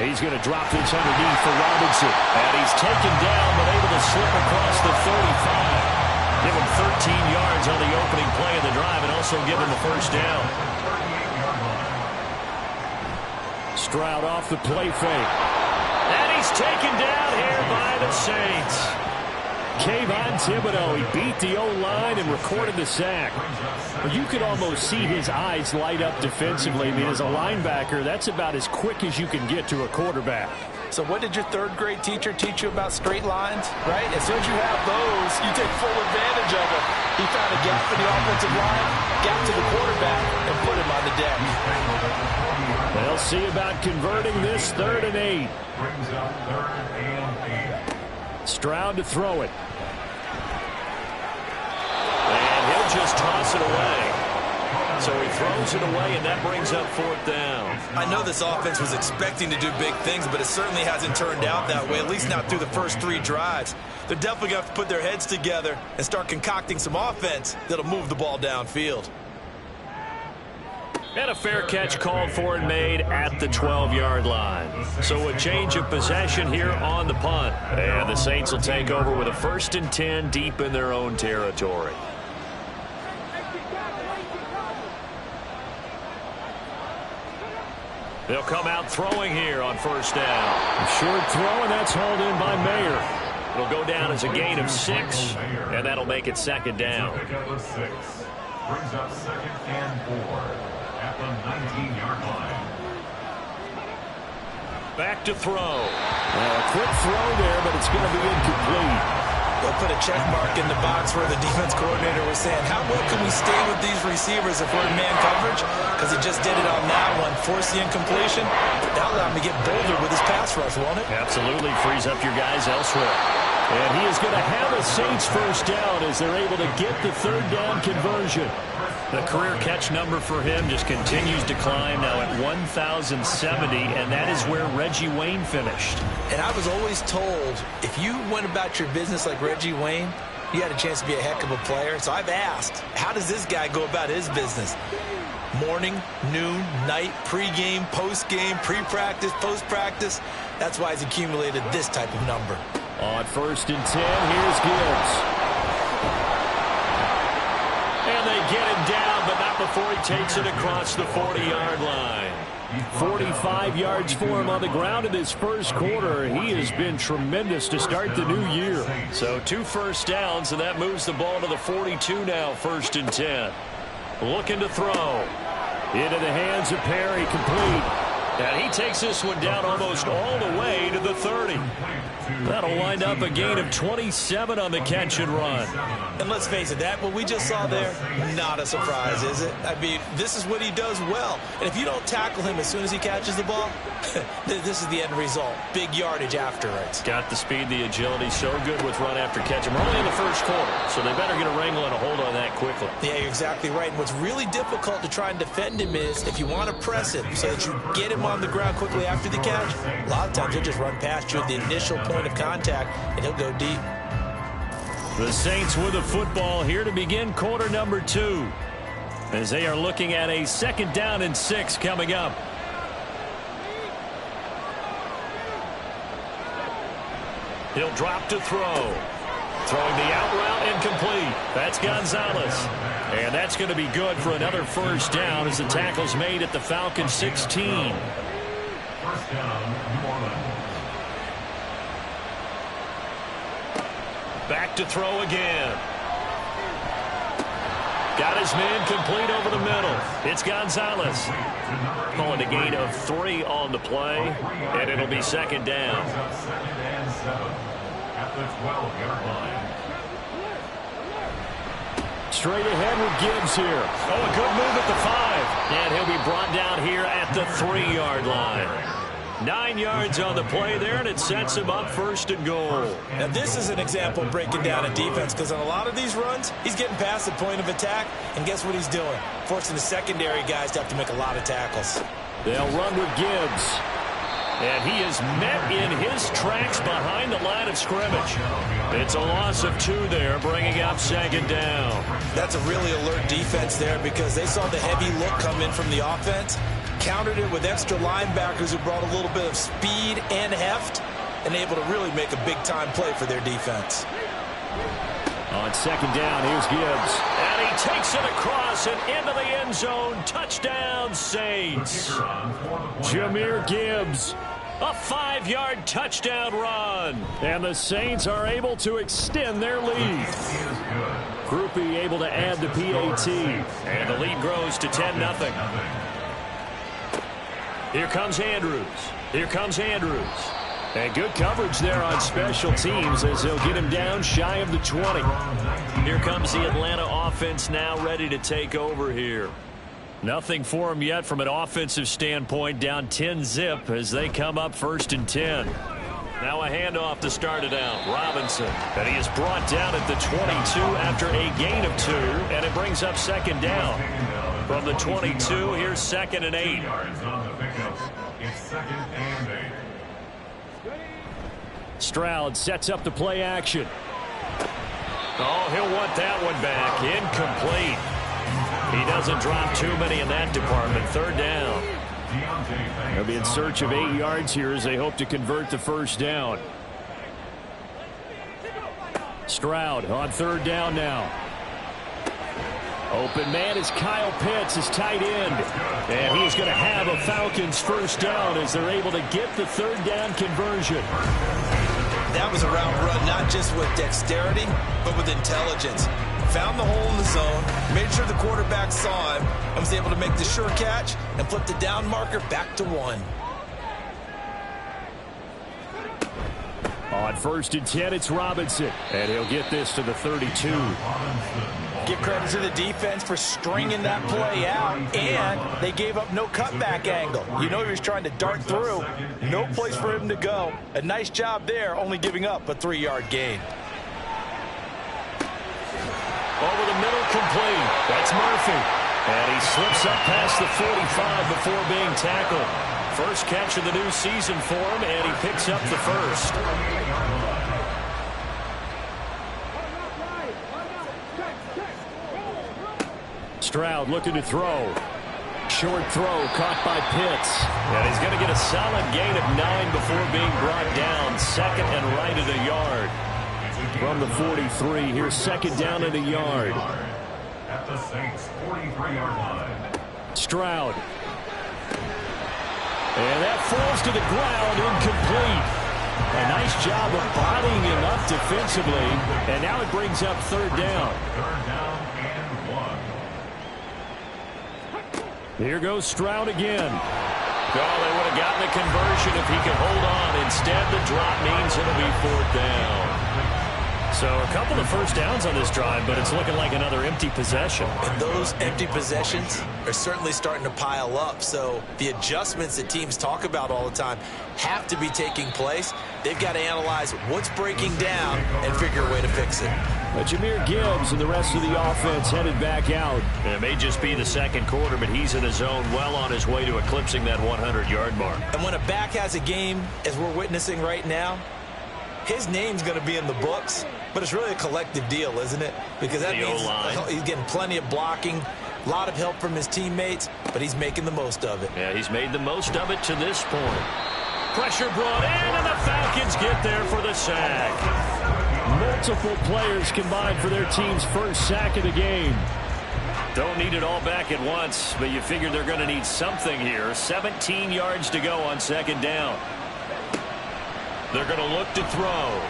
Speaker 2: He's going to drop this underneath for Robinson.
Speaker 7: And he's taken down, but able to slip across the 35. Give him 13 yards on the opening play of the drive and also give him the first down.
Speaker 2: Stroud off the play fake.
Speaker 7: And he's taken down here by the Saints.
Speaker 2: Kayvon Thibodeau, he beat the O-line and recorded the sack. You could almost see his eyes light up defensively. I mean, as a linebacker, that's about as quick as you can get to a quarterback.
Speaker 4: So what did your third-grade teacher teach you about straight lines, right? As soon as you have those, you take full advantage of it. He found a gap in the offensive line, gap to the quarterback, and put him on the deck.
Speaker 2: They'll see about converting this 3rd and 8.
Speaker 5: Brings up 3rd and 8.
Speaker 2: Stroud to throw it.
Speaker 7: And he'll just toss it away. So he throws it away, and that brings up 4th down.
Speaker 4: I know this offense was expecting to do big things, but it certainly hasn't turned out that way, at least not through the first 3 drives. They're definitely going to have to put their heads together and start concocting some offense that'll move the ball downfield.
Speaker 7: And a fair catch called for and made at the 12-yard line. So a change of possession here on the punt. And the Saints will take over with a 1st and 10 deep in their own territory. They'll come out throwing here on 1st down.
Speaker 2: Short throw, and that's hauled in by Mayer.
Speaker 7: It'll go down as a gain of 6, and that'll make it 2nd down.
Speaker 5: Pickup of 6. Brings up 2nd and 4 at the 19-yard line.
Speaker 7: Back to throw.
Speaker 2: A quick throw there, but it's going to be incomplete.
Speaker 4: They'll put a check mark in the box where the defense coordinator was saying, how well can we stay with these receivers if we're in man coverage? Because he just did it on that one, forced the incompletion. That'll allow him to get bolder with his pass rush, won't it?
Speaker 7: Absolutely frees up your guys elsewhere.
Speaker 2: And he is going to have a Saints 1st down as they're able to get the 3rd down conversion.
Speaker 7: The career catch number for him just continues to climb, now at 1,070, and that is where Reggie Wayne finished.
Speaker 4: And I was always told, if you went about your business like Reggie Wayne, you had a chance to be a heck of a player. So I've asked, how does this guy go about his business? Morning, noon, night, pregame, postgame, pre-practice, post-practice. That's why he's accumulated this type of number.
Speaker 2: On 1st and 10, here's Gibbs.
Speaker 7: And they get him down, but not before he takes it across the 40-yard line.
Speaker 2: 45 yards for him on the ground in this 1st quarter. He has been tremendous to start the new year.
Speaker 7: So 2 1st downs, and that moves the ball to the 42 now, 1st and 10. Looking to throw.
Speaker 2: Into the hands of Perry, complete.
Speaker 7: And he takes this one down almost all the way to the 30. That'll wind up a gain of 27 on the catch and run.
Speaker 4: And let's face it, that what we just saw there, not a surprise, is it? I mean, this is what he does well. And if you don't tackle him as soon as he catches the ball, this is the end result. Big yardage afterwards.
Speaker 7: Got the speed, the agility, so good with run after catch. And we're only in the 1st quarter, so they better get a wrangle and a hold on that quickly.
Speaker 4: Yeah, you're exactly right. And what's really difficult to try and defend him is if you want to press him so that you get him on the ground quickly after the catch, a lot of times he'll just run past you at the initial point of contact, and he'll go deep.
Speaker 2: The Saints with the football here to begin quarter number 2, as they are looking at a 2nd down and 6 coming up.
Speaker 7: He'll drop to throw. Throwing the out route incomplete. That's Gonzalez. And that's going to be good for another 1st down as the tackle's made at the Falcons 16.
Speaker 5: 1st down, New Orleans.
Speaker 7: Back to throw again. Got his man complete over the middle. It's Gonzalez. Calling a gain of 3 on the play, and it'll be 2nd down.
Speaker 5: 2nd and 7 at the 12-yard line.
Speaker 2: Straight ahead with Gibbs here.
Speaker 7: Oh, a good move at the 5. And he'll be brought down here at the 3-yard line. 9 yards on the play there, and it sets him up 1st and goal.
Speaker 4: Now, this is an example of breaking down a defense, because on a lot of these runs, he's getting past the point of attack, and guess what he's doing? Forcing the secondary guys to have to make a lot of tackles.
Speaker 2: They'll run with Gibbs.
Speaker 7: And he is met in his tracks behind the line of scrimmage. It's a loss of 2 there, bringing up second down.
Speaker 4: That's a really alert defense there because they saw the heavy look come in from the offense, countered it with extra linebackers who brought a little bit of speed and heft, and able to really make a big-time play for their defense.
Speaker 2: On second down, here's Gibbs.
Speaker 7: And he takes it across and into the end zone. Touchdown, Saints.
Speaker 2: Jahmyr Gibbs.
Speaker 7: A 5-yard touchdown run.
Speaker 2: And the Saints are able to extend their lead. Groupie able to add the PAT.
Speaker 7: And the lead grows to 10-0. Here comes Andrews. Here comes Andrews.
Speaker 2: And good coverage there on special teams as he'll get him down shy of the 20.
Speaker 7: Here comes the Atlanta offense now ready to take over here. Nothing for him yet from an offensive standpoint, down 10-zip as they come up 1st and 10. Now a handoff to start it out. Robinson. And he is brought down at the 22 after a gain of 2, and it brings up second down. From the 22, here's 2nd and 8.
Speaker 5: It's 2nd and 8.
Speaker 2: Stroud sets up the play action.
Speaker 7: Oh, he'll want that one back. Incomplete. He doesn't drop too many in that department. 3rd down.
Speaker 2: They'll be in search of 8 yards here as they hope to convert the 1st down. Stroud on 3rd down now. Open man is Kyle Pitts, his tight end. And he's going to have a Falcons 1st down as they're able to get the 3rd down conversion.
Speaker 4: That was a route run not just with dexterity, but with intelligence. Found the hole in the zone, made sure the quarterback saw him, and was able to make the sure catch and flip the down marker back to 1.
Speaker 2: On 1st and 10, it's Robinson. And he'll get this to the 32.
Speaker 4: Give credit to the defense for stringing that play out, and they gave up no cutback angle. You know he was trying to dart through. No place for him to go. A nice job there, only giving up a 3-yard gain.
Speaker 7: Over the middle, complete. That's Murphy. And he slips up past the 45 before being tackled. First catch of the new season for him, and he picks up the 1st.
Speaker 2: Stroud looking to throw. Short throw caught by Pitts.
Speaker 7: And he's going to get a solid gain of 9 before being brought down. 2nd and right at a yard.
Speaker 2: From the 43, here's 2nd down at a yard.
Speaker 5: At the Saints 43-yard line.
Speaker 2: Stroud. And that falls to the ground, incomplete. A nice job of bodying him up defensively. And now it brings up 3rd down.
Speaker 5: 3rd down and 1.
Speaker 2: Here goes Stroud again.
Speaker 7: Oh, they would have gotten the conversion if he could hold on. Instead, the drop means it'll be 4th down. So a couple of 1st downs on this drive, but it's looking like another empty possession.
Speaker 4: And those empty possessions are certainly starting to pile up. So the adjustments that teams talk about all the time have to be taking place. They've got to analyze what's breaking down and figure a way to fix it.
Speaker 2: Jahmyr Gibbs and the rest of the offense headed back out.
Speaker 7: It may just be the 2nd quarter, but he's in his zone, well on his way to eclipsing that 100-yard mark.
Speaker 4: And when a back has a game, as we're witnessing right now, his name's going to be in the books, but it's really a collective deal, isn't it? Because that means he's getting plenty of blocking, a lot of help from his teammates, but he's making the most of it.
Speaker 7: Yeah, he's made the most of it to this point. Pressure brought in, and the Falcons get there for the sack.
Speaker 2: Multiple players combined for their team's 1st sack of the game.
Speaker 7: Don't need it all back at once, but you figure they're going to need something here. 17 yards to go on 2nd down. They're going to look to throw.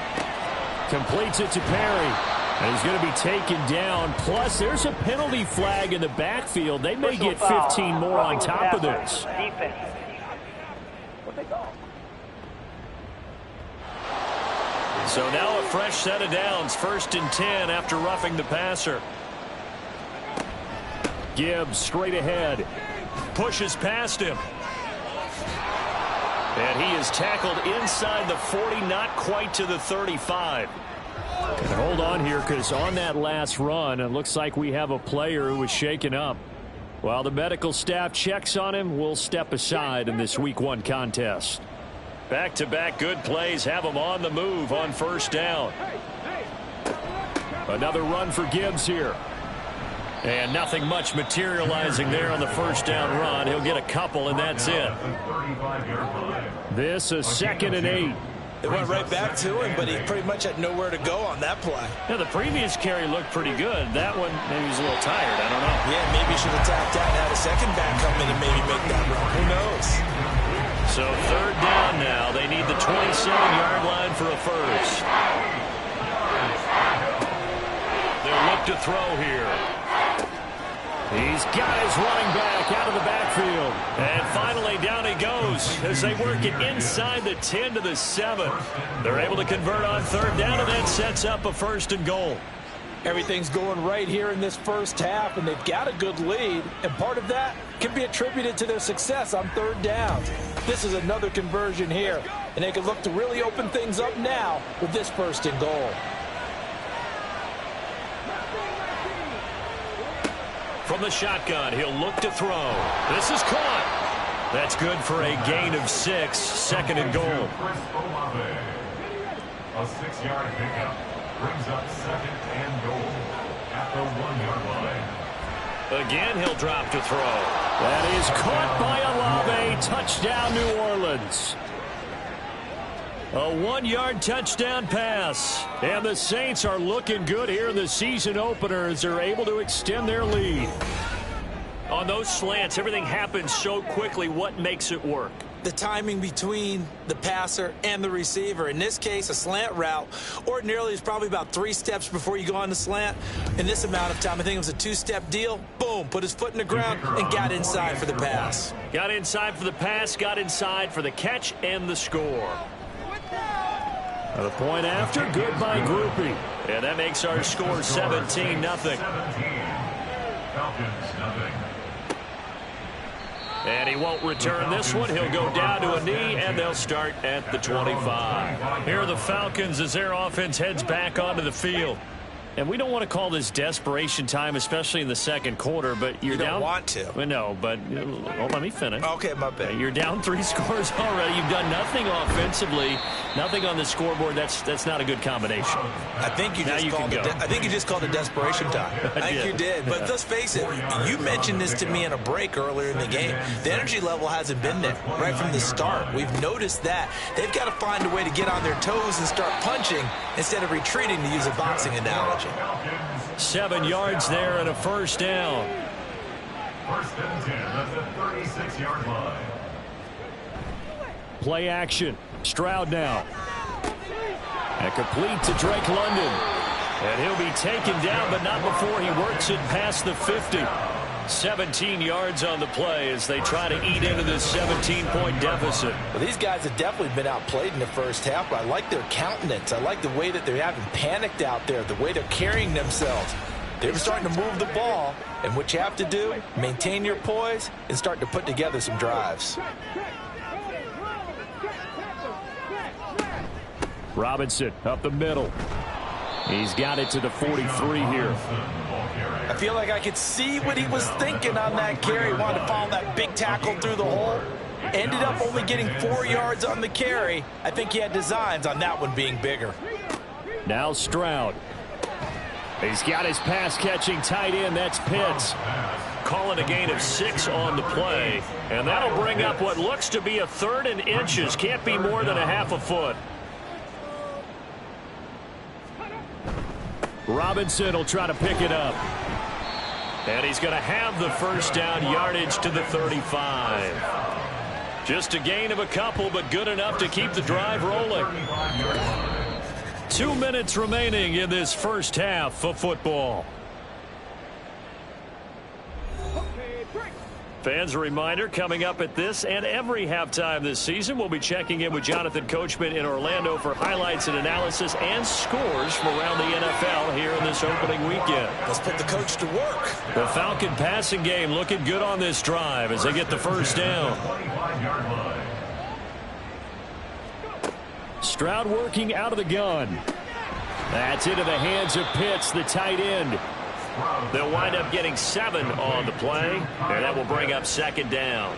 Speaker 2: Completes it to Perry. And he's going to be taken down. Plus, there's a penalty flag in the backfield. They may get 15 more on top of this.
Speaker 7: So now a fresh set of downs. 1st and 10 after roughing the passer.
Speaker 2: Gibbs straight ahead.
Speaker 7: Pushes past him. And he is tackled inside the 40, not quite to the 35.
Speaker 2: And hold on here, because on that last run, it looks like we have a player who was shaken up. While the medical staff checks on him, we'll step aside in this Week 1 contest.
Speaker 7: Back-to-back good plays have them on the move on first down.
Speaker 2: Another run for Gibbs here.
Speaker 7: And nothing much materializing there on the first down run. He'll get a couple, and that's it.
Speaker 2: This is 2nd and 8.
Speaker 4: It went right back to him, but he pretty much had nowhere to go on that play.
Speaker 7: Yeah, the previous carry looked pretty good. That one, maybe he was a little tired. I don't know.
Speaker 4: Yeah, maybe he should have tapped out and had a second back come in and maybe make that run. Who knows?
Speaker 7: So 3rd down now. They need the 27-yard line for a first. They'll look to throw here.
Speaker 2: He's got his running back out of the backfield.
Speaker 7: And finally, down he goes as they work it inside the 10 to the 7. They're able to convert on 3rd down, and that sets up a 1st and goal.
Speaker 4: Everything's going right here in this first half, and they've got a good lead, and part of that can be attributed to their success on 3rd down. This is another conversion here, and they can look to really open things up now with this 1st and goal.
Speaker 7: From the shotgun, he'll look to throw. This is caught. That's good for a gain of 6, 2nd and goal.
Speaker 5: A 6-yard pickup brings up 2nd and goal at the 1-yard line.
Speaker 7: Again, he'll drop to throw.
Speaker 2: That is caught by Olave. Touchdown, New Orleans.
Speaker 7: A 1-yard touchdown pass. And the Saints are looking good here in the season opener as they're able to extend their lead. On those slants, everything happens so quickly. What makes it work?
Speaker 4: The timing between the passer and the receiver. In this case, a slant route ordinarily is probably about 3 steps before you go on the slant. In this amount of time, I think it was a 2-step deal. Boom, put his foot in the ground and got inside for the pass.
Speaker 7: Got inside for the pass, got inside for the catch and the score.
Speaker 2: The point after, good by Groupie.
Speaker 7: And that makes our score 17-0.
Speaker 5: Falcons, nothing.
Speaker 7: And he won't return this one. He'll go down to a knee, and they'll start at the 25. Here are the Falcons as their offense heads back onto the field. And we don't want to call this desperation time, especially in the 2nd quarter, but you're down.
Speaker 4: You don't want to.
Speaker 7: Well, no, but let me finish.
Speaker 4: Okay, my bad.
Speaker 7: You're down 3 scores already. You've done nothing offensively, nothing on the scoreboard. That's not a good combination.
Speaker 4: I think you just called it. I think you just called it desperation time. I think you did. But let's face it. You mentioned this to me in a break earlier in the game. The energy level hasn't been there right from the start. We've noticed that they've got to find a way to get on their toes and start punching instead of retreating, to use a boxing analogy.
Speaker 7: 7 yards there and a 1st down.
Speaker 5: 1st and 10 at the 36-yard line.
Speaker 2: Play action. Stroud now. And complete to Drake London.
Speaker 7: And he'll be taken down, but not before he works it past the 50. 17 yards on the play as they try to eat into this 17-point deficit.
Speaker 4: Well, these guys have definitely been outplayed in the first half, but I like their countenance. I like the way that they haven't panicked out there, the way they're carrying themselves. They're starting to move the ball, and what you have to do, maintain your poise and start to put together some drives.
Speaker 2: Robinson up the middle. He's got it to the 43 here.
Speaker 4: I feel like I could see what he was thinking on that carry. He wanted to follow that big tackle through the hole. Ended up only getting 4 yards on the carry. I think he had designs on that one being bigger.
Speaker 2: Now Stroud. He's got his pass-catching tight end. That's Pitts.
Speaker 7: Calling a gain of 6 on the play. And that'll bring up what looks to be a 3rd and inches. Can't be more than a half a foot.
Speaker 2: Robinson will try to pick it up.
Speaker 7: And he's going to have the 1st down, yardage to the 35. Just a gain of a couple, but good enough to keep the drive rolling. 2 minutes remaining in this first half of football. Fans, a reminder, coming up at this and every halftime this season, we'll be checking in with Jonathan Coachman in Orlando for highlights and analysis and scores from around the NFL here in this opening weekend.
Speaker 4: Let's put the coach to work.
Speaker 7: The Falcon passing game looking good on this drive as they get the 1st down.
Speaker 2: Stroud working out of the gun. That's into the hands of Pitts, the tight end.
Speaker 7: They'll wind up getting 7 on the play, and that will bring up 2nd down.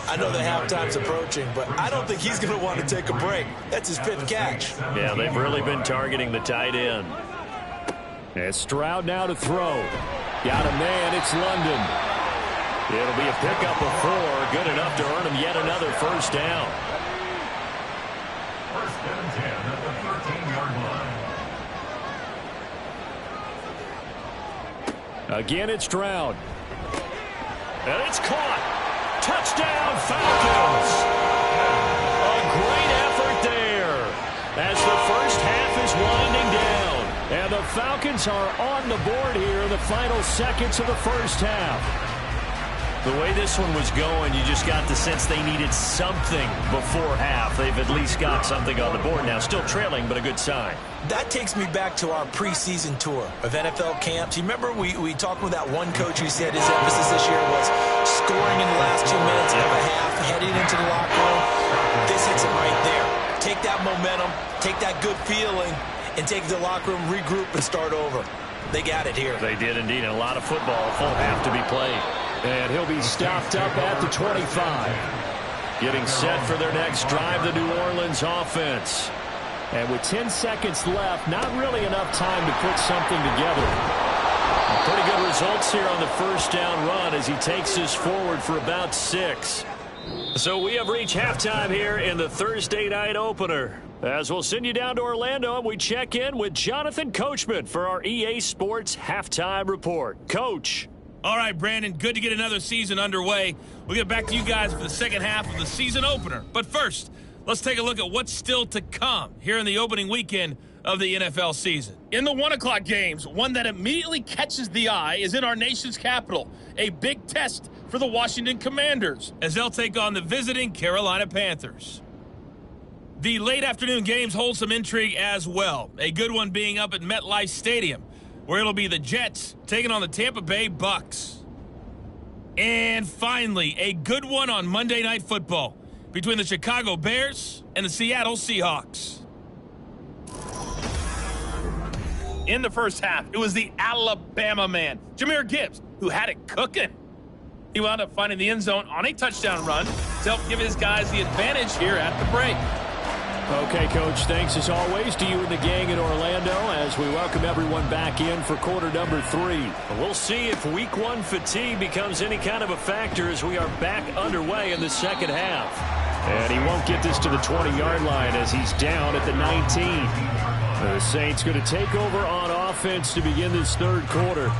Speaker 4: I know the halftime's approaching, but I don't think he's going to want to take a break. That's his 5th catch.
Speaker 7: Yeah, they've really been targeting the tight end.
Speaker 2: And Stroud now to throw. Got a man, it's London.
Speaker 7: It'll be a pickup of 4, good enough to earn him yet another first down.
Speaker 5: First and 10 at the 13-yard line.
Speaker 2: Again, it's Stroud.
Speaker 7: And it's caught. Touchdown, Falcons. A great effort there as the first half is winding down.
Speaker 2: And the Falcons are on the board here in the final seconds of the first half.
Speaker 7: The way this one was going, you just got the sense they needed something before half. They've at least got something on the board now. Still trailing, but a good sign.
Speaker 4: That takes me back to our preseason tour of NFL camps. You remember we talked with that one coach who said his emphasis this year was scoring in the last 2 minutes of a half, heading into the locker room. This hits it right there. Take that momentum, take that good feeling, and take the locker room, regroup, and start over. They got it here.
Speaker 7: They did indeed, and a lot of football, full half to be played.
Speaker 2: And he'll be stopped up at the 25.
Speaker 7: Getting set for their next drive, the New Orleans offense.
Speaker 2: And with 10 seconds left, not really enough time to put something together.
Speaker 7: Pretty good results here on the first down run as he takes us forward for about 6. So we have reached halftime here in the Thursday night opener. As we'll send you down to Orlando, and we check in with Jonathan Coachman for our EA Sports Halftime Report. Coach.
Speaker 6: All right, Brandon, good to get another season underway. We'll get back to you guys for the second half of the season opener. But first, let's take a look at what's still to come here in the opening weekend of the NFL season. In the 1 o'clock games, one that immediately catches the eye is in our nation's capital. A big test for the Washington Commanders as they'll take on the visiting Carolina Panthers. The late afternoon games hold some intrigue as well. A good one being up at MetLife Stadium, where it'll be the Jets taking on the Tampa Bay Bucks. And finally, a good one on Monday Night Football between the Chicago Bears and the Seattle Seahawks. In the first half, it was the Alabama man, Jahmyr Gibbs, who had it cooking. He wound up finding the end zone on a touchdown run to help give his guys the advantage here at the break.
Speaker 2: Okay, Coach, thanks as always to you and the gang in Orlando as we welcome everyone back in for quarter number 3.
Speaker 7: We'll see if week 1 fatigue becomes any kind of a factor as we are back underway in the second half.
Speaker 2: And he won't get this to the 20-yard line as he's down at the 19. The Saints going to take over on offense to begin this third quarter.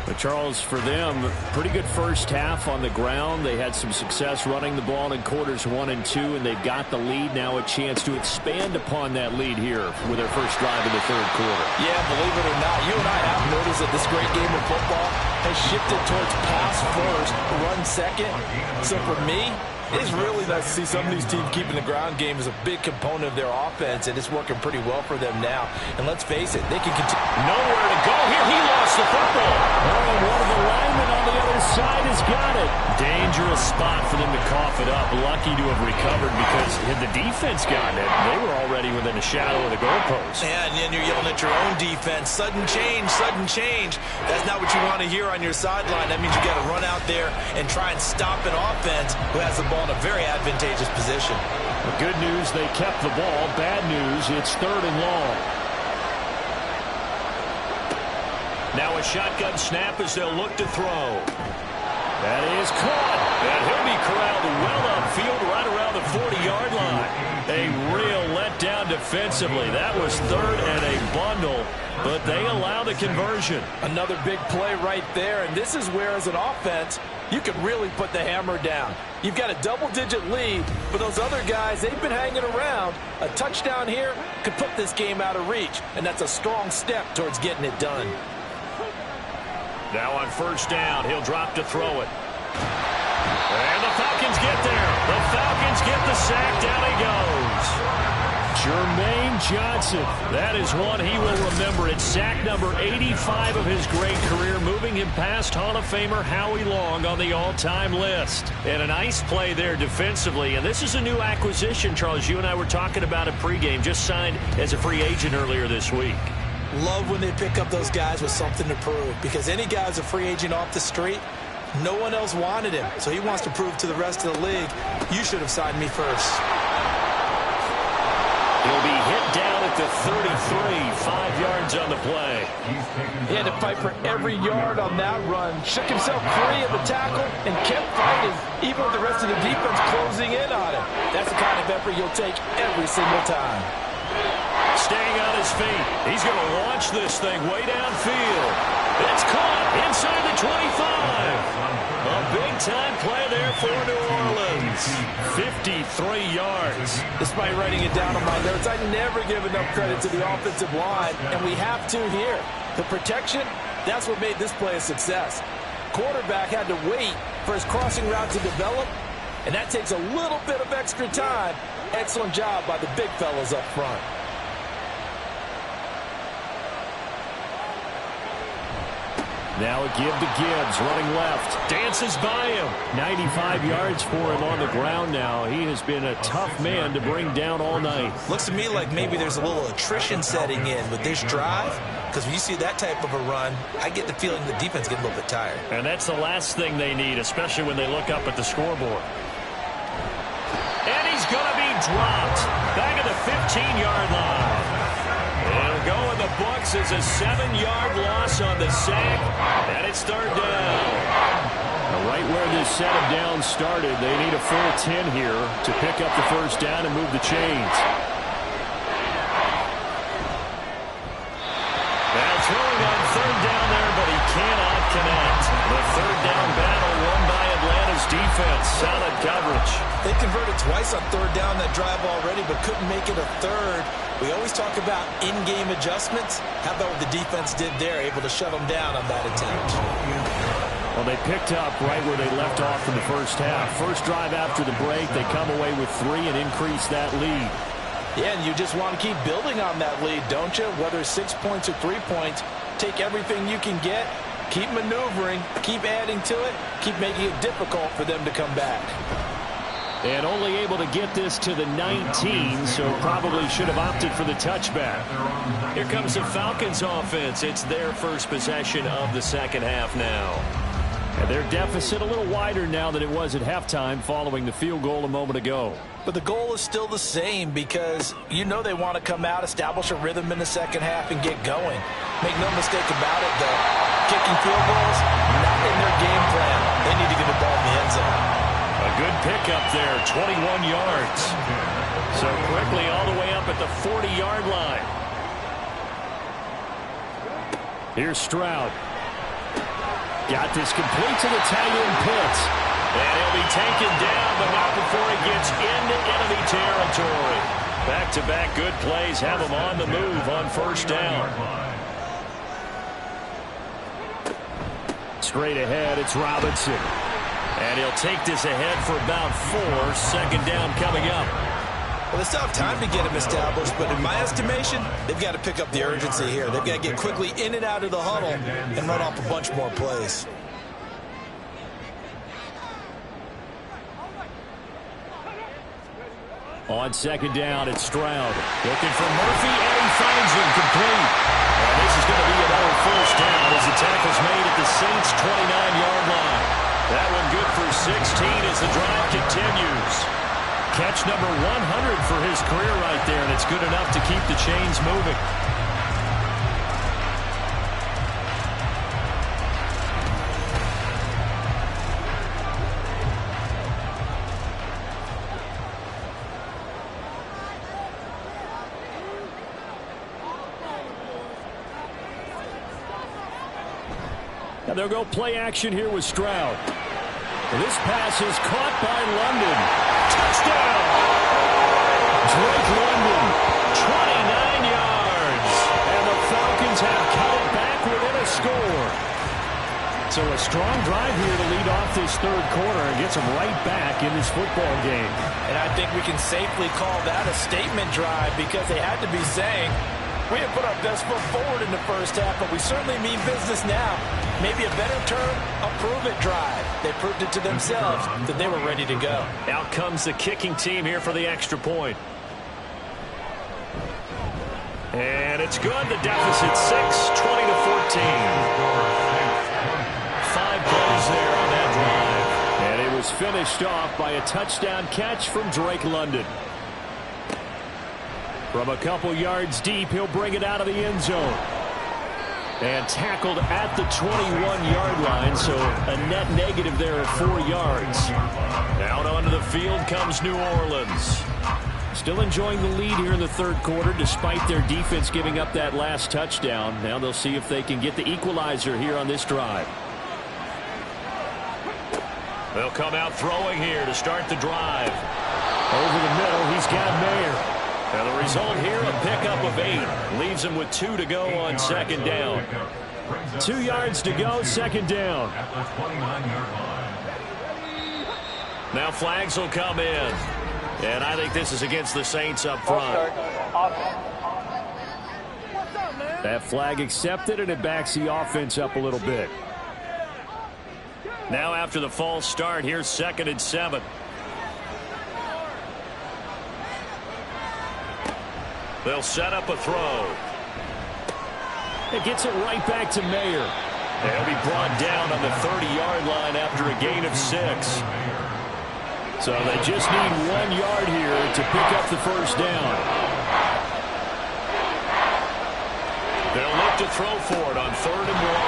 Speaker 2: But Charles, for them, pretty good first half on the ground. They had some success running the ball in quarters 1 and 2, and they've got the lead now, a chance to expand upon that lead here with their first drive in the third quarter.
Speaker 4: Yeah, believe it or not, you and I have noticed that this great game of football has shifted towards pass first, run second. So for me, it is really nice to see some of these teams keeping the ground game as a big component of their offense, and it's working pretty well for them now. And let's face it, they can continue.
Speaker 7: Nowhere to go here. He lost the football.
Speaker 2: Oh, one of the linemen on the other side has got it.
Speaker 7: Dangerous spot for them to cough it up. Lucky to have recovered because had the defense gotten it, they were already within a shadow of the goalpost.
Speaker 4: Yeah, and then you're yelling at your own defense. Sudden change, sudden change. That's not what you want to hear on your sideline. That means you got to run out there and try and stop an offense who has the ball in a very advantageous position.
Speaker 2: The good news, they kept the ball. Bad news, it's 3rd and long.
Speaker 7: Now a shotgun snap as they'll look to throw. That is caught. And he'll be corralled well upfield right around the 40-yard line. A real letdown defensively. That was 3rd and a bundle, but they allow the conversion.
Speaker 4: Another big play right there, and this is where, as an offense, you can really put the hammer down. You've got a double-digit lead, but those other guys, they've been hanging around. A touchdown here could put this game out of reach, and that's a strong step towards getting it done.
Speaker 7: Now on first down, he'll drop to throw it. And the Falcons get there. The Falcons get the sack. Down he goes.
Speaker 2: Jermaine Johnson.
Speaker 7: That is one he will remember. It's sack number 85 of his great career, moving him past Hall of Famer Howie Long on the all-time list. And a nice play there defensively. And this is a new acquisition, Charles. You and I were talking about it pregame. Just signed as a free agent earlier this week.
Speaker 4: Love when they pick up those guys with something to prove, because any guy's a free agent off the street, No one else wanted him, so he wants to prove to the rest of the league, you should have signed me first.
Speaker 7: He'll be hit down at the 33, 5 yards on the play.
Speaker 4: He had to fight for every yard on that run, shook himself free of the tackle, and kept fighting, even with the rest of the defense closing in on him. That's the kind of effort you'll take every single time.
Speaker 7: Staying on his feet. He's going to launch this thing way downfield. It's caught inside the 25. A big-time play there for New Orleans. 53 yards.
Speaker 4: Despite writing it down on my notes, I never give enough credit to the offensive line, and we have to here. The protection, that's what made this play a success. Quarterback had to wait for his crossing route to develop, and that takes a little bit of extra time. Excellent job by the big fellas up front.
Speaker 2: Now a give to Gibbs, running left.
Speaker 7: Dances by him.
Speaker 2: 95 yards for him on the ground now. He has been a tough man to bring down all night.
Speaker 4: Looks to me like maybe there's a little attrition setting in with this drive, because when you see that type of a run, I get the feeling the defense gets a little bit tired.
Speaker 7: And that's the last thing they need, especially when they look up at the scoreboard. And he's going to be dropped back at the 15-yard line. It'll go in the books as a 7-yard loss on the sack, and it's third down.
Speaker 2: Right where this set of downs started, they need a full 10 here to pick up the first down and move the chains.
Speaker 7: Now throwing on third down there, but he cannot connect. The third down battle won by Atlanta's defense. Solid coverage.
Speaker 4: They converted twice on third down that drive already, but couldn't make it a third. We always talk about in-game adjustments. How about what the defense did there, able to shut them down on that attempt?
Speaker 2: Well, they picked up right where they left off in the first half. First drive after the break, they come away with 3 and increase that lead.
Speaker 4: Yeah, and you just want to keep building on that lead, don't you? Whether it's 6 points or 3 points, take everything you can get, keep maneuvering, keep adding to it, keep making it difficult for them to come back.
Speaker 2: And only able to get this to the 19, so probably should have opted for the touchback.
Speaker 7: Here comes the Falcons offense. It's their first possession of the second half now.
Speaker 2: And their deficit a little wider now than it was at halftime following the field goal a moment ago.
Speaker 4: But the goal is still the same, because you know they want to come out, establish a rhythm in the second half, and get going. Make no mistake about it, though. Kicking field goals, not in their game plan. They need to get the ball in the end zone.
Speaker 7: A good pickup there, 21 yards. So quickly all the way up at the 40-yard line.
Speaker 2: Here's Stroud. Got this complete to the tight end Pitts.
Speaker 7: And he'll be taken down, but not before he gets into enemy territory. Back-to-back good plays have him on the move on first down.
Speaker 2: Straight ahead, it's Robinson.
Speaker 7: And he'll take this ahead for about 4. Second down coming up.
Speaker 4: Well, they still have time to get him established, but in my estimation, they've got to pick up the urgency here. They've got to get quickly in and out of the huddle and run off a bunch more plays.
Speaker 2: On second down, it's Stroud.
Speaker 7: Looking for Murphy, and he finds him complete. And this is going to be another first down as the tackle's made at the Saints' 29-yard line. That one good for 16 as the drive continues. Catch number 100 for his career right there, and it's good enough to keep the chains moving.
Speaker 2: Now they'll go play action here with Stroud. This pass is caught by London.
Speaker 7: Touchdown!
Speaker 2: Drake London.
Speaker 7: 29 yards.
Speaker 2: And the Falcons have cut it back within a score. So a strong drive here to lead off this third quarter and gets them right back in this football game.
Speaker 4: And I think we can safely call that a statement drive, because they had to be saying, we didn't put our best foot forward in the first half, but we certainly mean business now. Maybe a better term, a prove-it drive. They proved it to themselves that they were ready to go.
Speaker 7: Out comes the kicking team here for the extra point. And it's good. The deficit 6, 20-14. 5 plays there on that
Speaker 2: finished off by a touchdown catch from Drake London. From a couple yards deep, he'll bring it out of the end zone. And tackled at the 21-yard line, so a net negative there of 4 yards. Out onto the field comes New Orleans. Still enjoying the lead here in the third quarter, despite their defense giving up that last touchdown. Now they'll see if they can get the equalizer here on this drive.
Speaker 7: They'll come out throwing here to start the drive.
Speaker 2: Over the middle, he's got Mayer.
Speaker 7: And the result here, a pickup of 8. Leaves him with 2 to go on second down.
Speaker 2: 2 yards to go, second down.
Speaker 7: Now flags will come in. And I think this is against the Saints up front.
Speaker 2: That flag accepted, and it backs the offense up a little bit.
Speaker 7: Now after the false start, here's 2nd and 7. They'll set up a throw.
Speaker 2: It gets it right back to Mayer.
Speaker 7: They'll be brought down on the 30-yard line after a gain of 6.
Speaker 2: So they just need 1 yard here to pick up the first down.
Speaker 7: They'll look to throw for it on 3rd and 1.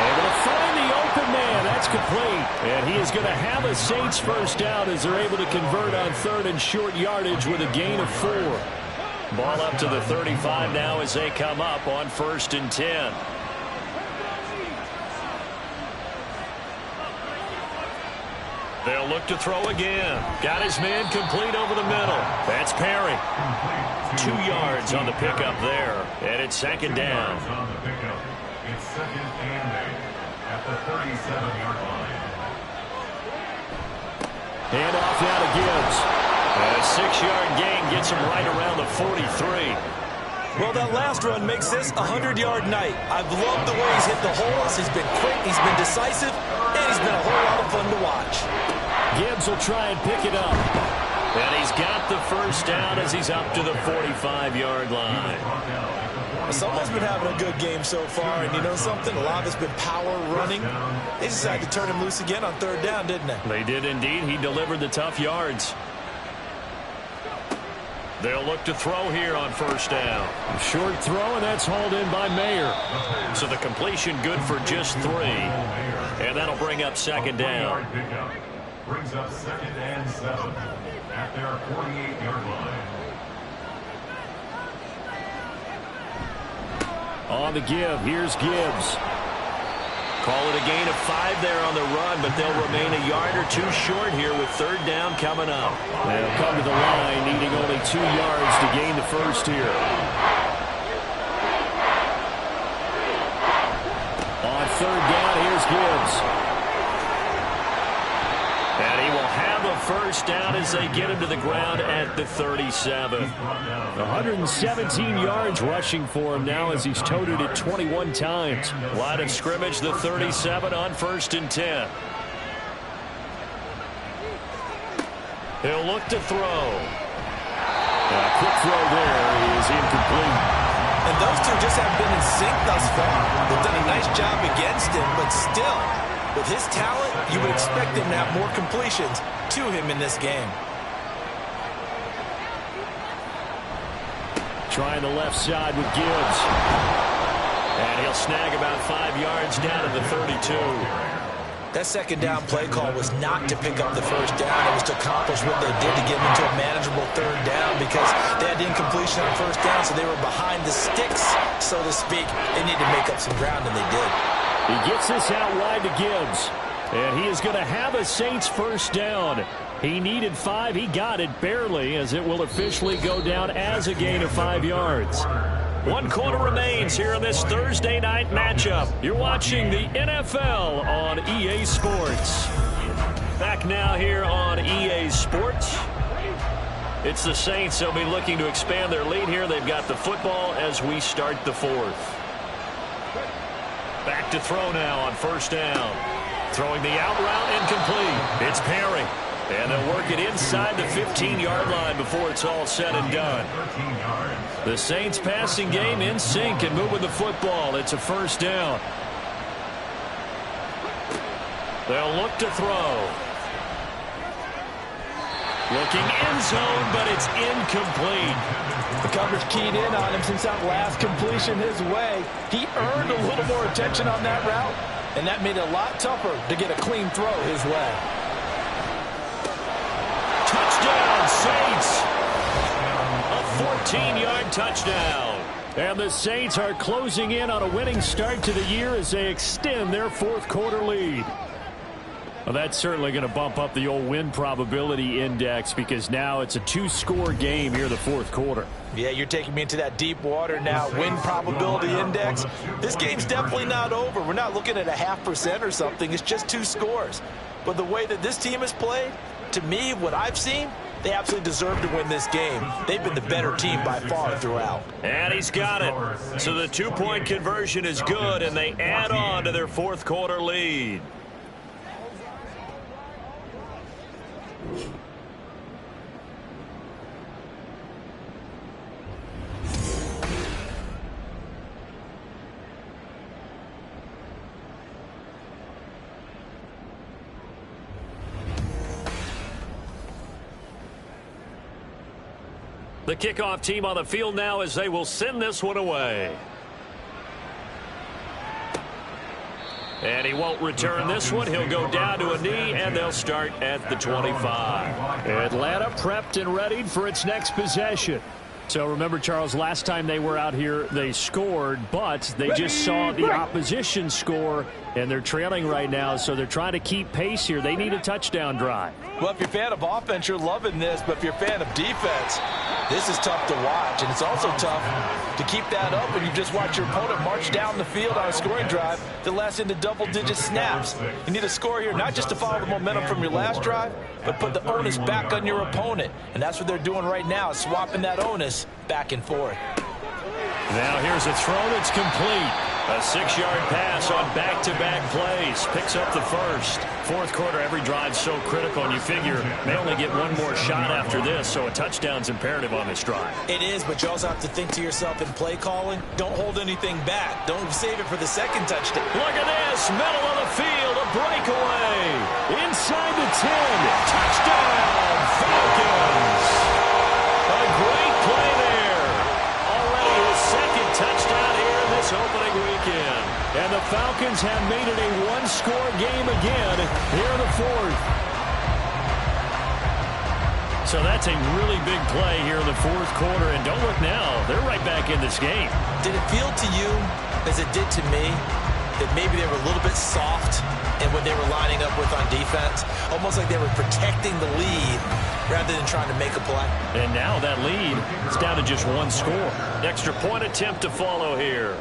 Speaker 2: Able to find the open man. That's complete. And he is going to have a Saints first down as they're able to convert on 3rd and short yardage with a gain of 4.
Speaker 7: Ball up to the 35 now as they come up on 1st and 10. They'll look to throw again. Got his man complete over the middle. That's Perry. 2 yards on the pickup there. And it's 2nd down.
Speaker 5: It's 2nd and 8 at the 37-yard line.
Speaker 2: Hand off now to Gibbs.
Speaker 7: And a 6-yard gain gets him right around the 43.
Speaker 4: Well, that last run makes this a 100-yard night. I've loved the way he's hit the holes. He's been quick, he's been decisive, and he's been a whole lot of fun to watch.
Speaker 2: Gibbs will try and pick it up.
Speaker 7: And he's got the first down as he's up to the 45-yard line.
Speaker 4: Someone's been having a good game so far, and you know something? A lot of it's been power running. They decided to turn him loose again on 3rd down, didn't they?
Speaker 7: They did indeed. He delivered the tough yards. They'll look to throw here on 1st down.
Speaker 2: A short throw, and that's hauled in by Mayer.
Speaker 7: So the completion good for just 3. And that'll bring up 2nd down.
Speaker 5: Brings up 2nd and 7 at their 48-yard line.
Speaker 2: On the give, here's Gibbs.
Speaker 7: Call it a gain of 5 there on the run, but they'll remain a yard or 2 short here with 3rd down coming up.
Speaker 2: They'll come to the line, needing only 2 yards to gain the first here. On 3rd down, here's Gibbs.
Speaker 7: And he will have a first down as they get him to the ground at the 37.
Speaker 2: 117 yards rushing for him now as he's toted it 21 times.
Speaker 7: Line of scrimmage, the 37 on 1st and 10. He'll look to throw.
Speaker 2: A quick throw there is incomplete.
Speaker 4: And those two just haven't been in sync thus far. They've done a nice job against him, but still, with his talent, you would expect him to have more completions to him in this game.
Speaker 2: Trying the left side with Gibbs.
Speaker 7: And he'll snag about 5 yards down to the 32.
Speaker 4: That 2nd down play call was not to pick up the first down. It was to accomplish what they did to get them into a manageable 3rd down because they had the incompletion on 1st down, so they were behind the sticks, so to speak. They needed to make up some ground, and they did.
Speaker 2: He gets this out wide to Gibbs. And he is going to have a Saints first down. He needed 5. He got it barely as it will officially go down as a gain of 5 yards.
Speaker 7: 1 quarter remains here in this Thursday night matchup. You're watching the NFL on EA Sports. Back now here on EA Sports. It's the Saints. They'll be looking to expand their lead here. They've got the football as we start the 4th. Back to throw now on 1st down. Throwing the out route incomplete. It's Perry. And they'll work it inside the 15-yard line before it's all said and done. The Saints passing game in sync and moving the football. It's a first down. They'll look to throw. Looking end zone, but it's incomplete.
Speaker 4: The coverage keyed in on him since that last completion his way. He earned a little more attention on that route, and that made it a lot tougher to get a clean throw his way.
Speaker 7: Touchdown, Saints! A 14-yard touchdown.
Speaker 2: And the Saints are closing in on a winning start to the year as they extend their fourth quarter lead. Well, that's certainly going to bump up the old win probability index because now it's a 2-score game here in the fourth quarter.
Speaker 4: Yeah, you're taking me into that deep water now. Win probability index. This game's definitely not over. We're not looking at a 0.5% or something. It's just 2 scores. But the way that this team has played, to me, what I've seen, they absolutely deserve to win this game. They've been the better team by far throughout.
Speaker 7: And he's got it. So the 2-point conversion is good, and they add on to their fourth quarter lead. The kickoff team on the field now as they will send this one away. And he won't return this one. He'll go down to a knee, and they'll start at the 25.
Speaker 2: Atlanta prepped and readied for its next possession. So remember, Charles, last time they were out here, they scored, but they just saw the opposition score, and they're trailing right now, so they're trying to keep pace here. They need a touchdown drive.
Speaker 4: Well, if you're a fan of offense, you're loving this, but if you're a fan of defense, this is tough to watch, and it's also tough to keep that up when you just watch your opponent march down the field on a scoring drive that lasts into double-digit snaps. You need a score here, not just to follow the momentum from your last drive, but put the onus back on your opponent, and that's what they're doing right now, swapping that onus back and forth.
Speaker 7: Now here's a throw that's complete. A 6-yard pass on back-to-back plays. Picks up the first. Fourth quarter, every drive's so critical, and you figure they only get one more shot after this, so a touchdown's imperative on this drive.
Speaker 4: It is, but you also have to think to yourself in play calling, don't hold anything back. Don't save it for the second touchdown.
Speaker 7: Look at this. Middle of the field, a breakaway. Inside the 10. Touchdown, Falcons. A great play there. Already his second touchdown here in this opening weekend.
Speaker 2: And the Falcons have made it a 1-score game again here in the fourth.
Speaker 7: So that's a really big play here in the fourth quarter. And don't look now. They're right back in this game.
Speaker 4: Did it feel to you, as it did to me, that maybe they were a little bit soft in what they were lining up with on defense? Almost like they were protecting the lead rather than trying to make a play.
Speaker 7: And now that lead is down to just 1 score. Extra point attempt to follow here.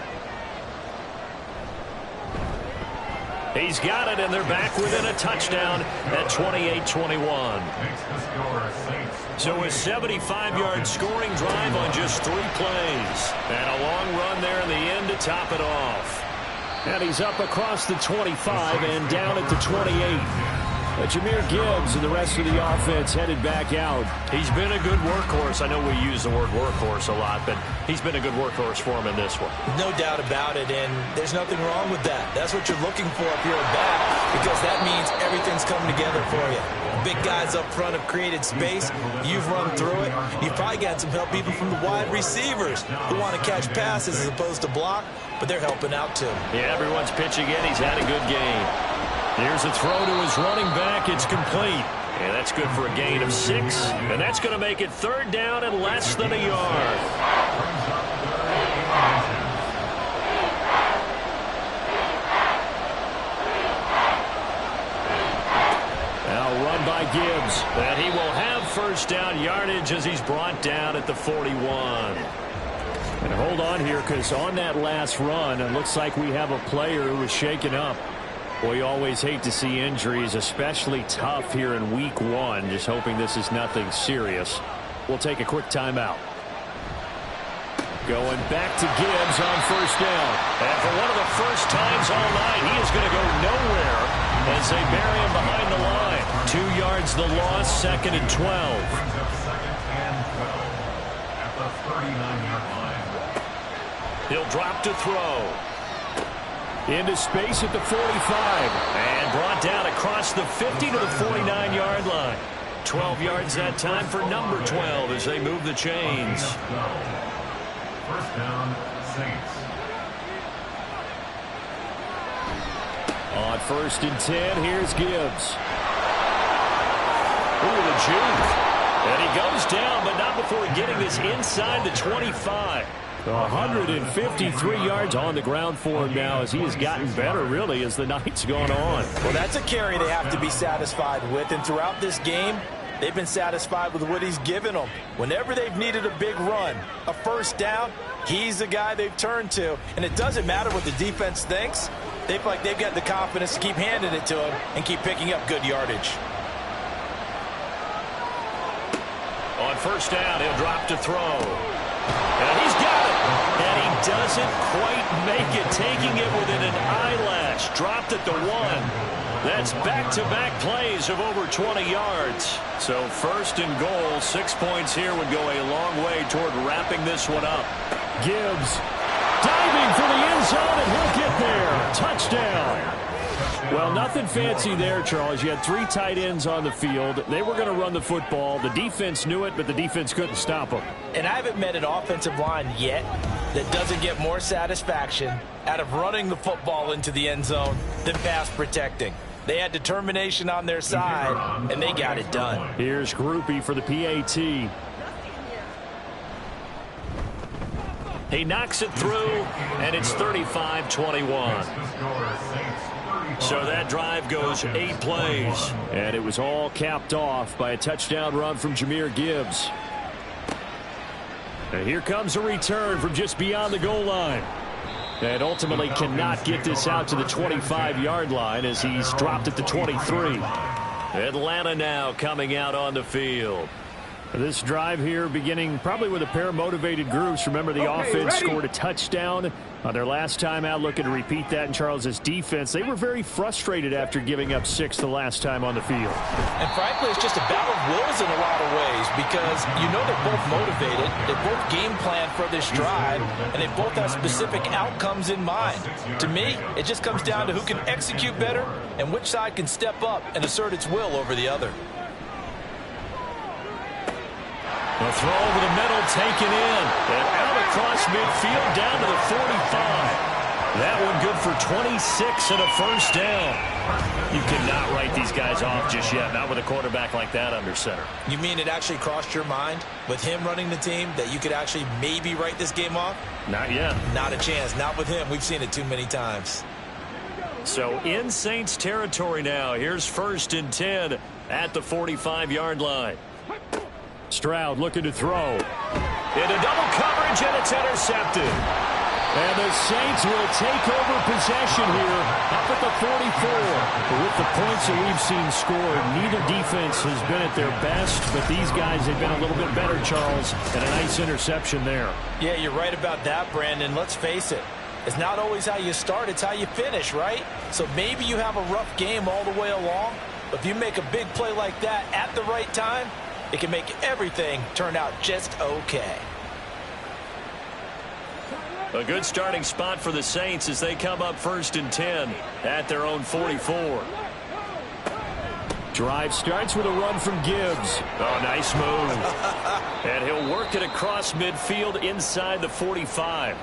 Speaker 7: He's got it, and they're back within a touchdown at 28-21. So a 75-yard scoring drive on just 3 plays. And a long run there in the end to top it off.
Speaker 2: And he's up across the 25 and down at the 28. Jahmyr Gibbs and the rest of the offense headed back out.
Speaker 7: He's been a good workhorse. I know we use the word workhorse a lot, but he's been a good workhorse for him in this one.
Speaker 4: No doubt about it, and there's nothing wrong with that. That's what you're looking for if you're a back, because that means everything's coming together for you. Big guys up front have created space. You've run through it. You've probably got some help even from the wide receivers who want to catch passes as opposed to block, but they're helping out too.
Speaker 7: Yeah, everyone's pitching in. He's had a good game. Here's a throw to his running back. It's complete. And that's good for a gain of 6. And that's going to make it 3rd down and less than a yard.
Speaker 2: Now run by Gibbs.
Speaker 7: And he will have 1st down yardage as he's brought down at the 41.
Speaker 2: And hold on here, because on that last run, it looks like we have a player who was shaken up. Well, you always hate to see injuries, especially tough here in week 1. Just hoping this is nothing serious. We'll take a quick timeout. Going back to Gibbs on 1st down.
Speaker 7: And for one of the first times all night, he is going to go nowhere as they bury him behind the line. 2 yards the loss, 2nd and 12.
Speaker 5: At the 39-yard line.
Speaker 7: He'll drop to throw.
Speaker 2: Into space at the 45.
Speaker 7: And brought down across the 50 to the 49-yard line. 12 yards that time for number 12 as they move the chains.
Speaker 5: First down, Saints.
Speaker 2: On 1st and 10, here's Gibbs.
Speaker 7: Ooh, the juke. And he goes down, but not before getting this inside the 25.
Speaker 2: 153 yards on the ground for him now as he has gotten better, really, as the night's gone on.
Speaker 4: Well, that's a carry they have to be satisfied with, and throughout this game, they've been satisfied with what he's given them. Whenever they've needed a big run, a first down, he's the guy they've turned to. And it doesn't matter what the defense thinks. They feel like they've got the confidence to keep handing it to him and keep picking up good yardage.
Speaker 7: On first down, he'll drop to throw. And he's got it. And he doesn't quite make it, taking it within an eyelash. Dropped at the 1. That's back-to-back plays of over 20 yards. So 1st and goal, 6 points here would go a long way toward wrapping this one up.
Speaker 2: Gibbs diving for the end zone, and he'll get there. Touchdown. Well, nothing fancy there, Charles. You had 3 tight ends on the field. They were going to run the football. The defense knew it, but the defense couldn't stop them.
Speaker 4: And I haven't met an offensive line yet that doesn't get more satisfaction out of running the football into the end zone than pass protecting. They had determination on their side, and they got it done.
Speaker 2: Here's Groupie for the PAT.
Speaker 7: He knocks it through, and it's 35-21. So that drive goes 8 plays.
Speaker 2: And it was all capped off by a touchdown run from Jahmyr Gibbs. And here comes a return from just beyond the goal line. And ultimately cannot get this out to the 25-yard line as he's dropped at the 23.
Speaker 7: Atlanta now coming out on the field.
Speaker 2: This drive here beginning probably with a pair of motivated groups. Remember, the offense scored a touchdown on their last time out, looking to repeat that in Charles's defense. They were very frustrated after giving up 6 the last time on the field.
Speaker 4: And frankly, it's just a battle of wills in a lot of ways because you know they're both motivated, they both game plan for this drive, and they both have specific outcomes in mind. To me, it just comes down to who can execute better and which side can step up and assert its will over the other.
Speaker 7: The throw over the middle, taken in, and out across midfield down to the 45. That one good for 26 and a first down. You cannot write these guys off just yet, not with a quarterback like that under center.
Speaker 4: You mean it actually crossed your mind with him running the team that you could actually maybe write this game off?
Speaker 7: Not yet.
Speaker 4: Not a chance. Not with him. We've seen it too many times.
Speaker 7: So in Saints territory now. Here's 1st and 10 at the 45-yard line.
Speaker 2: Stroud looking to throw.
Speaker 7: Into double coverage, and it's intercepted.
Speaker 2: And the Saints will take over possession here up at the 44. With the points that we've seen scored, neither defense has been at their best, but these guys have been a little bit better, Charles, and a nice interception there.
Speaker 4: Yeah, you're right about that, Brandon. Let's face it. It's not always how you start, it's how you finish, right? So maybe you have a rough game all the way along, but if you make a big play like that at the right time, it can make everything turn out just okay.
Speaker 7: A good starting spot for the Saints as they come up 1st and 10 at their own 44.
Speaker 2: Drive starts with a run from Gibbs.
Speaker 7: Oh, nice move. And he'll work it across midfield inside the 45.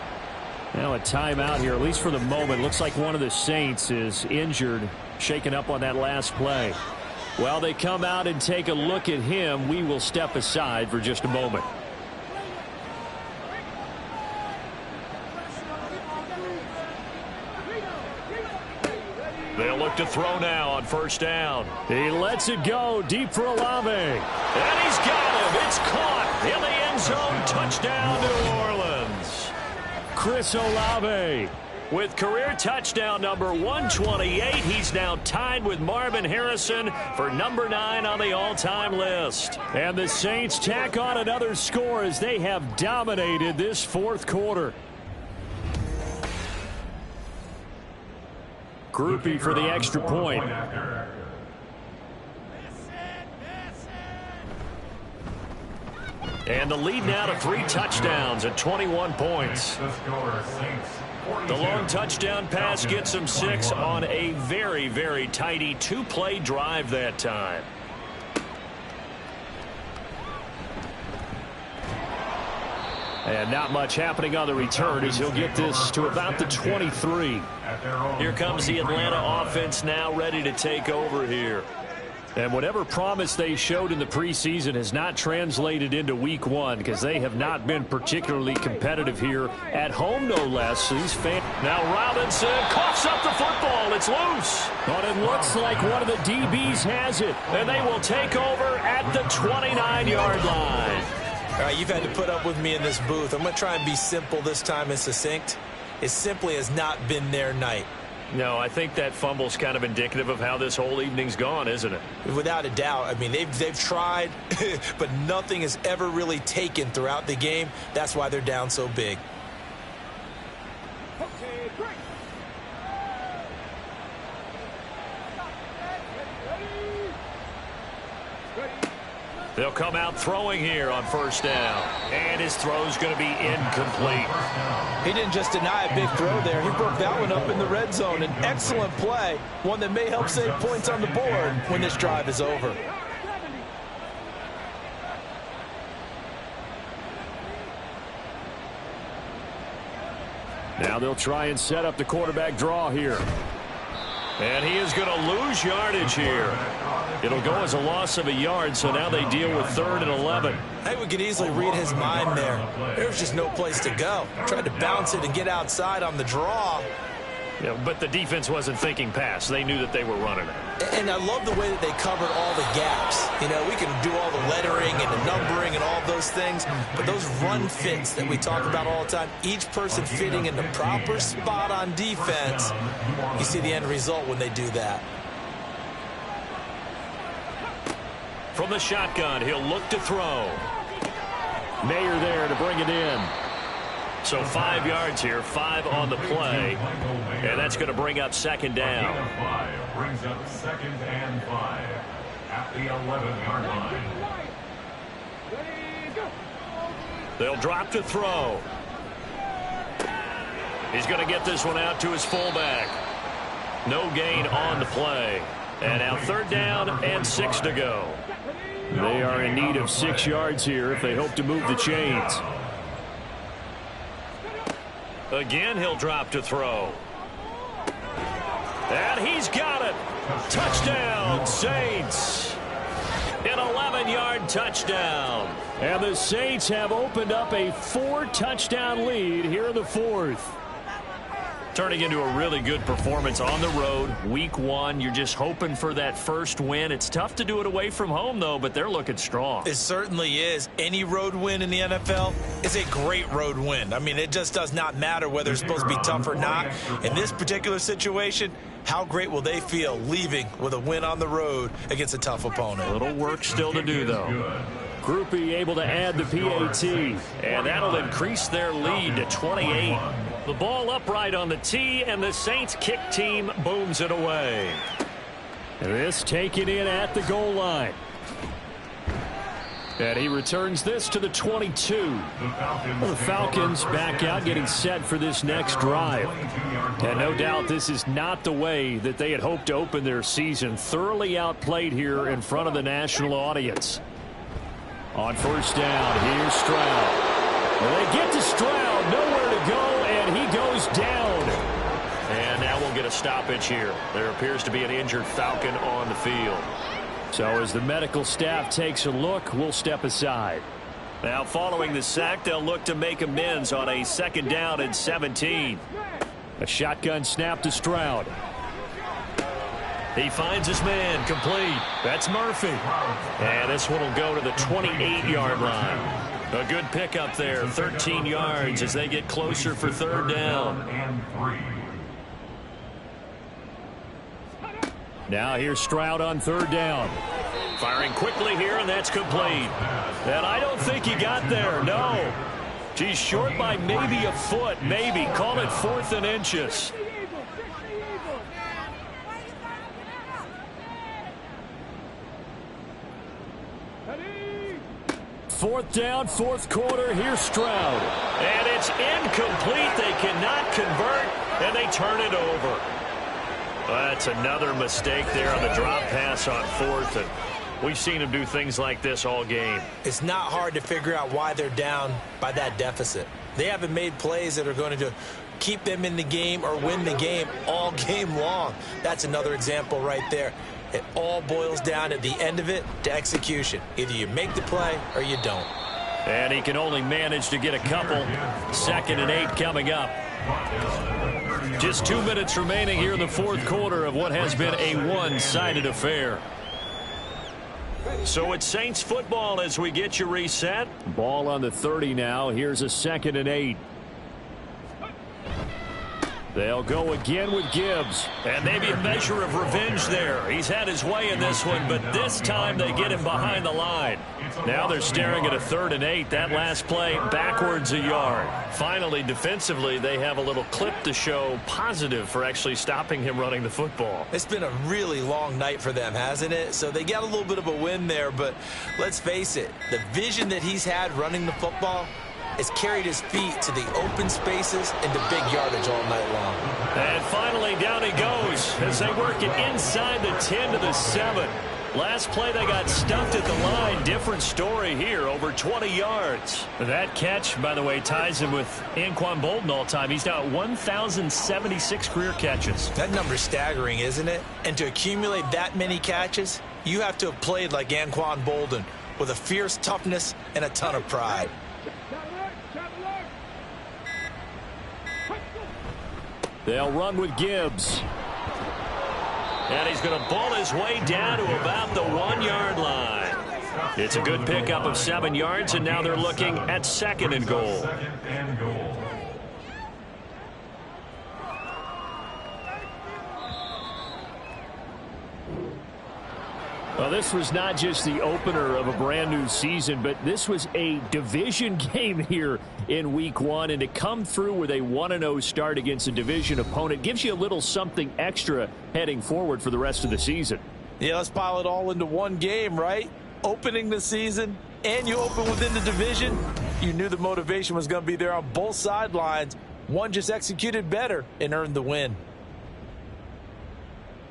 Speaker 2: Now a timeout here, at least for the moment. Looks like one of the Saints is injured, shaken up on that last play. While they come out and take a look at him, we will step aside for just a moment.
Speaker 7: They'll look to throw now on 1st down.
Speaker 2: He lets it go deep for Olave.
Speaker 7: And he's got him. It's caught in the end zone. Touchdown, New Orleans.
Speaker 2: Chris Olave.
Speaker 7: With career touchdown number 128, he's now tied with Marvin Harrison for number 9 on the all-time list.
Speaker 2: And the Saints tack on another score as they have dominated this 4th quarter. Groupie for the extra point.
Speaker 7: And the lead now to 3 touchdowns at 21 points. The long touchdown pass gets him 6 on a very, very tidy 2-play drive that time.
Speaker 2: And not much happening on the return as he'll get this to about the 23.
Speaker 7: Here comes the Atlanta offense now ready to take over here.
Speaker 2: And whatever promise they showed in the preseason has not translated into week one because they have not been particularly competitive here at home, no less. These fans.
Speaker 7: Now Robinson coughs up the football. It's loose.
Speaker 2: But it looks like one of the DBs has it.
Speaker 7: And they will take over at the 29-yard line.
Speaker 4: All right, you've had to put up with me in this booth. I'm going to try and be simple this time and succinct. It simply has not been their night.
Speaker 7: No, I think that fumble's kind of indicative of how this whole evening's gone, isn't it?
Speaker 4: Without a doubt. I mean, they've tried, but nothing has ever really taken throughout the game. That's why they're down so big.
Speaker 7: They'll come out throwing here on first down. And his throw's going to be incomplete.
Speaker 4: He didn't just deny a big throw there. He broke that one up in the red zone. An excellent play, one that may help save points on the board when this drive is over.
Speaker 2: Now they'll try and set up the quarterback draw here.
Speaker 7: And he is going to lose yardage here. It'll go as a loss of a yard, so now they deal with 3rd and 11.
Speaker 4: I think we could easily read his mind there. There's just no place to go. Tried to bounce it and get outside on the draw.
Speaker 7: Yeah, but the defense wasn't thinking pass. They knew that they were running it.
Speaker 4: And I love the way that they covered all the gaps. You know, we can do all the lettering and the numbering and all those things, but those run fits that we talk about all the time, each person fitting in the proper spot on defense, you see the end result when they do that.
Speaker 7: From the shotgun, he'll look to throw.
Speaker 2: Mayer there to bring it in.
Speaker 7: So 5 yards here, 5 on the play. And that's going to bring up 2nd down.
Speaker 5: Brings up 2nd and 5 at the 11-yard line.
Speaker 7: They'll drop to throw. He's going to get this one out to his fullback. No gain on the play. And now 3rd down and 6 to go.
Speaker 2: They are in need of 6 yards here if they hope to move the chains.
Speaker 7: Again, he'll drop to throw. And he's got it. Touchdown, Saints. An 11-yard touchdown.
Speaker 2: And the Saints have opened up a 4-touchdown lead here in the 4th.
Speaker 7: Turning into a really good performance on the road. Week 1, you're just hoping for that first win. It's tough to do it away from home, though, but they're looking strong.
Speaker 4: It certainly is. Any road win in the NFL is a great road win. I mean, it just does not matter whether it's supposed to be tough or not. In this particular situation, how great will they feel leaving with a win on the road against a tough opponent?
Speaker 7: A little work still to do, though.
Speaker 2: Groupie able to add the PAT.
Speaker 7: And that'll increase their lead to 28. The ball upright on the tee, and the Saints kick team booms it away.
Speaker 2: This taken in at the goal line. And he returns this to the 22. The Falcons back out, getting set for this next drive. And no doubt this is not the way that they had hoped to open their season. Thoroughly outplayed here in front of the national audience. On first down, here's Stroud. Well, they get to Stroud, nowhere to go, and he goes down.
Speaker 7: And now we'll get a stoppage here. There appears to be an injured Falcon on the field.
Speaker 2: So as the medical staff takes a look, we'll step aside.
Speaker 7: Now following the sack, they'll look to make amends on a 2nd down and 17.
Speaker 2: A shotgun snap to Stroud.
Speaker 7: He finds his man, complete. That's Murphy. And this one will go to the 28-yard line. A good pickup there, 13 yards as they get closer for 3rd down.
Speaker 2: Now here's Stroud on 3rd down.
Speaker 7: Firing quickly here, and that's complete. And I don't think he got there, no. He's short by maybe a foot, maybe. Call it 4th and inches.
Speaker 2: Fourth down, 4th quarter. Here's Stroud.
Speaker 7: And it's incomplete. They cannot convert, and they turn it over. That's another mistake there on the drop pass on 4th. And We've seen him do things like this all game.
Speaker 4: It's not hard to figure out why they're down by that deficit. They haven't made plays that are going to keep them in the game or win the game all game long. That's another example right there. It all boils down at the end of it to execution. Either you make the play or you don't.
Speaker 7: And he can only manage to get a couple. 2nd and 8 coming up. Just 2 minutes remaining here in the fourth quarter of what has been a one-sided affair. So it's Saints football as we get you reset.
Speaker 2: Ball on the 30 now. Here's a 2nd and 8. They'll go again with Gibbs.
Speaker 7: And maybe a measure of revenge there. He's had his way in this one, but this time they get him behind the line. Now they're staring at a 3rd and 8. That last play backwards a yard. Finally, defensively, they have a little clip to show positive for actually stopping him running the football.
Speaker 4: It's been a really long night for them, hasn't it? So they got a little bit of a win there, but let's face it, the vision that he's had running the football has carried his feet to the open spaces and to big yardage all night long.
Speaker 7: And finally, down he goes as they work it inside the 10 to the 7. Last play, they got stuffed at the line. Different story here, over 20 yards. That catch, by the way, ties him with Anquan Bolden all time. He's now at 1,076 career catches.
Speaker 4: That number's staggering, isn't it? And to accumulate that many catches, you have to have played like Anquan Bolden with a fierce toughness and a ton of pride.
Speaker 2: They'll run with Gibbs.
Speaker 7: And he's going to ball his way down to about the 1-yard line. It's a good pickup of 7 yards, and now they're looking at 2nd and goal.
Speaker 2: Well, this was not just the opener of a brand new season, but this was a division game here in week 1. And to come through with a 1-0 start against a division opponent gives you a little something extra heading forward for the rest of the season.
Speaker 4: Yeah, let's pile it all into one game, right? Opening the season, and you open within the division. You knew the motivation was going to be there on both sidelines. One just executed better and earned the win.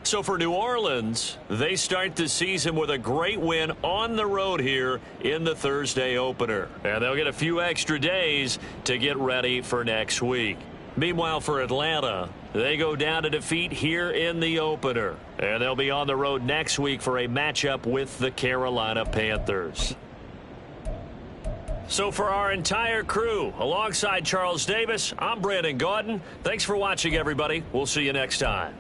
Speaker 7: So for New Orleans, they start the season with a great win on the road here in the Thursday opener. And they'll get a few extra days to get ready for next week. Meanwhile, for Atlanta, they go down to defeat here in the opener. And they'll be on the road next week for a matchup with the Carolina Panthers. So for our entire crew, alongside Charles Davis, I'm Brandon Gaudin. Thanks for watching, everybody. We'll see you next time.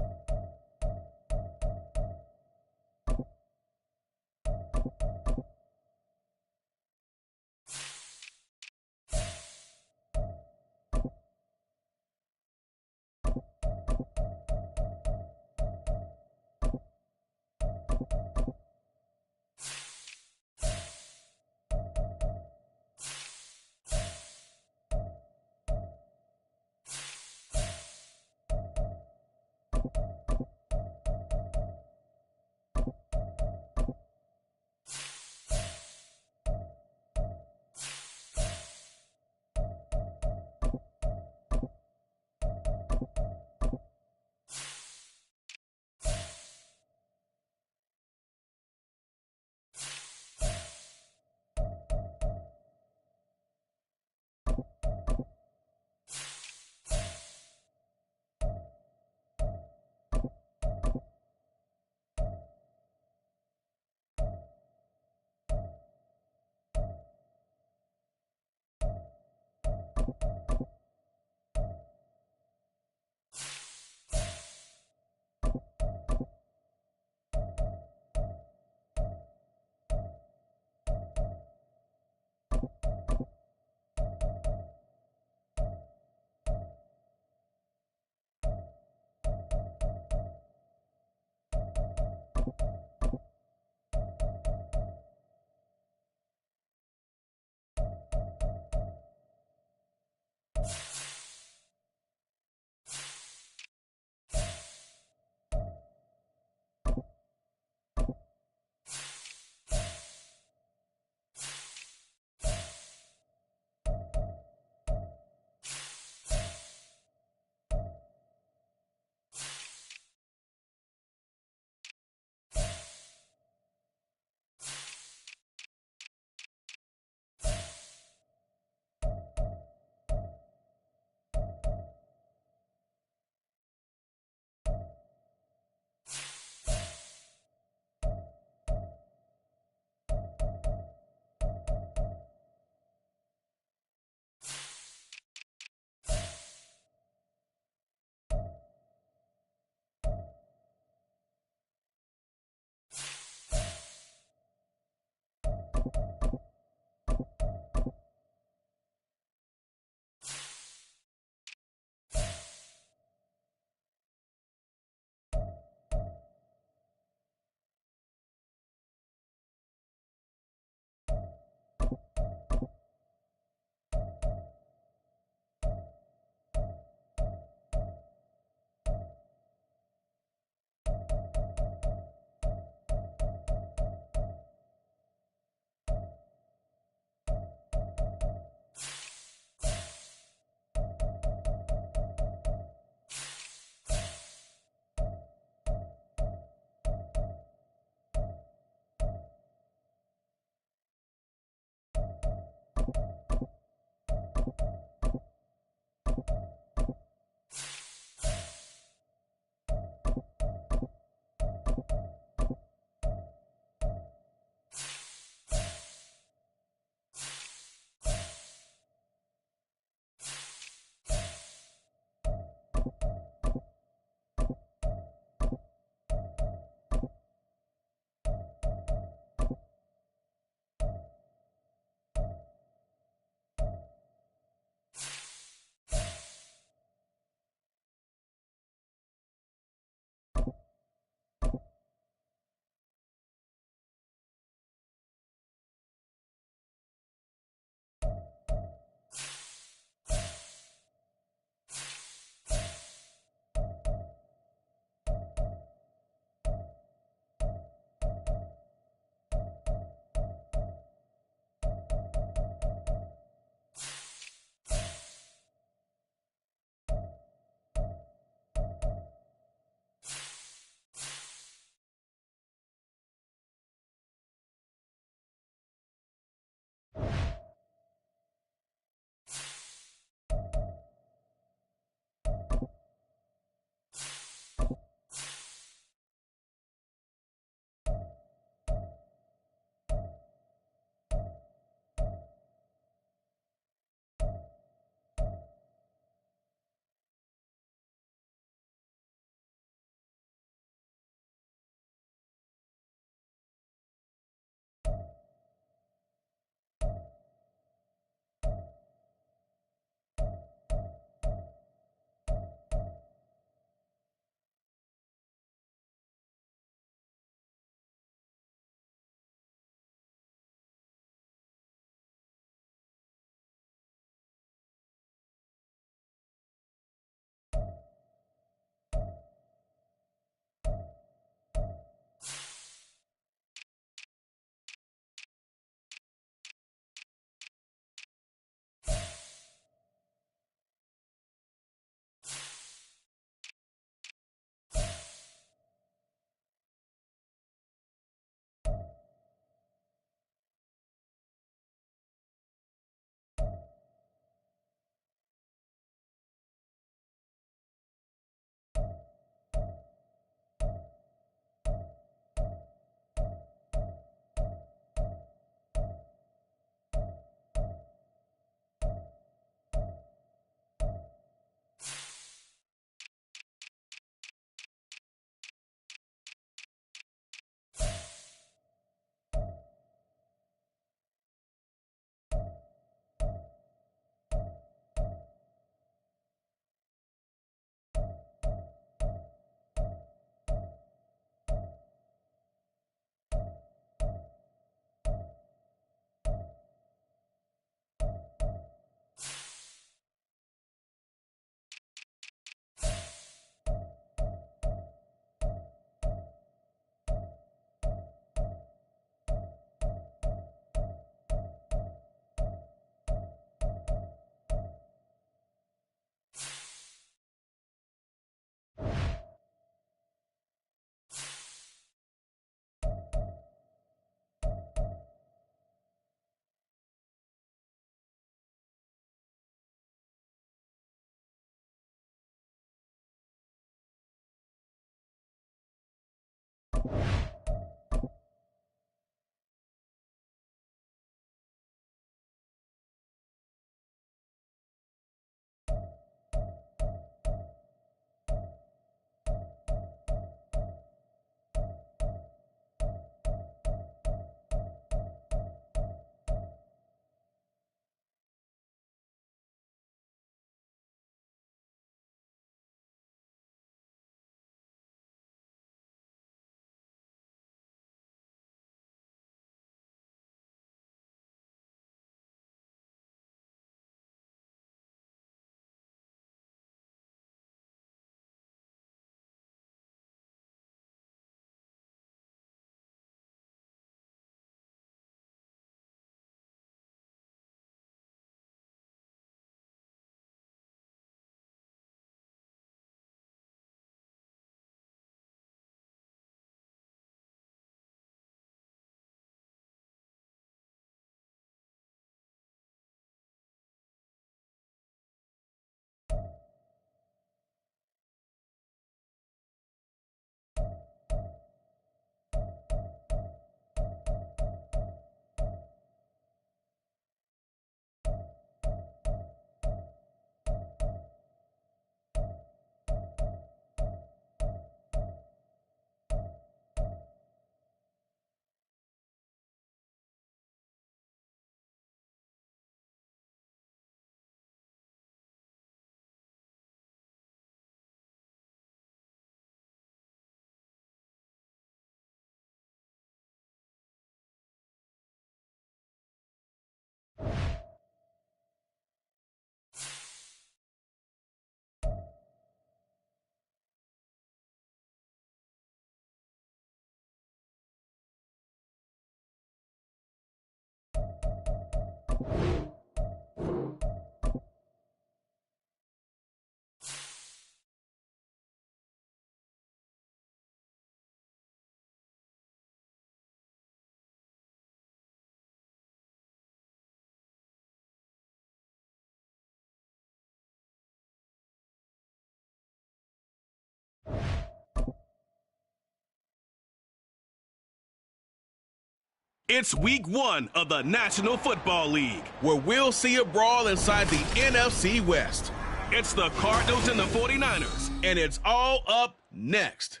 Speaker 1: It's week 1 of the National Football League, where we'll see a brawl inside the NFC West. It's the Cardinals and the 49ers, and it's all up next.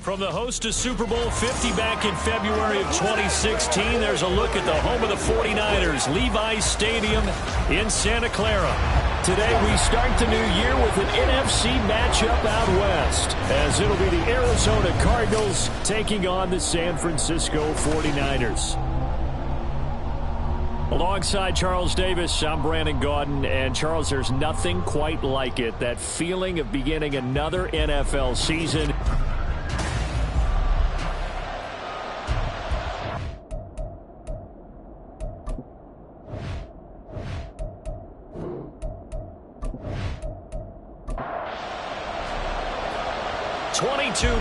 Speaker 7: From the host to Super Bowl 50 back in February of 2016, there's a look at the home of the 49ers, Levi's Stadium in Santa Clara. Today we start the new year with an NFC matchup out west, as it'll be the Arizona Cardinals taking on the San Francisco 49ers. Alongside Charles Davis, I'm Brandon Gaudin. And Charles, there's nothing quite like it, that feeling of beginning another NFL season.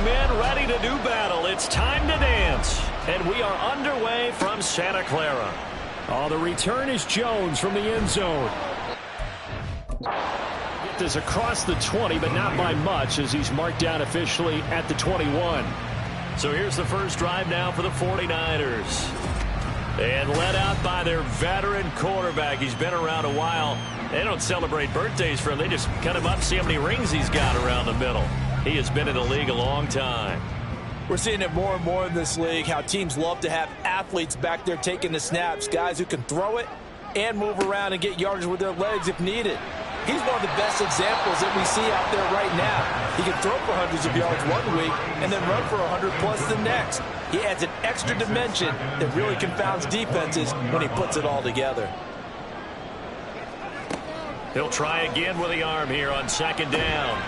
Speaker 7: Men ready to do battle. It's time to dance. And we are underway from Santa Clara.
Speaker 2: Oh, the return is Jones from the end zone.
Speaker 7: It is across the 20, but not by much, as he's marked down officially at the 21. So here's the first drive now for the 49ers. And led out by their veteran quarterback. He's been around a while. They don't celebrate birthdays for him. They just cut him up, see how many rings he's got around the middle. He has been in the league a long time.
Speaker 4: We're seeing it more and more in this league, how teams love to have athletes back there taking the snaps, guys who can throw it and move around and get yardage with their legs if needed. He's one of the best examples that we see out there right now. He can throw for hundreds of yards one week and then run for 100 plus the next. He adds an extra dimension that really confounds defenses when he puts it all together.
Speaker 7: He'll try again with the arm here on second down.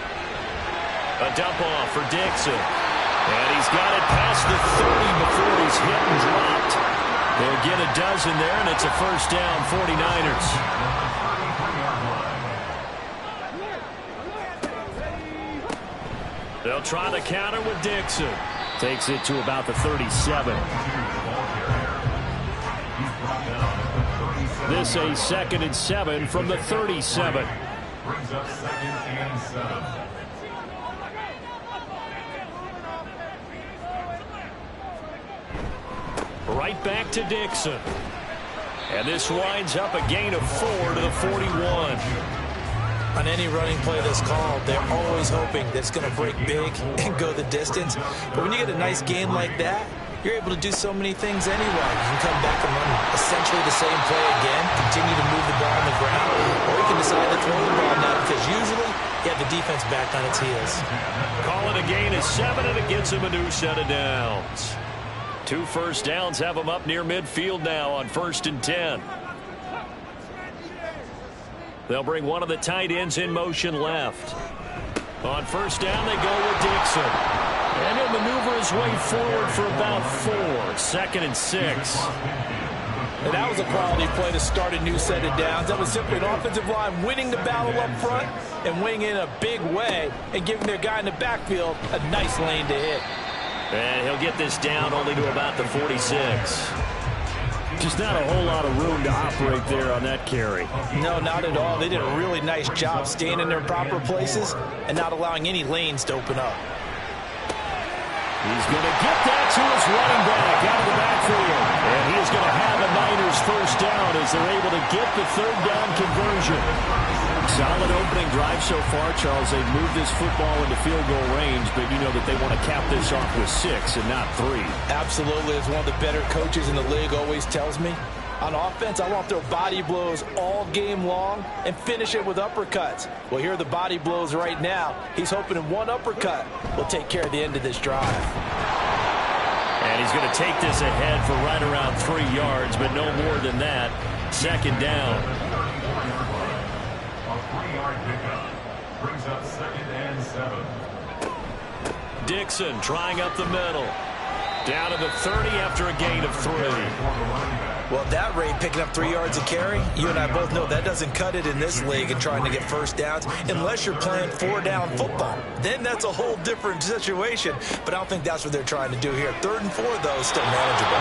Speaker 7: A dump off for Dixon. And he's got it past the 30 before he's hit and dropped. They'll get a dozen there, and it's a first down, 49ers. They'll try the counter with Dixon.
Speaker 2: Takes it to about the 37. This a 2nd and 7 from the 37.
Speaker 5: Brings up 2nd and 7.
Speaker 7: Right back to Dixon. And this winds up a gain of 4 to the 41.
Speaker 4: On any running play that's called, they're always hoping that it's going to break big and go the distance. But when you get a nice gain like that, you're able to do so many things anyway. You can come back and run essentially the same play again, continue to move the ball on the ground, or you can decide to throw the ball now because usually you have the defense back on its heels.
Speaker 7: Call it a gain of 7, and it gets him a new set of downs. 2 first downs have him up near midfield now on 1st and 10. They'll bring one of the tight ends in motion left. On 1st down, they go with Dixon. And he'll maneuver his way forward for about 4. 2nd and 6.
Speaker 4: And that was a quality play to start a new set of downs. That was simply an offensive line winning the battle up front and winning in a big way and giving their guy in the backfield a nice lane to hit.
Speaker 7: And he'll get this down only to about the 46.
Speaker 2: Just not a whole lot of room to operate there on that carry.
Speaker 4: No, not at all. They did a really nice job staying in their proper places and not allowing any lanes to open up.
Speaker 2: He's going to get that to his running back out of the backfield. And he is going to have a Niners first down as they're able to get the 3rd down conversion. Solid opening drive so far, Charles. They've moved this football into field goal range, but you know that they want to cap this off with 6 and not 3.
Speaker 4: Absolutely. As one of the better coaches in the league always tells me, on offense, I want their body blows all game long and finish it with uppercuts. Well, here are the body blows right now. He's hoping in one uppercut will take care of the end of this drive.
Speaker 7: And he's going to take this ahead for right around 3 yards, but no more than that. 2nd down.
Speaker 5: A 3-yard pickup. Brings up 2nd and 7.
Speaker 7: Dixon trying up the middle. Down to the 30 after a gain of 3.
Speaker 4: Well, at that rate, picking up 3 yards a carry, you and I both know that doesn't cut it in this league and trying to get first downs unless you're playing 4-down football. Then that's a whole different situation, but I don't think that's what they're trying to do here. 3rd and 4, though, still manageable.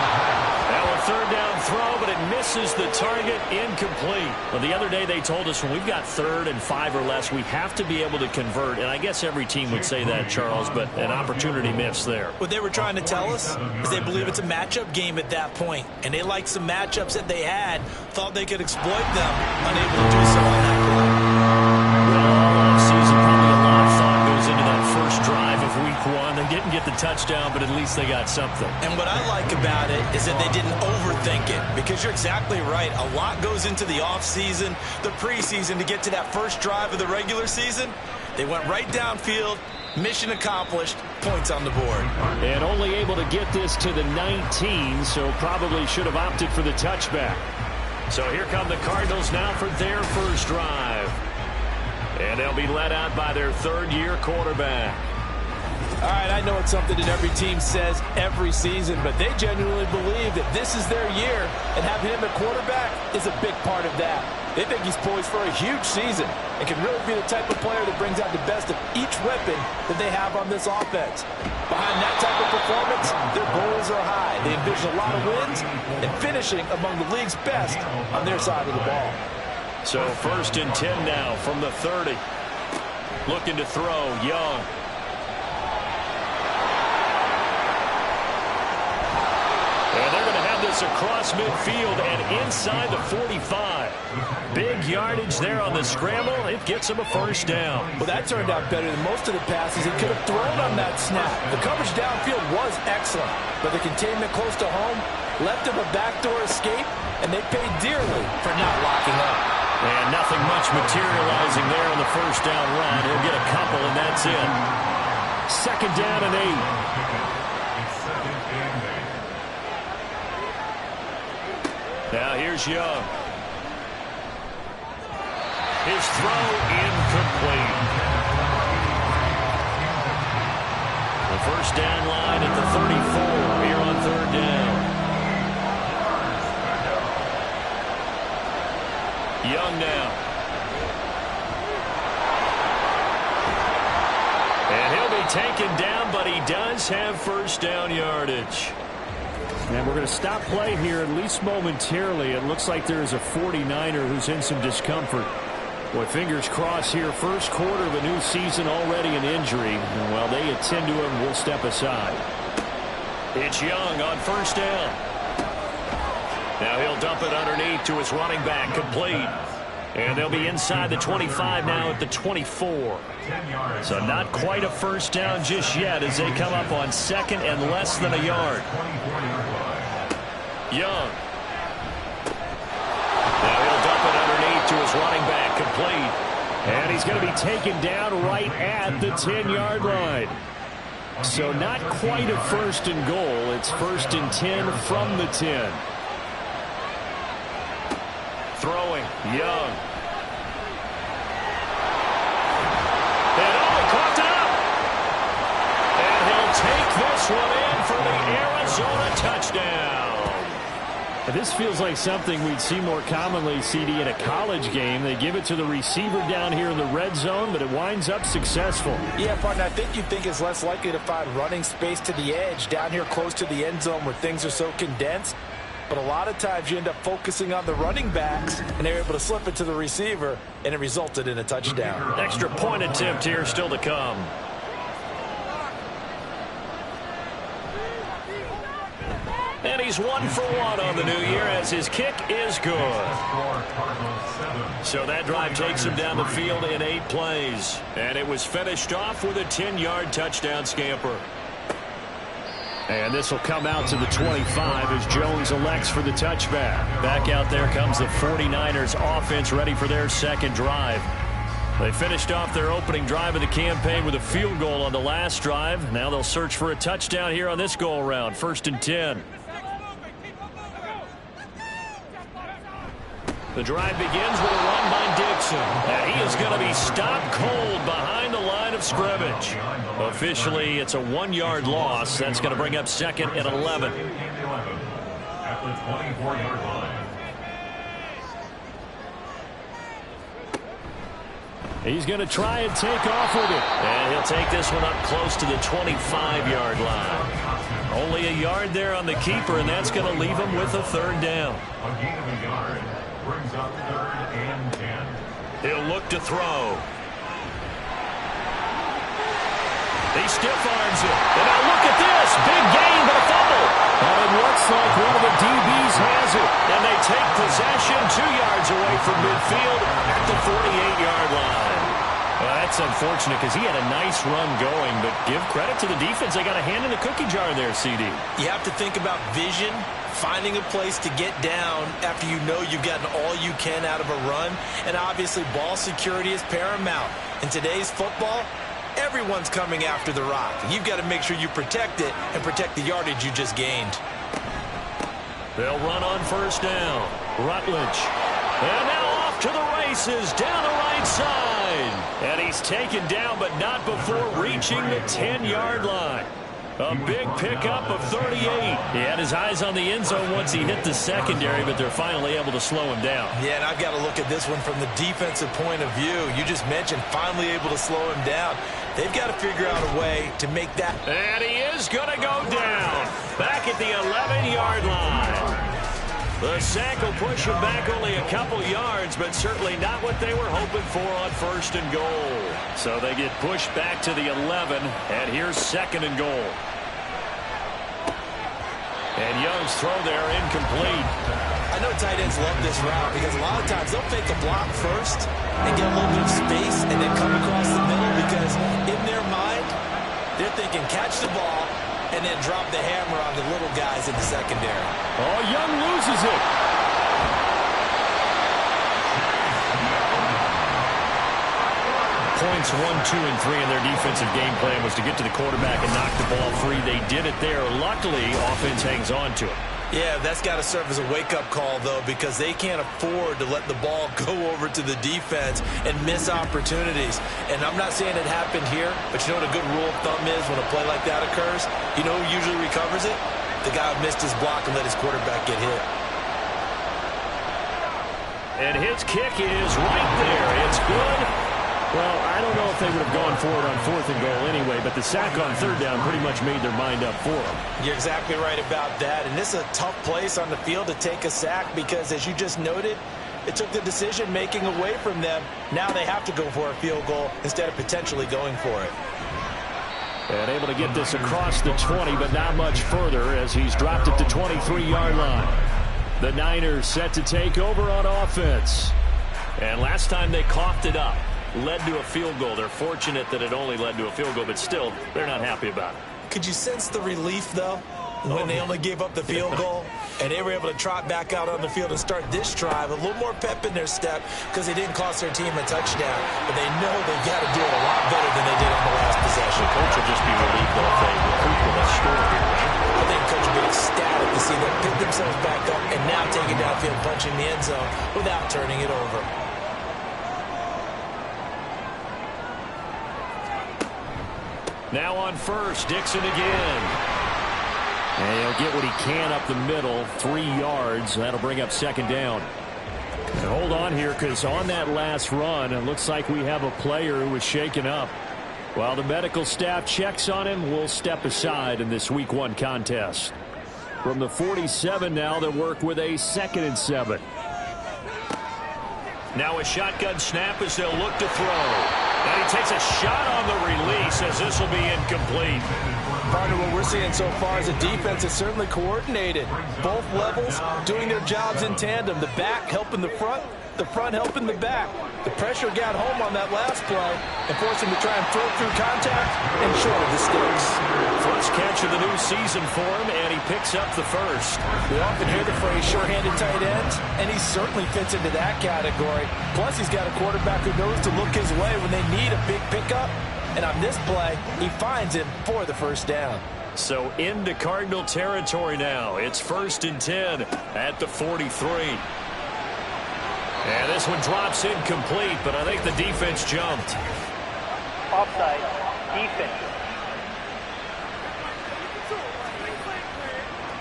Speaker 7: Now a 3rd down throw, but it misses the target, incomplete. Well, the other day they told us when we've got 3rd and 5 or less, we have to be able to convert, and I guess every team would say that, Charles, but an opportunity missed there.
Speaker 4: What they were trying to tell us is they believe it's a matchup game at that point, and they like some matchups that they had, thought they could exploit them, unable to do so on that play.
Speaker 7: Well, all offseason, probably a lot of thought goes into that first drive of week 1. They didn't get the touchdown, but at least they got something.
Speaker 4: And what I like about it is that they didn't overthink it, because you're exactly right. A lot goes into the offseason, the preseason to get to that first drive of the regular season. They went right downfield. Mission accomplished, points on the board.
Speaker 2: And only able to get this to the 19, so probably should have opted for the touchback.
Speaker 7: So here come the Cardinals now for their first drive. And they'll be led out by their 3rd-year quarterback.
Speaker 4: All right, I know it's something that every team says every season, but they genuinely believe that this is their year, and having him at quarterback is a big part of that. They think he's poised for a huge season and can really be the type of player that brings out the best of each weapon that they have on this offense. Behind that type of performance, their goals are high. They envision a lot of wins and finishing among the league's best on their side of the ball.
Speaker 7: So 1st and 10 now from the 30. Looking to throw, Young. And they're going to have this across midfield and inside the 45. Big yardage there on the scramble. It gets him a first down.
Speaker 4: Well, that turned out better than most of the passes he could have thrown on that snap. The coverage downfield was excellent, but the containment close to home left him a backdoor escape, and they paid dearly for not locking up.
Speaker 7: And nothing much materializing there on the first down run. He'll get a couple, and that's it.
Speaker 2: 2nd down and 8.
Speaker 7: Now here's Young. His throw incomplete. The first down line at the 34 here on 3rd down. Young now. And he'll be taken down, but he does have first down yardage.
Speaker 2: And we're going to stop play here, at least momentarily. It looks like there is a 49er who's in some discomfort. Boy, fingers crossed here. First quarter of a new season, already an injury. And while they attend to him, we'll step aside.
Speaker 7: It's Young on first down. Now he'll dump it underneath to his running back, complete. And they'll be inside the 25 now at the 24. So not quite a first down just yet as they come up on 2nd and less than a yard. Young. Now he'll dump it underneath to his running back, complete.
Speaker 2: And he's going to be taken down right at the 10-yard line. So not quite a 1st and goal. It's 1st and 10 from the 10.
Speaker 7: Throwing, Young. And he caught it up. And he'll take this one in for the Arizona touchdown.
Speaker 2: This feels like something we'd see more commonly, CD, in a college game. They give it to the receiver down here in the red zone, but it winds up successful.
Speaker 4: Yeah, partner, I think you think it's less likely to find running space to the edge down here close to the end zone where things are so condensed. But a lot of times you end up focusing on the running backs, and they're able to slip it to the receiver, and it resulted in a touchdown.
Speaker 7: Extra point attempt here still to come. And he's 1 for 1 on the new year as his kick is good. So that drive takes him down the field in 8 plays. And it was finished off with a 10-yard touchdown scamper.
Speaker 2: And this will come out to the 25 as Jones elects for the touchback.
Speaker 7: Back out there comes the 49ers offense ready for their second drive. They finished off their opening drive of the campaign with a field goal on the last drive. Now they'll search for a touchdown here on this go-around. 1st and 10. The drive begins with a run by Dixon. And he is going to be stopped cold behind the line of scrimmage. Officially, it's a 1-yard loss. That's going to bring up second and 11.
Speaker 5: At the 24-yard line.
Speaker 2: He's going to try and take off with it.
Speaker 7: And he'll take this one up close to the 25-yard line. Only a yard there on the keeper, and that's going to leave him with a third down.
Speaker 5: A gain of a yard brings up 3rd and 10.
Speaker 7: He'll look to throw. He stiff arms it. And now look at this. Big gain, but a fumble.
Speaker 2: And it looks like one of the DBs has it.
Speaker 7: And they take possession 2 yards away from midfield at the 48-yard line. Well, that's unfortunate because he had a nice run going, but give credit to the defense. They got a hand in the cookie jar there, CD.
Speaker 4: You have to think about vision, finding a place to get down after you know you've gotten all you can out of a run. And obviously, ball security is paramount. In today's football, everyone's coming after the rock. You've got to make sure you protect it and protect the yardage you just gained.
Speaker 7: They'll run on first down. Rutledge. And now off to the races down the right side. And he's taken down, but not before reaching the 10-yard line. A big pickup of 38. He had his eyes on the end zone once he hit the secondary, but they're finally able to slow him down.
Speaker 4: Yeah, and I've got to look at this one from the defensive point of view. You just mentioned finally able to slow him down. They've got to figure out a way to make that.
Speaker 7: And he is going to go down back at the 11-yard line. The sack will push him back only a couple yards, but certainly not what they were hoping for on first and goal. So they get pushed back to the 11, and here's second and goal. And Young's throw there incomplete.
Speaker 4: I know tight ends love this route because a lot of times they'll fake a block first and get a little bit of space and then come across the middle because in their mind, they're thinking catch the ball and then drop the hammer on the little guys in the secondary.
Speaker 2: Oh, Young loses it.
Speaker 7: Points 1, 2, and 3 in their defensive game plan was to get to the quarterback and knock the ball free. They did it there. Luckily, offense hangs on to it.
Speaker 4: Yeah, that's got to serve as a wake-up call, though, because they can't afford to let the ball go over to the defense and miss opportunities. And I'm not saying it happened here, but you know what a good rule of thumb is when a play like that occurs? You know who usually recovers it? The guy who missed his block and let his quarterback get hit.
Speaker 7: And his kick is right there. It's good.
Speaker 2: Well, I don't know if they would have gone for it on 4th and goal anyway, but the sack on 3rd down pretty much made their mind up for them.
Speaker 4: You're exactly right about that. And this is a tough place on the field to take a sack because, as you just noted, it took the decision-making away from them. Now they have to go for a field goal instead of potentially going for it.
Speaker 2: And able to get this across the 20, but not much further as he's dropped at the 23-yard line. The Niners set to take over on offense.
Speaker 7: And last time they coughed it up, led to a field goal. They're fortunate that it only led to a field goal, but still, they're not happy about it.
Speaker 4: Could you sense the relief, though, when they only gave up the field goal and they were able to trot back out on the field and start this drive? A little more pep in their step because they didn't cost their team a touchdown, but they know they've got to do it a lot better than they did on the last possession.
Speaker 7: Coach will just be relieved if they recoup with a score here.
Speaker 4: I think Coach will be ecstatic to see them pick themselves back up and now take it downfield, punching the end zone without turning it over.
Speaker 7: Now on first, Dixon again.
Speaker 2: And he'll get what he can up the middle, 3 yards. That'll bring up second down. And hold on here, because on that last run, it looks like we have a player who was shaken up. While the medical staff checks on him, we'll step aside in this Week 1 contest. From the 47 now, they'll work with a 2nd and 7.
Speaker 7: Now a shotgun snap as they'll look to throw. And he takes a shot on the release as this will be incomplete.
Speaker 4: Partner, what we're seeing so far is a defense that's certainly coordinated. Both levels doing their jobs in tandem. The back helping the front helping the back. The pressure got home on that last play and forced him to try and throw through contact and short of the sticks.
Speaker 7: First catch of the new season for him, and he picks up the first.
Speaker 4: We often hear the phrase sure-handed tight end, and he certainly fits into that category. Plus, he's got a quarterback who knows to look his way when they need a big pickup. And on this play, he finds him for the first down.
Speaker 7: So into Cardinal territory now. It's 1st and 10 at the 43. And this one drops incomplete, but I think the defense jumped.
Speaker 9: Offside, defense.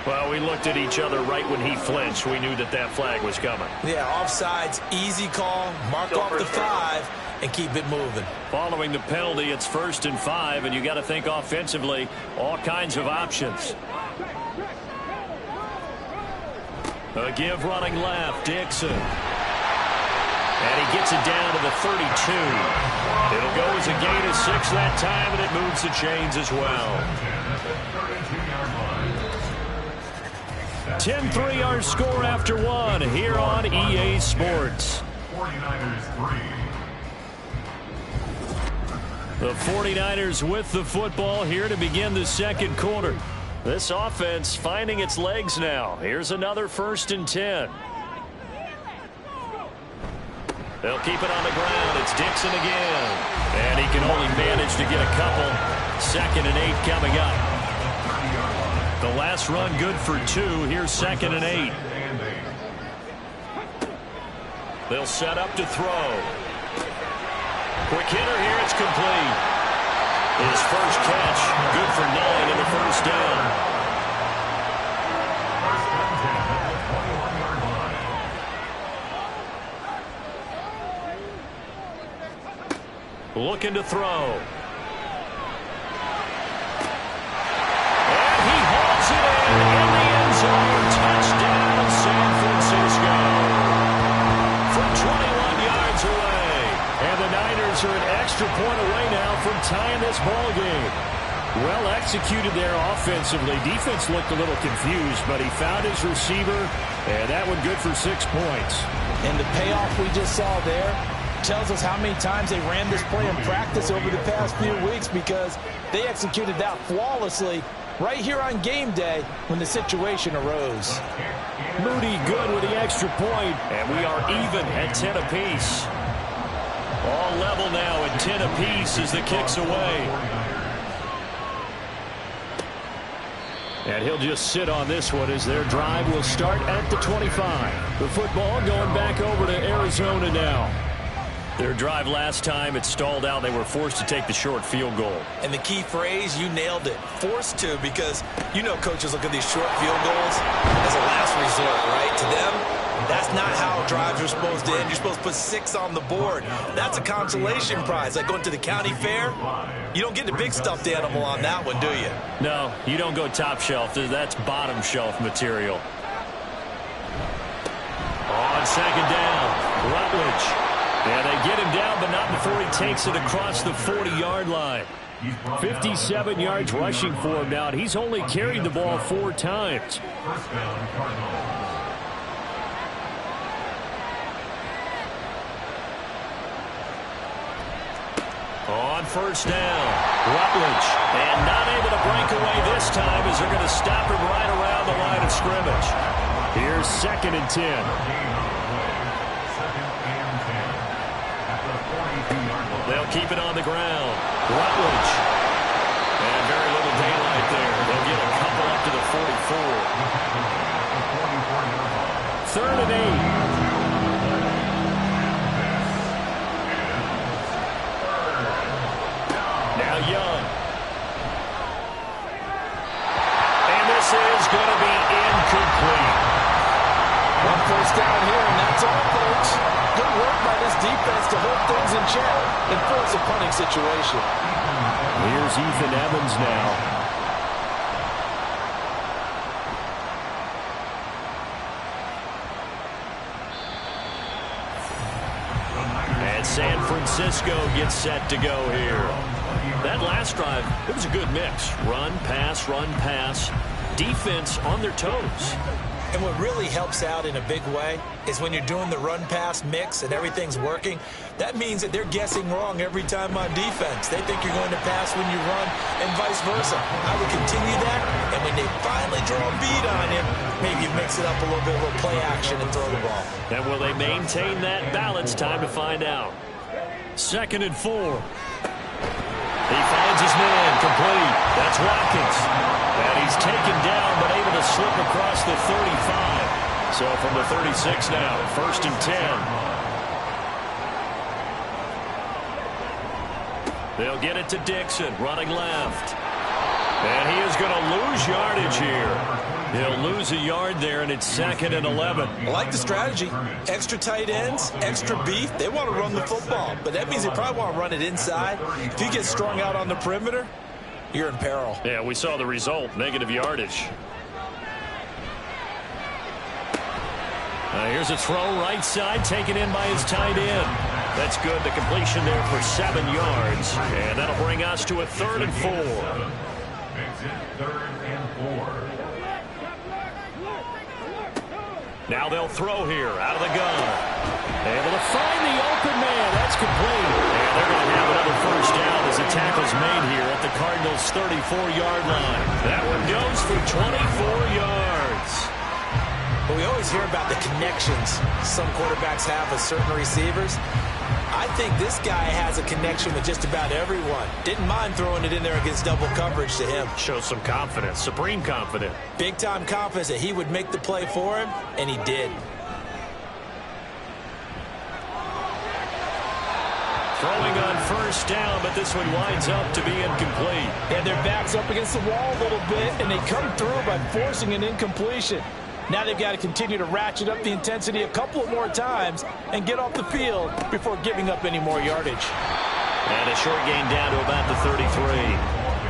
Speaker 7: Well, we looked at each other right when he flinched. We knew that that flag was coming.
Speaker 4: Yeah, offsides, easy call. Mark off the 5 and keep it moving. Following the penalty, it's 1st and 5, and you got to think offensively, all kinds of options. A give running left, Dixon. And he gets it down to the 32. It'll go as a gain of 6 that time, and it moves the chains as well. 10-3 our score after 1 here on EA Sports.
Speaker 5: 49ers 3.
Speaker 7: The 49ers with the football here to begin the second quarter. This offense finding its legs now. Here's another 1st and 10. They'll keep it on the ground. It's Dixon again. And he can only manage to get a couple. 2nd and 8 coming up. The last run good for 2. Here's 2nd and 8. They'll set up to throw. Quick hitter here. It's complete. His first catch. Good for 9 in the first down. Looking to throw. In the end zone, touchdown, San Francisco. From 21 yards away. And the Niners are an extra point away now from tying this ball game. Well executed there offensively. Defense looked a little confused, but he found his receiver, and that one good for 6 points. And the payoff we just saw there tells us how many times they ran this play in practice over the past few weeks, because they executed that flawlessly right here on game day when the situation arose. Moody good with the extra point, and we are even at 10 apiece. All level now at 10 apiece as the kick's away. And he'll just sit on this one as their drive will start at the 25. The football going back over to Arizona now. Their drive last time, it stalled out. They were forced to take the short field goal. And the key phrase, you nailed it. Forced to, because you know coaches look at these short field goals as a last resort, right? To them, that's not how drives are supposed to end. You're supposed to put 6 on the board. That's a consolation prize. Like going to the county fair, you don't get the big stuffed animal on that one, do you? No, you don't go top shelf. That's bottom shelf material. On 2nd down, Rutledge. And they get him down, but not before he takes it across the 40-yard line. 57 yards rushing for him now. He's only carried the ball 4 times. On 1st down, Rutledge. And not able to break away this time as they're going to stop him right around the line of scrimmage. Here's 2nd and 10. They'll keep it on the ground. Rutledge. And very little daylight there. They'll get a couple up to the 44. 3rd and 8. Now Young. And this is going to be incomplete. 1 first down here, and that's all, folks. Good work by this defense to hold things in check and force a punting situation. Here's Ethan Evans now. And San Francisco gets set to go here. That last drive, it was a good mix. Run, pass, defense on their toes. And what really helps out in a big way is when you're doing the run-pass mix and everything's working, that means that they're guessing wrong every time on defense. They think you're going to pass when you run and vice versa. I would continue that, and when they finally draw a bead on him, maybe you mix it up a little bit, a little play action and throw the ball. And will they maintain that balance? Time to find out. 2nd and 4. He finds his man, complete. That's Watkins. And he's taken down, but able to slip across the 35. So from the 36 now, 1st and 10. They'll get it to Dixon, running left. And he is going to lose yardage here. He'll lose a yard there, and it's 2nd and 11.
Speaker 4: I like the strategy. Extra tight ends, extra beef. They want to run the football, but that means they probably want to run it inside. If you get strung out on the perimeter, you're in peril.
Speaker 7: Yeah, we saw the result, negative yardage. Here's a throw right side, taken in by his tight end. That's good. The completion there for 7 yards. And that'll bring us to a 3rd and 4.
Speaker 5: Makes it 3rd and 4.
Speaker 7: Now they'll throw here out of the gun. Able to find the open man. That's complete. And they're going to have another first down as the tackle's made here at the Cardinals' 34-yard line. That one goes for 24 yards.
Speaker 4: But we always hear about the connections some quarterbacks have with certain receivers. I think this guy has a connection with just about everyone. Didn't mind throwing it in there against double coverage to him.
Speaker 7: Shows some confidence, supreme confidence.
Speaker 4: Big-time confidence that he would make the play for him, and he did.
Speaker 7: Throwing on first down, but this one winds up to be incomplete.
Speaker 4: And their back's up against the wall a little bit, and they come through by forcing an incompletion. Now they've got to continue to ratchet up the intensity a couple of more times and get off the field before giving up any more yardage.
Speaker 7: And a short gain down to about the 33.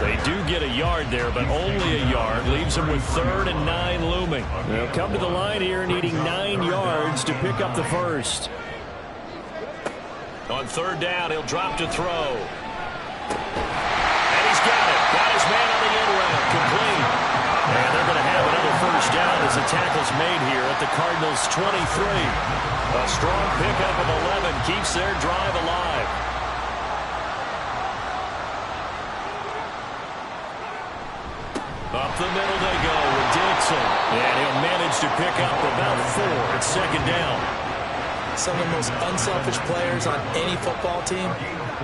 Speaker 7: They do get a yard there, but only a yard. Leaves them with 3rd and 9 looming.
Speaker 2: They'll come to the line here needing 9 yards to pick up the first.
Speaker 7: On 3rd down, he'll drop to throw. And he's got it. Got his man on the end round. Complete. And they're going to have another first down as the tackle's made here at the Cardinals' 23. A strong pickup of 11 keeps their drive alive. Up the middle they go with Dixon. And he'll manage to pick up about 4 at 2nd down.
Speaker 4: Some of the most unselfish players on any football team,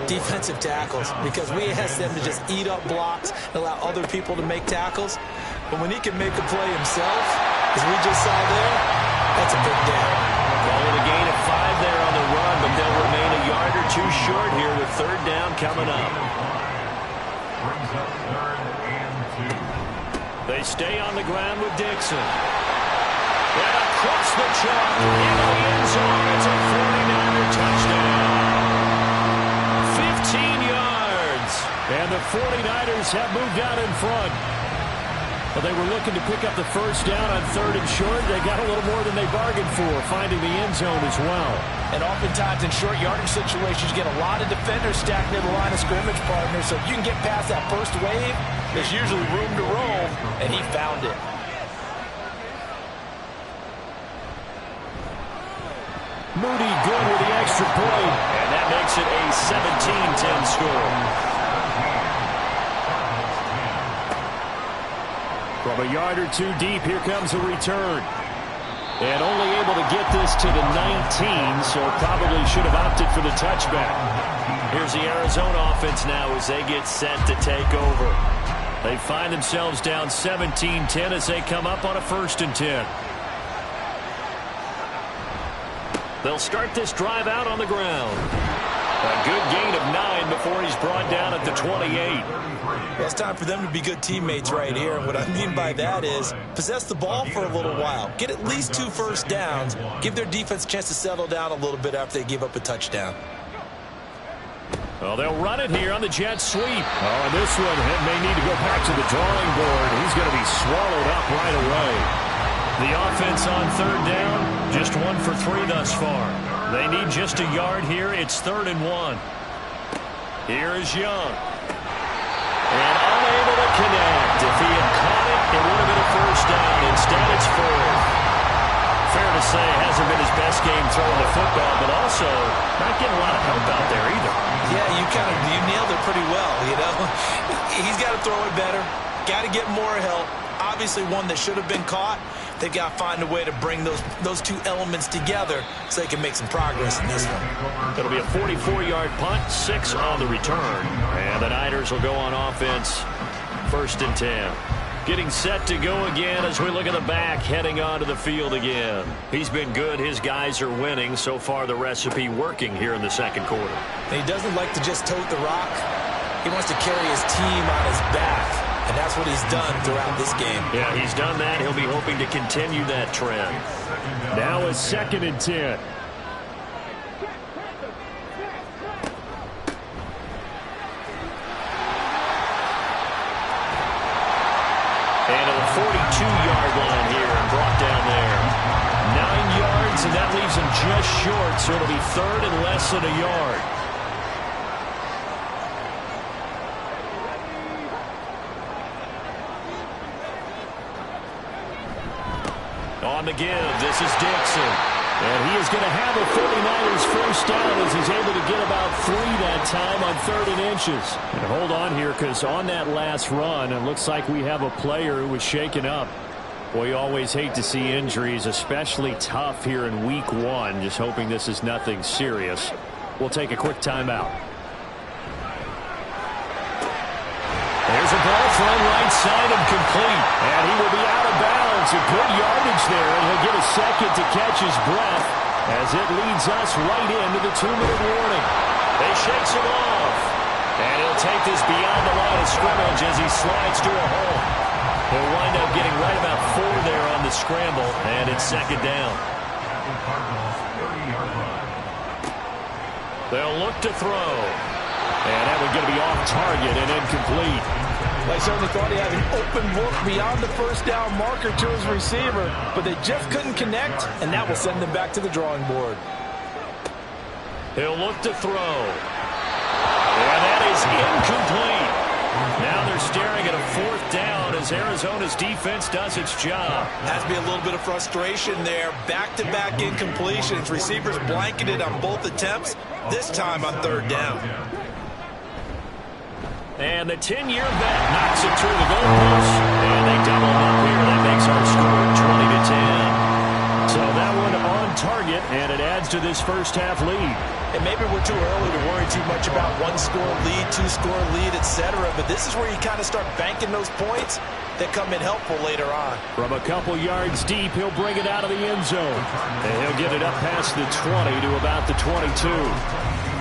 Speaker 4: defensive tackles, because we ask them to just eat up blocks and allow other people to make tackles. But when he can make a play himself, as we just saw there, that's a big down.
Speaker 7: Calling a gain of 5 there on the run, but they'll remain a yard or 2 short here with 3rd down coming up.
Speaker 5: Brings up 3rd and 2.
Speaker 7: They stay on the ground with Dixon. And across the chalk in the end zone. It's a 49er touchdown. 15 yards.
Speaker 2: And the 49ers have moved out in front. Well, they were looking to pick up the first down on 3rd and short. They got a little more than they bargained for, finding the end zone as well.
Speaker 4: And oftentimes in short yardage situations, you get a lot of defenders stacked near the line of scrimmage, partner. So if you can get past that first wave, there's usually room to roam, and he found it.
Speaker 2: Moody good with the extra point.
Speaker 7: And that makes it a 17-10 score.
Speaker 2: From a yard or 2 deep, here comes a return. And only able to get this to the 19, so probably should have opted for the touchback.
Speaker 7: Here's the Arizona offense now as they get set to take over. They find themselves down 17-10 as they come up on a 1st and 10. They'll start this drive out on the ground. A good gain of 9 before he's brought down at the 28.
Speaker 4: Well, it's time for them to be good teammates right here. And what I mean by that is possess the ball for a little while. Get at least 2 first downs. Give their defense a chance to settle down a little bit after they give up a touchdown.
Speaker 7: Well, they'll run it here on the jet sweep.
Speaker 2: Oh, and this one may need to go back to the drawing board. He's going to be swallowed up right away.
Speaker 7: The offense on 3rd down, just 1 for 3 thus far. They need just a yard here. It's 3rd and 1. Here is Young. And unable to connect. If he had caught it, it would have been a first down. Instead, it's 4th. Fair to say, hasn't been his best game throwing the football, but also not getting a lot of help out there either.
Speaker 4: Yeah, you nailed it pretty well, you know. He's got to throw it better. Got to get more help. Obviously one that should have been caught. They've got to find a way to bring those 2 elements together so they can make some progress in this one.
Speaker 7: It'll be a 44-yard punt, 6 on the return. And the Niners will go on offense, 1st and 10. Getting set to go again as we look at the back, heading onto the field again. He's been good. His guys are winning. So far, the recipe working here in the 2nd quarter.
Speaker 4: And he doesn't like to just tote the rock. He wants to carry his team on his back, and that's what he's done throughout this game.
Speaker 7: Yeah, he's done that. He'll be hoping to continue that trend.
Speaker 2: Now a 2nd and 10.
Speaker 7: And to the 42-yard line here and brought down there. 9 yards, and that leaves him just short, so it'll be 3rd and less than a yard. On the give, this is Dixon.
Speaker 2: And he is going to have a 49ers first down as he's able to get about 3 that time on 3rd and inches. And hold on here, because on that last run, it looks like we have a player who was shaken up. Well, you always hate to see injuries, especially tough here in week 1. Just hoping this is nothing serious. We'll take a quick timeout.
Speaker 7: There's a ball thrown right side and complete.
Speaker 2: And he will be out of bounds. A good yardage there, and he'll get a second to catch his breath as it leads us right into the 2-minute warning.
Speaker 7: They shakes him off. And he'll take this beyond the line of scrimmage as he slides to a hole. He'll wind up getting right about 4 there on the scramble, and it's 2nd down. They'll look to throw.
Speaker 2: And that one's going to be off target and incomplete.
Speaker 4: They certainly thought he had an open look beyond the first down marker to his receiver, but they just couldn't connect, and that will send them back to the drawing board.
Speaker 7: He'll look to throw. And that is incomplete. Now they're staring at a 4th down as Arizona's defense does its job.
Speaker 4: Has to be a little bit of frustration there. Back-to-back incompletions. Receivers blanketed on both attempts, this time on 3rd down.
Speaker 7: And the 10-year vet knocks it through the goalpost. And they double up here. That makes our score 20-10.
Speaker 2: So that one on target, and it adds to this first half lead.
Speaker 4: And maybe we're too early to worry too much about 1-score lead, 2-score lead, etc. But this is where you kind of start banking those points that come in helpful later on.
Speaker 2: From a couple yards deep, he'll bring it out of the end zone. And he'll get it up past the 20 to about the 22.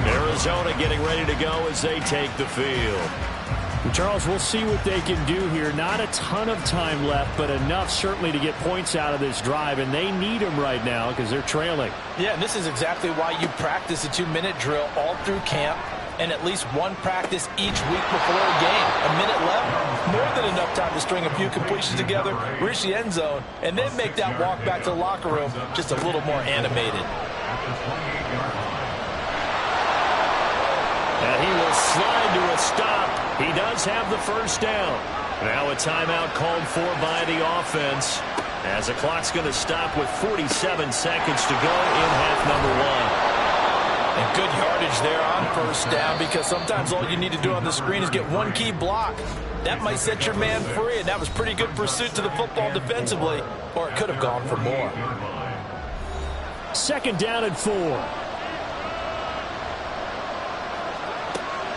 Speaker 7: Arizona getting ready to go as they take the field.
Speaker 2: Charles, we'll see what they can do here. Not a ton of time left, but enough certainly to get points out of this drive, and they need them right now because they're trailing.
Speaker 4: Yeah, and this is exactly why you practice a 2-minute drill all through camp and at least one practice each week before a game. A minute left, more than enough time to string a few completions together, reach the end zone, and then make that walk back to the locker room just a little more animated.
Speaker 7: And he will slide to a stop. He does have the first down. Now a timeout called for by the offense as the clock's going to stop with 47 seconds to go in half number 1.
Speaker 4: And good yardage there on first down because sometimes all you need to do on the screen is get one key block. That might set your man free, and that was pretty good pursuit to the football defensively, or it could have gone for more.
Speaker 2: 2nd down and 4.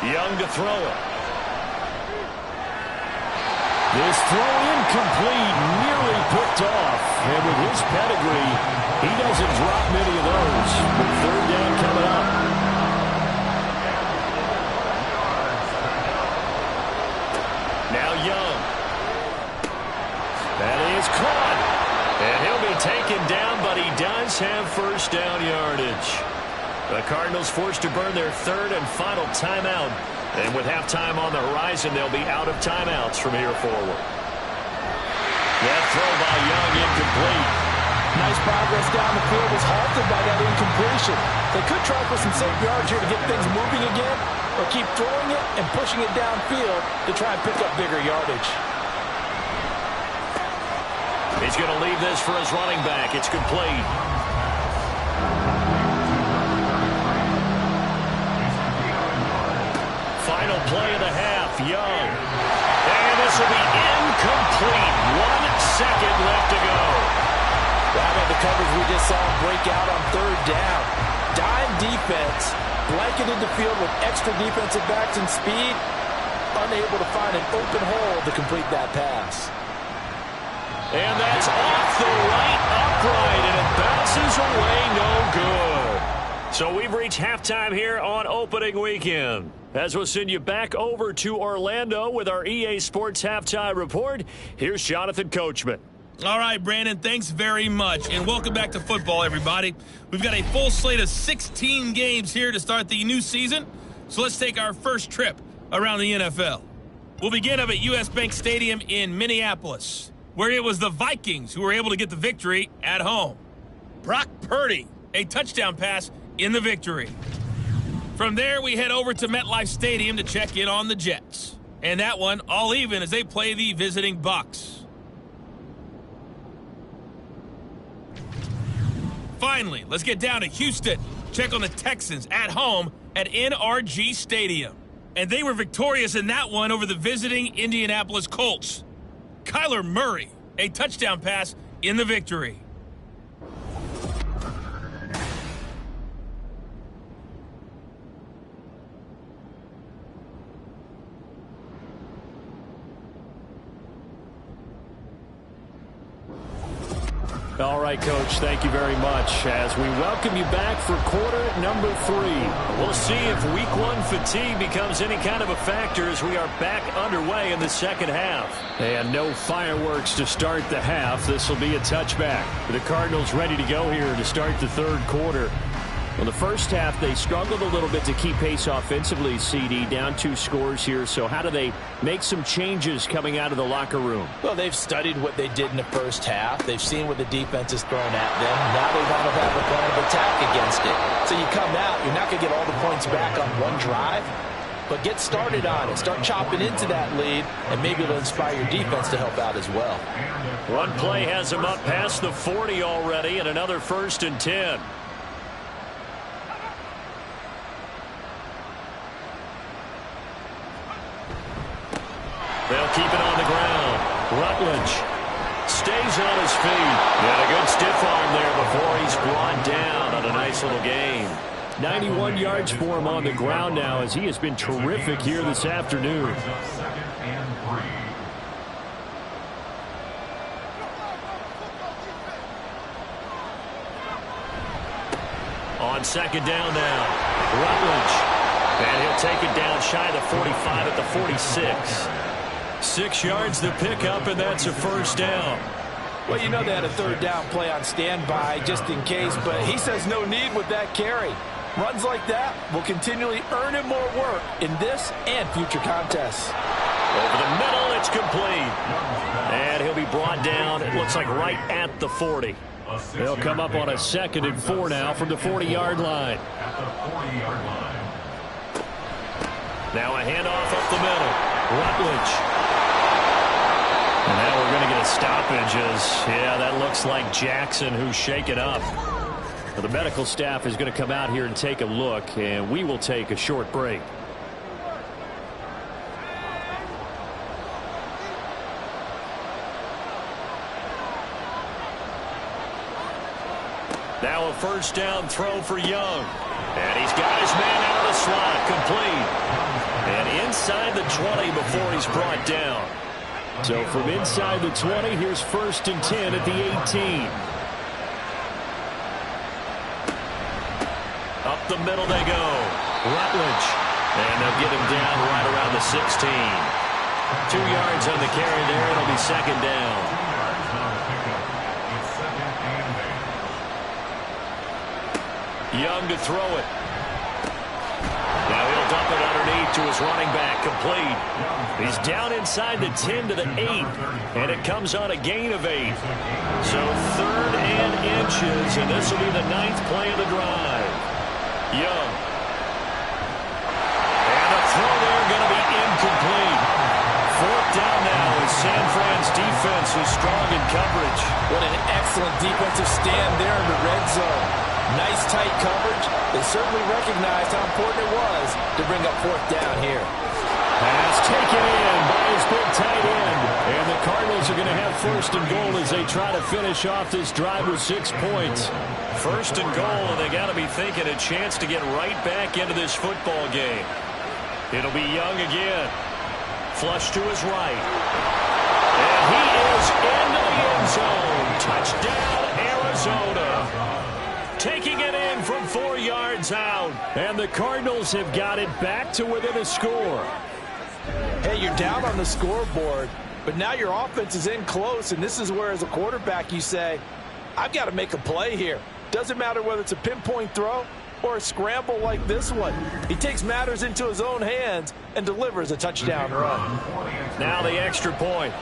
Speaker 7: Young to throw it.
Speaker 2: This throw incomplete, nearly picked off. And with his pedigree, he doesn't drop many of those. But 3rd down coming up.
Speaker 7: Now Young. That is caught. And he'll be taken down, but he does have first down yardage. The Cardinals forced to burn their 3rd and final timeout. And with halftime on the horizon, they'll be out of timeouts from here forward. That throw by Young incomplete.
Speaker 4: Nice progress down the field was halted by that incompletion. They could try for some safe yards here to get things moving again, or keep throwing it and pushing it downfield to try and pick up bigger yardage.
Speaker 7: He's going to leave this for his running back. It's complete. Final play of the half, Young. And this will be incomplete. 1 second left to go.
Speaker 4: Wow, the coverage we just saw break out on 3rd down. Dime defense, blanketed the field with extra defensive backs and speed, unable to find an open hole to complete that pass.
Speaker 7: And that's off the right upright, and it bounces away no good. So we've reached halftime here on opening weekend. As we'll send you back over to Orlando with our EA Sports Halftime Report, here's Jonathan Coachman.
Speaker 6: All right, Brandon, thanks very much. And welcome back to football, everybody. We've got a full slate of 16 games here to start the new season. So let's take our first trip around the NFL. We'll begin up at US Bank Stadium in Minneapolis, where it was the Vikings who were able to get the victory at home. Brock Purdy, a touchdown pass in the victory. From there, we head over to MetLife Stadium to check in on the Jets. And that one, all even as they play the visiting Bucs. Finally, let's get down to Houston. Check on the Texans at home at NRG Stadium. And they were victorious in that one over the visiting Indianapolis Colts. Kyler Murray, a touchdown pass in the victory.
Speaker 2: All right, Coach, thank you very much as we welcome you back for quarter number 3.
Speaker 7: We'll see if week 1 fatigue becomes any kind of a factor as we are back underway in the second half.
Speaker 2: And no fireworks to start the half. This will be a touchback. The Cardinals ready to go here to start the third quarter. Well, the first half, they struggled a little bit to keep pace offensively, CD, down 2 scores here. So how do they make some changes coming out of the locker room?
Speaker 4: Well, they've studied what they did in the first half. They've seen what the defense has thrown at them. Now they want to have a plan of attack against it. So you come out, you're not going to get all the points back on one drive, but get started on it. Start chopping into that lead, and maybe it'll inspire your defense to help out as well.
Speaker 7: One play has them up past the 40 already, and another 1st and 10. They'll keep it on the ground. Rutledge stays on his feet. And a good stiff arm there before he's brought down on a nice little gain.
Speaker 2: 91 yards for him on the ground now as he has been terrific here this afternoon.
Speaker 7: On second down now, Rutledge. And he'll take it down shy of the 45 at the 46. 6 yards to pick up, and that's a 1st down.
Speaker 4: Well, you know they had a 3rd down play on standby just in case, but he says no need with that carry. Runs like that will continually earn him more work in this and future contests.
Speaker 7: Over the middle, it's complete. And he'll be brought down, it looks like right at the 40.
Speaker 2: They'll come up on a 2nd and 4 now from the 40-yard line.
Speaker 7: Now a handoff up the middle. Rutledge. And now we're going to get a stoppage as, yeah, that looks like Jackson who's shaken up.
Speaker 2: Well, the medical staff is going to come out here and take a look, and we will take a short break.
Speaker 7: Now a 1st down throw for Young. And he's got his man out of the slot, complete. And inside the 20 before he's brought down.
Speaker 2: So from inside the 20, here's 1st and 10 at the 18.
Speaker 7: Up the middle they go. Rutledge. And they'll get him down right around the 16. 2 yards on the carry there. It'll be 2nd down. Young to throw it. Now he'll dump it underneath to his running back, complete. He's down inside the 10 to the 8, and it comes on a gain of 8. So 3rd and inches, and this will be the 9th play of the drive. Young. And a throw there going to be incomplete. 4th down now as San Fran's defense is strong in coverage.
Speaker 4: What an excellent defensive stand there in the red zone. Nice tight coverage. They certainly recognized how important it was to bring up 4th down here.
Speaker 2: Pass taken in by his big tight end. And the Cardinals are going to have 1st and goal as they try to finish off this drive with 6 points.
Speaker 7: 1st and goal, and they got to be thinking a chance to get right back into this football game. It'll be Young again. Flush to his right. And he is into the end zone. Touchdown, Arizona. taking it in from 4 yards out.
Speaker 2: And the Cardinals have got it back to within a score.
Speaker 4: Hey, you're down on the scoreboard, but now your offense is in close, and this is where, as a quarterback, you say, I've got to make a play here. Doesn't matter whether it's a pinpoint throw or a scramble like this one. He takes matters into his own hands and delivers a touchdown run.
Speaker 7: Now the extra point.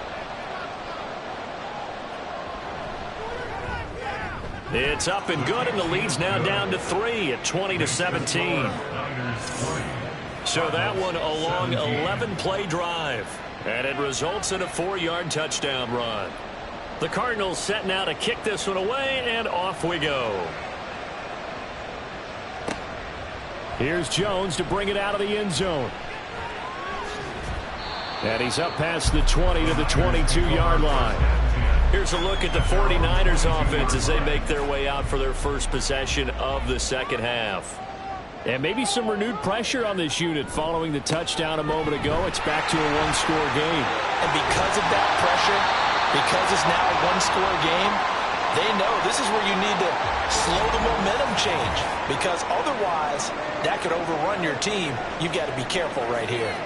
Speaker 7: It's up and good, and the lead's now down to 3 at 20-17. So that one a long 11-play drive, and it results in a 4-yard touchdown run. The Cardinals set now to kick this one away, and off we go.
Speaker 2: Here's Jones to bring it out of the end zone. And he's up past the 20 to the 22-yard line.
Speaker 7: Here's a look at the 49ers offense as they make their way out for their first possession of the second half.
Speaker 2: And maybe some renewed pressure on this unit following the touchdown a moment ago. It's back to a one-score game.
Speaker 4: And because of that pressure, because it's now a one-score game, they know this is where you need to slow the momentum change, because otherwise that could overrun your team. You've got to be careful right here.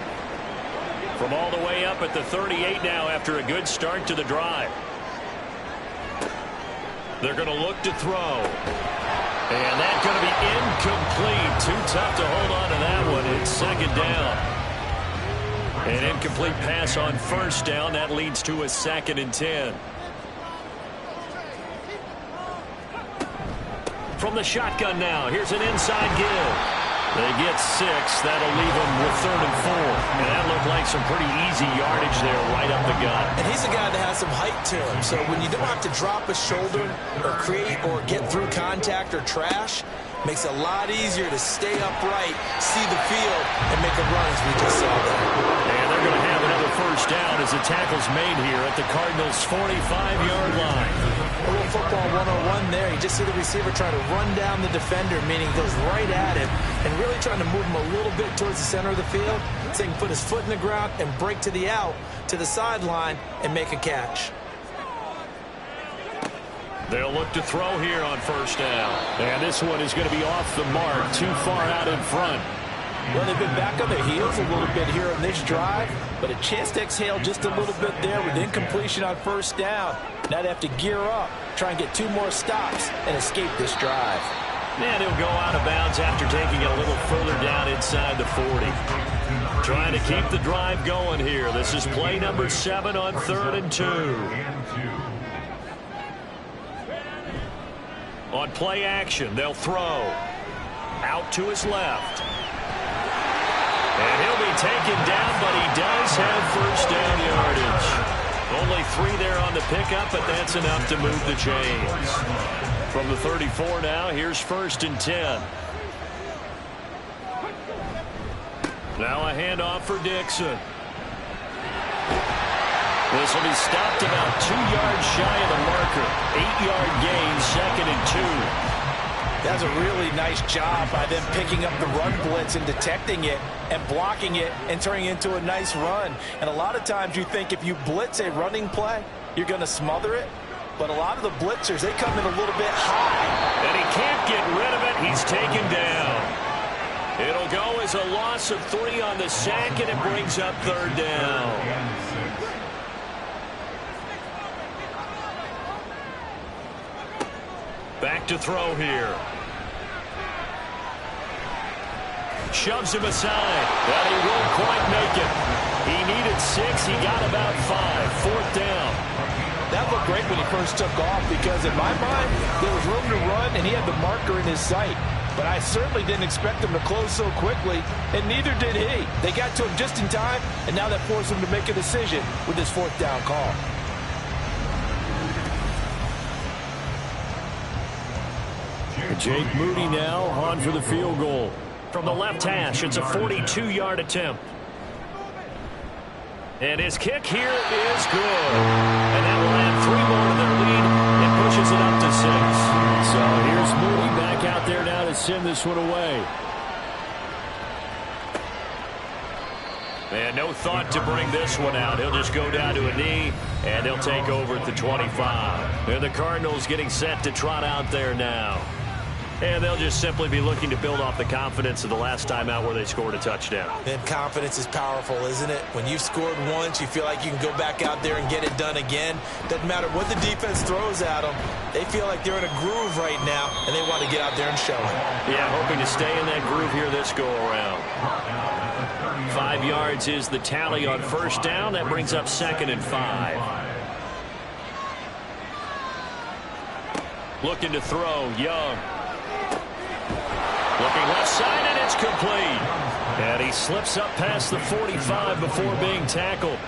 Speaker 7: From all the way up at the 38 now after a good start to the drive. They're going to look to throw. And that's going to be incomplete. Too tough to hold on to that one. It's second down. An incomplete pass on first down. That leads to a 2nd and 10. From the shotgun now, here's an inside give. They get 6. That'll leave them with 3rd and 4. And that looked like some pretty easy yardage there right up the gut.
Speaker 4: And he's a guy that has some height to him. So when you don't have to drop a shoulder or create or get through contact or trash, makes it a lot easier to stay upright, see the field, and make a run as we just saw there.
Speaker 7: And they're going to have another first down as the tackle's made here at the Cardinals' 45-yard line.
Speaker 4: A little football 101 there. You just see the receiver trying to run down the defender, meaning he goes right at him and really trying to move him a little bit towards the center of the field so he can put his foot in the ground and break to the out, to the sideline, and make a catch.
Speaker 7: They'll look to throw here on first down.
Speaker 2: And this one is going to be off the mark, too far out in front.
Speaker 4: Well, they've been back on their heels a little bit here on this drive, but a chance to exhale just a little bit there with incompletion on first down. Now they have to gear up, try and get 2 more stops, and escape this drive.
Speaker 7: And he'll go out of bounds after taking it a little further down inside the 40. Trying to keep the drive going here. This is play number 7 on 3rd and 2. On play action, they'll throw. Out to his left. And he'll be taken down, but he does have first down yardage. Only 3 there on the pickup, but that's enough to move the chains. From the 34 now, here's 1st and 10. Now a handoff for Dixon. This will be stopped about 2 yards shy of the marker. 8-yard gain, 2nd and 2.
Speaker 4: That's a really nice job by them picking up the run blitz and detecting it and blocking it and turning it into a nice run. And a lot of times you think if you blitz a running play, you're going to smother it. But a lot of the blitzers, they come in a little bit high.
Speaker 7: And he can't get rid of it. He's taken down. It'll go as a loss of 3 on the sack, and it brings up 3rd down. Back to throw here. Shoves him aside. But he won't quite make it. He needed 6. He got about 5. 4th down.
Speaker 4: That looked great when he first took off, because in my mind, there was room to run, and he had the marker in his sight. But I certainly didn't expect him to close so quickly, and neither did he. They got to him just in time, and now that forced him to make a decision with his 4th down call.
Speaker 2: Jake Moody now on for the field goal.
Speaker 7: From the left hash, it's a 42-yard attempt. And his kick here is good. And that will add 3 more to their lead and pushes it up to 6.
Speaker 2: So here's Moody back out there now to send this one away.
Speaker 7: And no thought to bring this one out. He'll just go down to a knee, and they'll take over at the 25. And the Cardinals getting set to trot out there now. And they'll just simply be looking to build off the confidence of the last time out where they scored a touchdown.
Speaker 4: And confidence is powerful, isn't it? When you've scored once, you feel like you can go back out there and get it done again. Doesn't matter what the defense throws at them. They feel like they're in a groove right now, and they want to get out there and show it.
Speaker 7: Yeah, hoping to stay in that groove here this go-around. 5 yards is the tally on first down. That brings up 2nd and 5. Looking to throw, Young. Looking left side, and it's complete. And he slips up past the 45 before being tackled.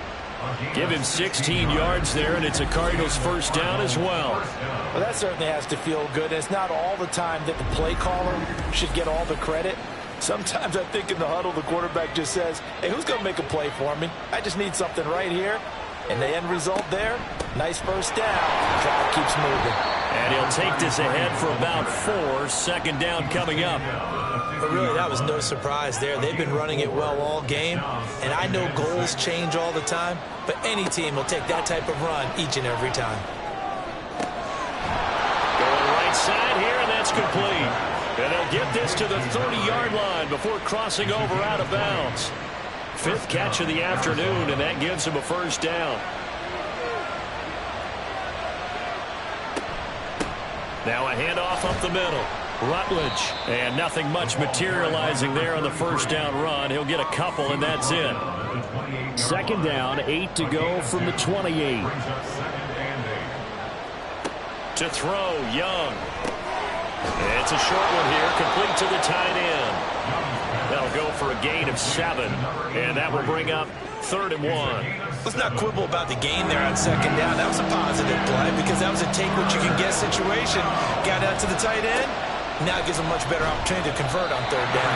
Speaker 7: Give him 16 yards there, and it's a Cardinals first down as well.
Speaker 4: Well, that certainly has to feel good. It's not all the time that the play caller should get all the credit. Sometimes I think in the huddle, the quarterback just says, hey, who's going to make a play for me? I just need something right here. And the end result there, nice first down. Drive keeps moving.
Speaker 7: And he'll take this ahead for about 4. 2nd down coming up.
Speaker 4: But really, that was no surprise there. They've been running it well all game. And I know goals change all the time, but any team will take that type of run each and every time.
Speaker 7: Going right side here, and that's complete. And they'll get this to the 30-yard line before crossing over out of bounds. 5th catch of the afternoon, and that gives him a first down. Now a handoff up the middle. Rutledge. And nothing much materializing there on the first down run. He'll get a couple, and that's it.
Speaker 2: 2nd down, 8 to go from the 28.
Speaker 7: To throw, Young. It's a short one here, complete to the tight end. That'll go for a gain of 7, and that will bring up 3rd and 1.
Speaker 4: Let's not quibble about the gain there on 2nd down. That was a positive play because that was a take-what-you-can-get situation. Got out to the tight end. Now it gives them much better opportunity to convert on 3rd down.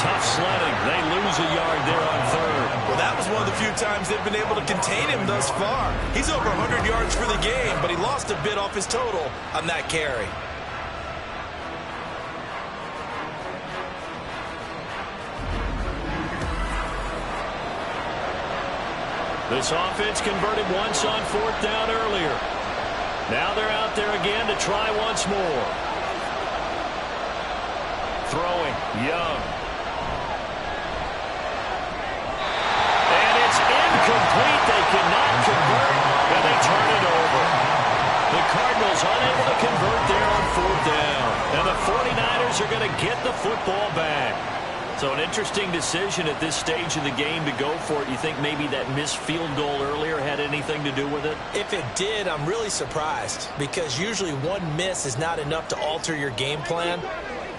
Speaker 7: Tough sledding. They lose a yard there on 3rd.
Speaker 4: Well, that was one of the few times they've been able to contain him thus far. He's over 100 yards for the game, but he lost a bit off his total on that carry.
Speaker 7: This offense converted once on 4th down earlier. Now they're out there again to try once more. Throwing, Young. And it's incomplete. They cannot convert, and they turn it over. The Cardinals unable to convert there on 4th down. And the 49ers are going to get the football back. So an interesting decision at this stage of the game to go for it. You think maybe that missed field goal earlier had anything to do with it?
Speaker 4: If it did, I'm really surprised because usually one miss is not enough to alter your game plan.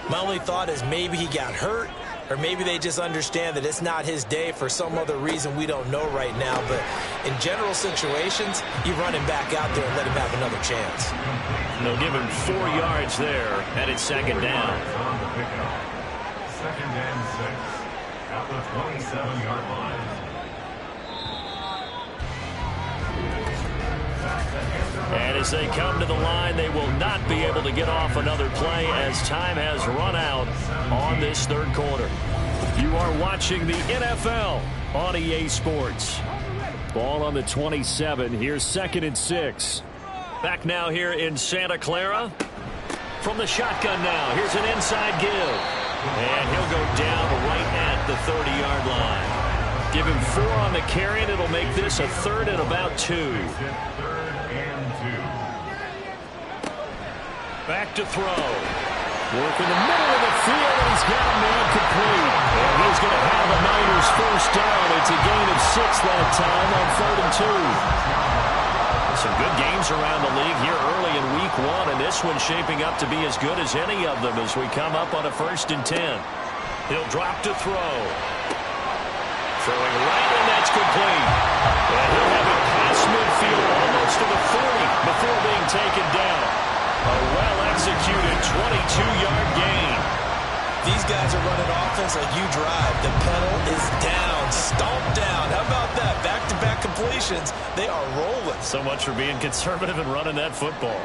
Speaker 4: My only thought is maybe he got hurt or maybe they just understand that it's not his day for some other reason we don't know right now. But in general situations, you run him back out there and let him have another chance.
Speaker 7: They'll give him 4 yards there, and it's 2nd down.
Speaker 5: 2nd and 6 at the 27-yard line.
Speaker 7: And as they come to the line, they will not be able to get off another play as time has run out on this 3rd quarter. You are watching the NFL on EA Sports.
Speaker 2: Ball on the 27. Here's 2nd and 6.
Speaker 7: Back now here in Santa Clara. From the shotgun now, here's an inside give. And he'll go down right at the 30-yard line. Give him 4 on the carry, and it'll make this a 3rd and about 2. Back to throw.
Speaker 2: Work in the middle of the field, and he's got a man complete.
Speaker 7: And he's going to have the Niners first down. It's a gain of 6 that time on 3rd and 2. Some good games around the league here early in week 1, and this one's shaping up to be as good as any of them as we come up on a 1st and 10. He'll drop to throw. Throwing right, and that's complete. And he'll have it past midfield almost to the 40 before being taken down. A well-executed 22-yard gain.
Speaker 4: These guys are running offense like you drive. The pedal is down, stomped down. How about that? Back-to-back completions. They are rolling.
Speaker 7: So much for being conservative and running that football.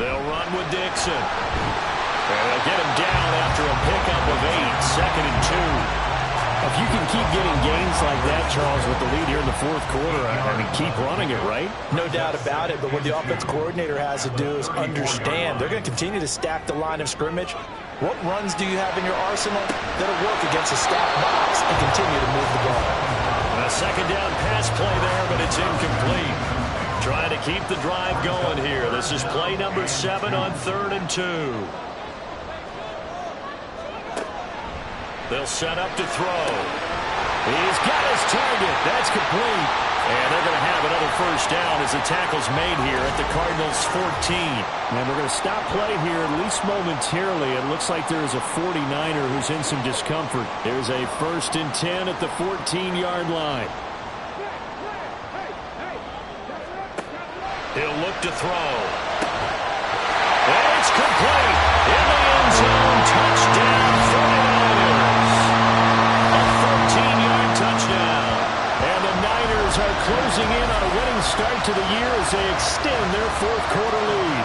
Speaker 7: They'll run with Dixon. And they'll get him down after a pickup of 8. 2nd and 2.
Speaker 2: If you can keep getting gains like that, Charles, with the lead here in the fourth quarter, I mean, keep running it, right?
Speaker 4: No doubt about it, but what the offense coordinator has to do is understand they're going to continue to stack the line of scrimmage. What runs do you have in your arsenal that'll work against a stacked box and continue to move the ball?
Speaker 7: A second down pass play there, but it's incomplete. Trying to keep the drive going here. This is play number 7 on 3rd and 2. They'll set up to throw.
Speaker 2: He's got his target. That's complete.
Speaker 7: And they're going to have another first down as the tackle's made here at the Cardinals' 14.
Speaker 2: And we're going to stop play here, at least momentarily. It looks like there is a 49er who's in some discomfort. There's a 1st and 10 at the 14-yard line.
Speaker 7: He'll look to throw. And it's complete. In the end zone. Touchdown, 49ers. A 14-yard touchdown.
Speaker 2: And the Niners are closing in on a winning start to the year as they extend their fourth quarter lead.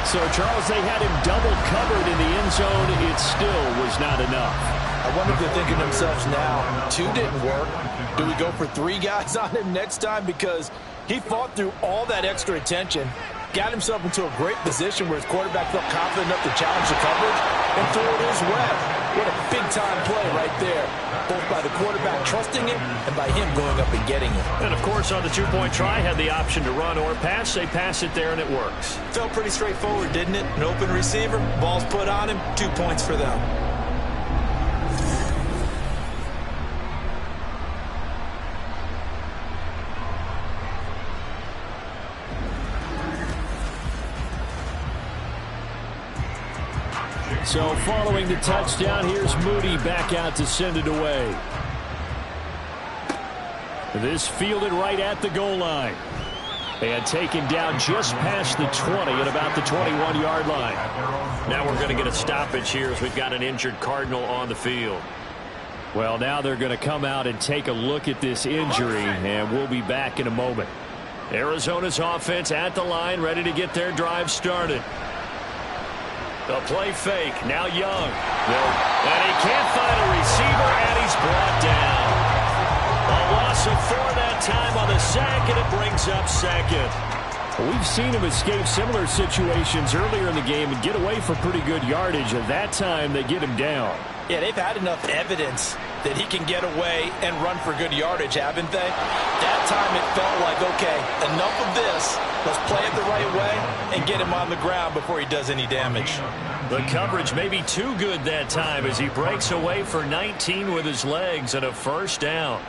Speaker 2: So, Charles, they had him double covered in the end zone. It still was not enough.
Speaker 4: I wonder if they're thinking to themselves now, 2 didn't work. Do we go for 3 guys on him next time? Because he fought through all that extra attention, got himself into a great position where his quarterback felt confident enough to challenge the coverage and throw it his way. What a big-time play right there, both by the quarterback trusting him and by him going up and getting it.
Speaker 7: And, of course, on the 2-point try, had the option to run or pass. They pass it there, and it works.
Speaker 4: Felt pretty straightforward, didn't it? An open receiver, ball's put on him, 2 points for them.
Speaker 2: So following the touchdown, here's Moody back out to send it away. This fielded right at the goal line. And taken down just past the 20 at about the 21-yard line.
Speaker 7: Now we're going to get a stoppage here as we've got an injured Cardinal on the field.
Speaker 2: Well, now they're going to come out and take a look at this injury, and we'll be back in a moment.
Speaker 7: Arizona's offense at the line, ready to get their drive started. The play fake, now Young. And he can't find a receiver, and he's brought down. A loss of 4 that time on the sack, and it brings up 2nd.
Speaker 2: We've seen him escape similar situations earlier in the game and get away for pretty good yardage, and that time they get him down.
Speaker 4: Yeah, they've had enough evidence that he can get away and run for good yardage, haven't they? That time it felt like, okay, enough of this. Let's play it the right way and get him on the ground before he does any damage.
Speaker 7: The coverage may be too good that time as he breaks away for 19 with his legs and a first down.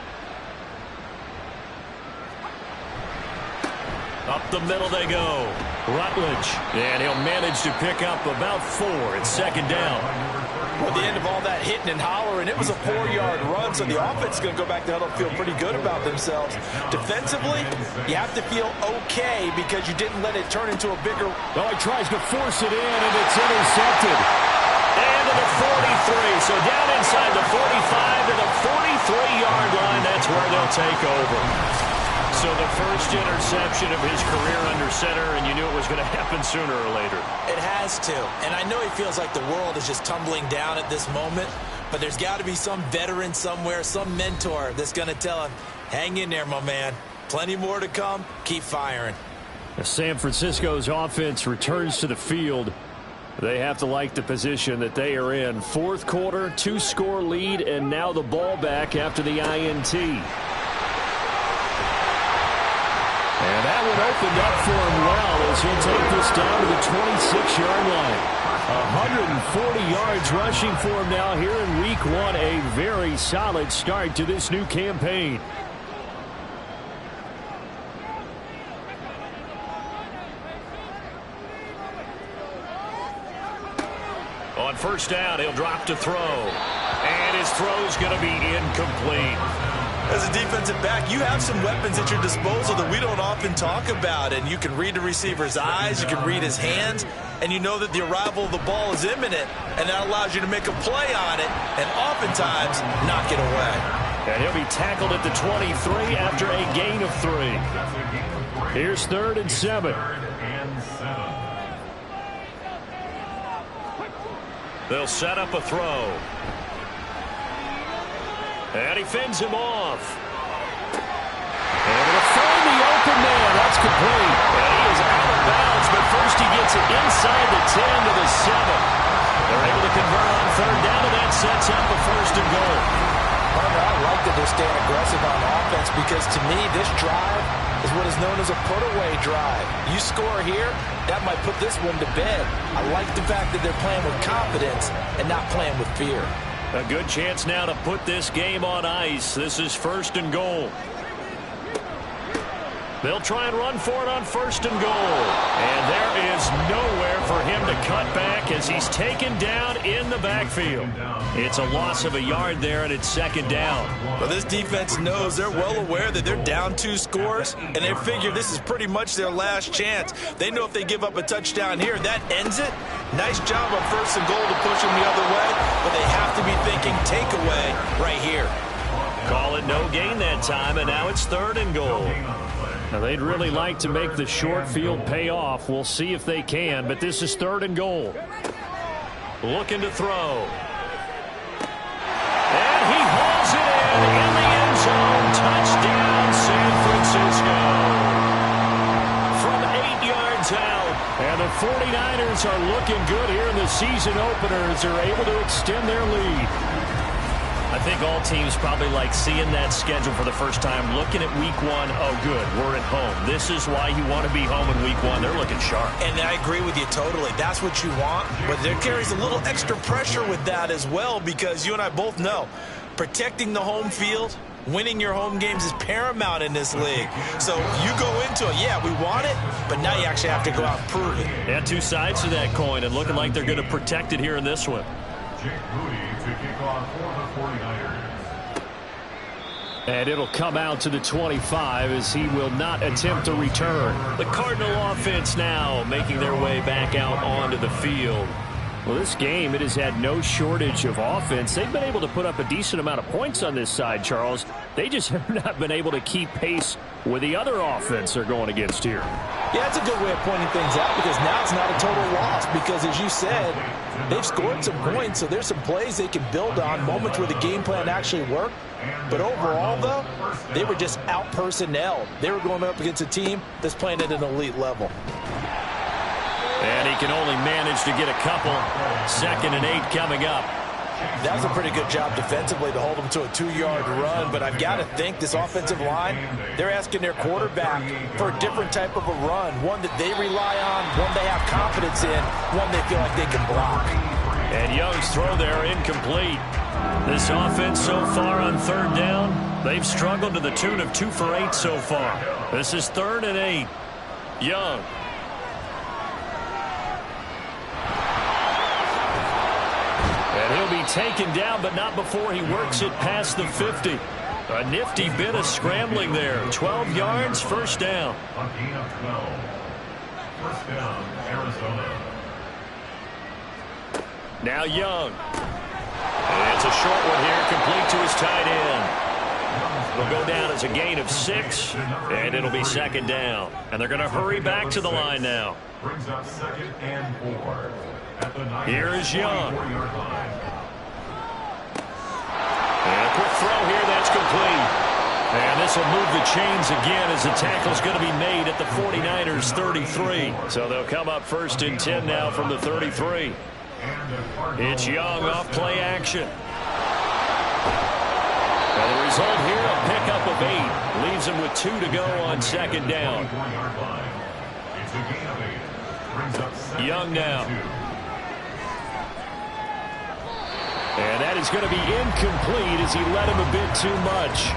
Speaker 7: Up the middle they go. Rutledge. And he'll manage to pick up about 4 at 2nd down.
Speaker 4: At the end of all that hitting and hollering, it was a 4-yard run, so the offense is going to go back to huddle and feel pretty good about themselves. Defensively, you have to feel okay because you didn't let it turn into a bigger...
Speaker 2: Oh, he tries to force it in, and it's intercepted.
Speaker 7: And to the 43, so down inside the 45 to the 43-yard line. That's where they'll take over. So the first interception of his career under center, and you knew it was going to happen sooner or later.
Speaker 4: It has to. And I know he feels like the world is just tumbling down at this moment, but there's got to be some veteran somewhere, some mentor that's going to tell him, hang in there, my man. Plenty more to come. Keep firing.
Speaker 2: San Francisco's offense returns to the field. They have to like the position that they are in. Fourth quarter, 2-score lead, and now the ball back after the INT. And that one opened up for him well as he'll take this down to the 26-yard line. 140 yards rushing for him now here in week 1. A very solid start to this new campaign.
Speaker 7: On first down, he'll drop to throw. And his throw's going to be incomplete.
Speaker 4: As a defensive back, you have some weapons at your disposal that we don't often talk about. And you can read the receiver's eyes, you can read his hands, and you know that the arrival of the ball is imminent. And that allows you to make a play on it and oftentimes knock it away.
Speaker 2: And he'll be tackled at the 23 after a gain of 3. Here's 3rd and 7.
Speaker 7: They'll set up a throw. And he fends him off. And it'll find the open man. That's complete. And he is out of bounds, but first he gets it inside the 10 to the 7. They're able to convert on third down, and that sets up the first and goal.
Speaker 4: I like that they're staying aggressive on offense because, to me, this drive is what is known as a put-away drive. You score here, that might put this one to bed. I like the fact that they're playing with confidence and not playing with fear.
Speaker 7: A good chance now to put this game on ice. This is first and goal. They'll try and run for it on first and goal. And there is nowhere for him to cut back as he's taken down in the backfield. It's a loss of a yard there, and it's second down.
Speaker 4: Well, this defense knows, they're well aware that they're down 2 scores, and they figure this is pretty much their last chance. They know if they give up a touchdown here, that ends it. Nice job on first and goal to push them the other way, but they have to be thinking takeaway right here.
Speaker 7: Call it no gain that time, and now it's third and goal. Now, they'd really like to make the short field pay off. We'll see if they can, but this is third and goal. Looking to throw. And he hauls it in the end zone. Touchdown, San Francisco. From 8 yards out. And the 49ers are looking good here in the season opener as they're able to extend their lead.
Speaker 3: I think all teams probably like seeing that schedule for the first time, looking at week 1. Oh, good, we're at home. This is why you want to be home in week 1. They're looking sharp.
Speaker 4: And I agree with you totally. That's what you want. But there carries a little extra pressure with that as well because you and I both know protecting the home field, winning your home games is paramount in this league. So you go into it, yeah, we want it, but now you actually have to go out and prove it.
Speaker 7: Yeah, 2 sides to that coin, and looking like they're going to protect it here in this one.
Speaker 5: Jake Moody to kick off for the 49ers.
Speaker 2: And it'll come out to the 25 as he will not attempt to return.
Speaker 7: The Cardinal offense now making their way back out onto the field.
Speaker 2: Well, this game, it has had no shortage of offense. They've been able to put up a decent amount of points on this side, Charles. They just have not been able to keep pace with the other offense they're going against here.
Speaker 4: Yeah, that's a good way of pointing things out because now it's not a total loss because, as you said, they've scored some points, so there's some plays they can build on, moments where the game plan actually worked. But overall, though, they were just out-personnel. They were going up against a team that's playing at an elite level.
Speaker 7: And he can only manage to get a couple. 2nd and 8 coming up.
Speaker 4: That was a pretty good job defensively to hold them to a 2-yard run, but I've got to think this offensive line, they're asking their quarterback for a different type of a run, one that they rely on, one they have confidence in, one they feel like they can block.
Speaker 7: And Young's throw there incomplete. This offense so far on third down, they've struggled to the tune of 2 for 8 so far. This is 3rd and 8. Young. And he'll be taken down, but not before he works it past the 50. A nifty bit of scrambling there. 12 yards, first down.
Speaker 5: A gain of 12. First down, Arizona.
Speaker 7: Now Young. And it's a short one here, complete to his tight end. It'll go down as a gain of 6, and it'll be second down. And they're going to hurry back to the line now.
Speaker 5: Brings up 2nd and 4.
Speaker 7: Here is Young. And a quick throw here, that's complete. And this will move the chains again as the tackle's going to be made at the 49ers 33. So they'll come up 1st and 10 now from the 33. It's Young off play action. And the result here, a pickup of 8. Leaves him with 2 to go on second down. Young now. And that is going to be incomplete as he led him a bit too much.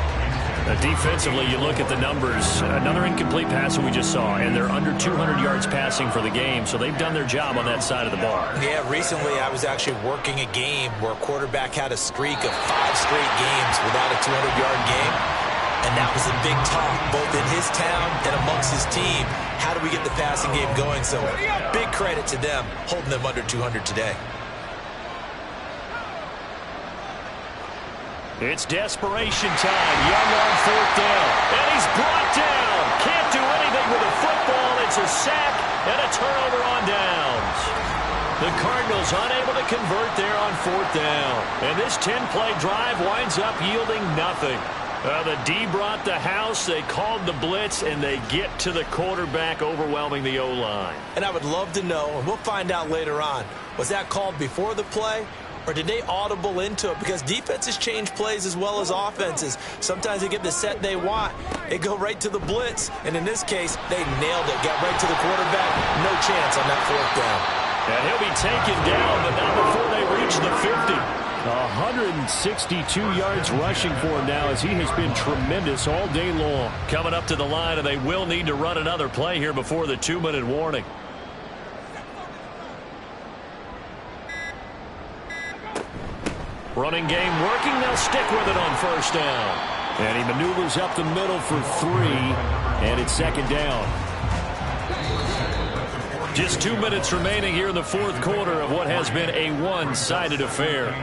Speaker 7: Defensively, you look at the numbers. Another incomplete pass that we just saw, and they're under 200 yards passing for the game, so they've done their job on that side of the ball.
Speaker 4: Yeah, recently I was actually working a game where a quarterback had a streak of 5 straight games without a 200-yard game, and that was a big talk, both in his town and amongst his team. How do we get the passing game going? So big credit to them, holding them under 200 today.
Speaker 7: It's desperation time. Young on 4th down. And he's brought down. Can't do anything with a football. It's a sack and a turnover on downs. The Cardinals unable to convert there on 4th down. And this 10-play drive winds up yielding nothing. The D brought the house, they called the blitz, and they get to the quarterback, overwhelming the O-line.
Speaker 4: And I would love to know, and we'll find out later on, was that called before the play, or did they audible into it? Because defenses change plays as well as offenses. Sometimes they get the set they want. They go right to the blitz, and in this case, they nailed it. Got right to the quarterback. No chance on that 4th down.
Speaker 7: And he'll be taken down, but not before they reach the 50.
Speaker 2: 162 yards rushing for him now as he has been tremendous all day long.
Speaker 7: Coming up to the line, and they will need to run another play here before the 2-minute warning. Running game working. They'll stick with it on 1st down.
Speaker 2: And he maneuvers up the middle for 3, and it's 2nd down.
Speaker 7: Just 2 minutes remaining here in the 4th quarter of what has been a one-sided affair.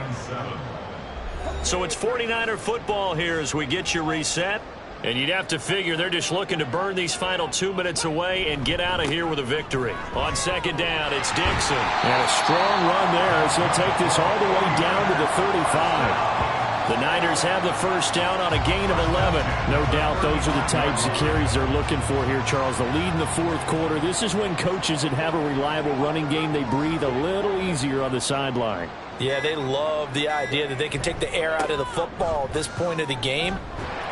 Speaker 7: So it's 49er football here as we get you reset. And you'd have to figure they're just looking to burn these final 2 minutes away and get out of here with a victory. On 2nd down, it's Dixon.
Speaker 2: And a strong run there as he'll take this all the way down to the 35.
Speaker 7: The Niners have the 1st down on a gain of 11.
Speaker 2: No doubt those are the types of carries they're looking for here, Charles. The lead in the 4th quarter. This is when coaches that have a reliable running game, they breathe a little easier on the sideline.
Speaker 4: Yeah, they love the idea that they can take the air out of the football at this point of the game.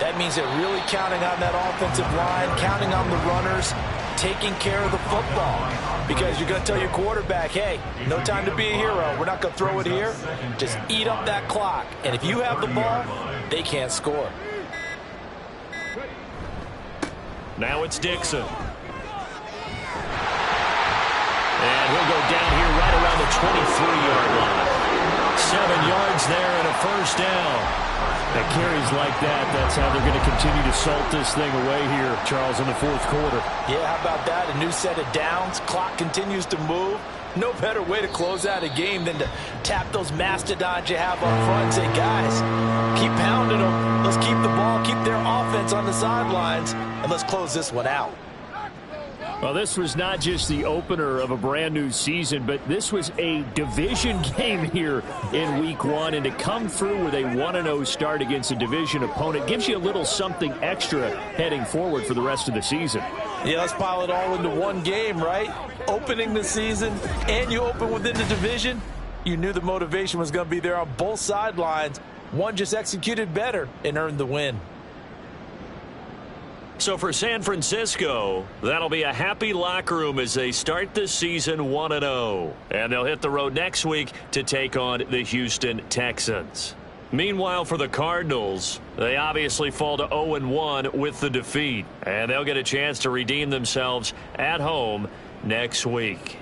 Speaker 4: That means they're really counting on that offensive line, counting on the runners, taking care of the football. Because you're going to tell your quarterback, hey, no time to be a hero. We're not going to throw it here. Just eat up that clock. And if you have the ball, they can't score.
Speaker 7: Now it's Dixon. And he'll go down here right around the 23-yard line. 7 yards there and a 1st down.
Speaker 2: That carries like that, that's how they're going to continue to salt this thing away here, Charles, in the 4th quarter.
Speaker 4: Yeah, how about that? A new set of downs. Clock continues to move. No better way to close out a game than to tap those mastodons you have up front and say, guys, keep pounding them. Let's keep the ball, keep their offense on the sidelines, and let's close this one out.
Speaker 2: Well, this was not just the opener of a brand new season, but this was a division game here in week 1. And to come through with a 1-0 start against a division opponent gives you a little something extra heading forward for the rest of the season.
Speaker 4: Yeah, let's pile it all into one game, right? Opening the season, and you open within the division. You knew the motivation was going to be there on both sidelines. One just executed better and earned the win.
Speaker 7: So for San Francisco, that'll be a happy locker room as they start the season 1-0. And they'll hit the road next week to take on the Houston Texans. Meanwhile, for the Cardinals, they obviously fall to 0-1 with the defeat. And they'll get a chance to redeem themselves at home next week.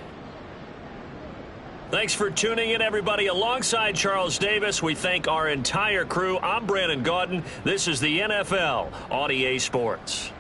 Speaker 7: Thanks for tuning in, everybody. Alongside Charles Davis, we thank our entire crew. I'm Brandon Gaudin. This is the NFL on EA Sports.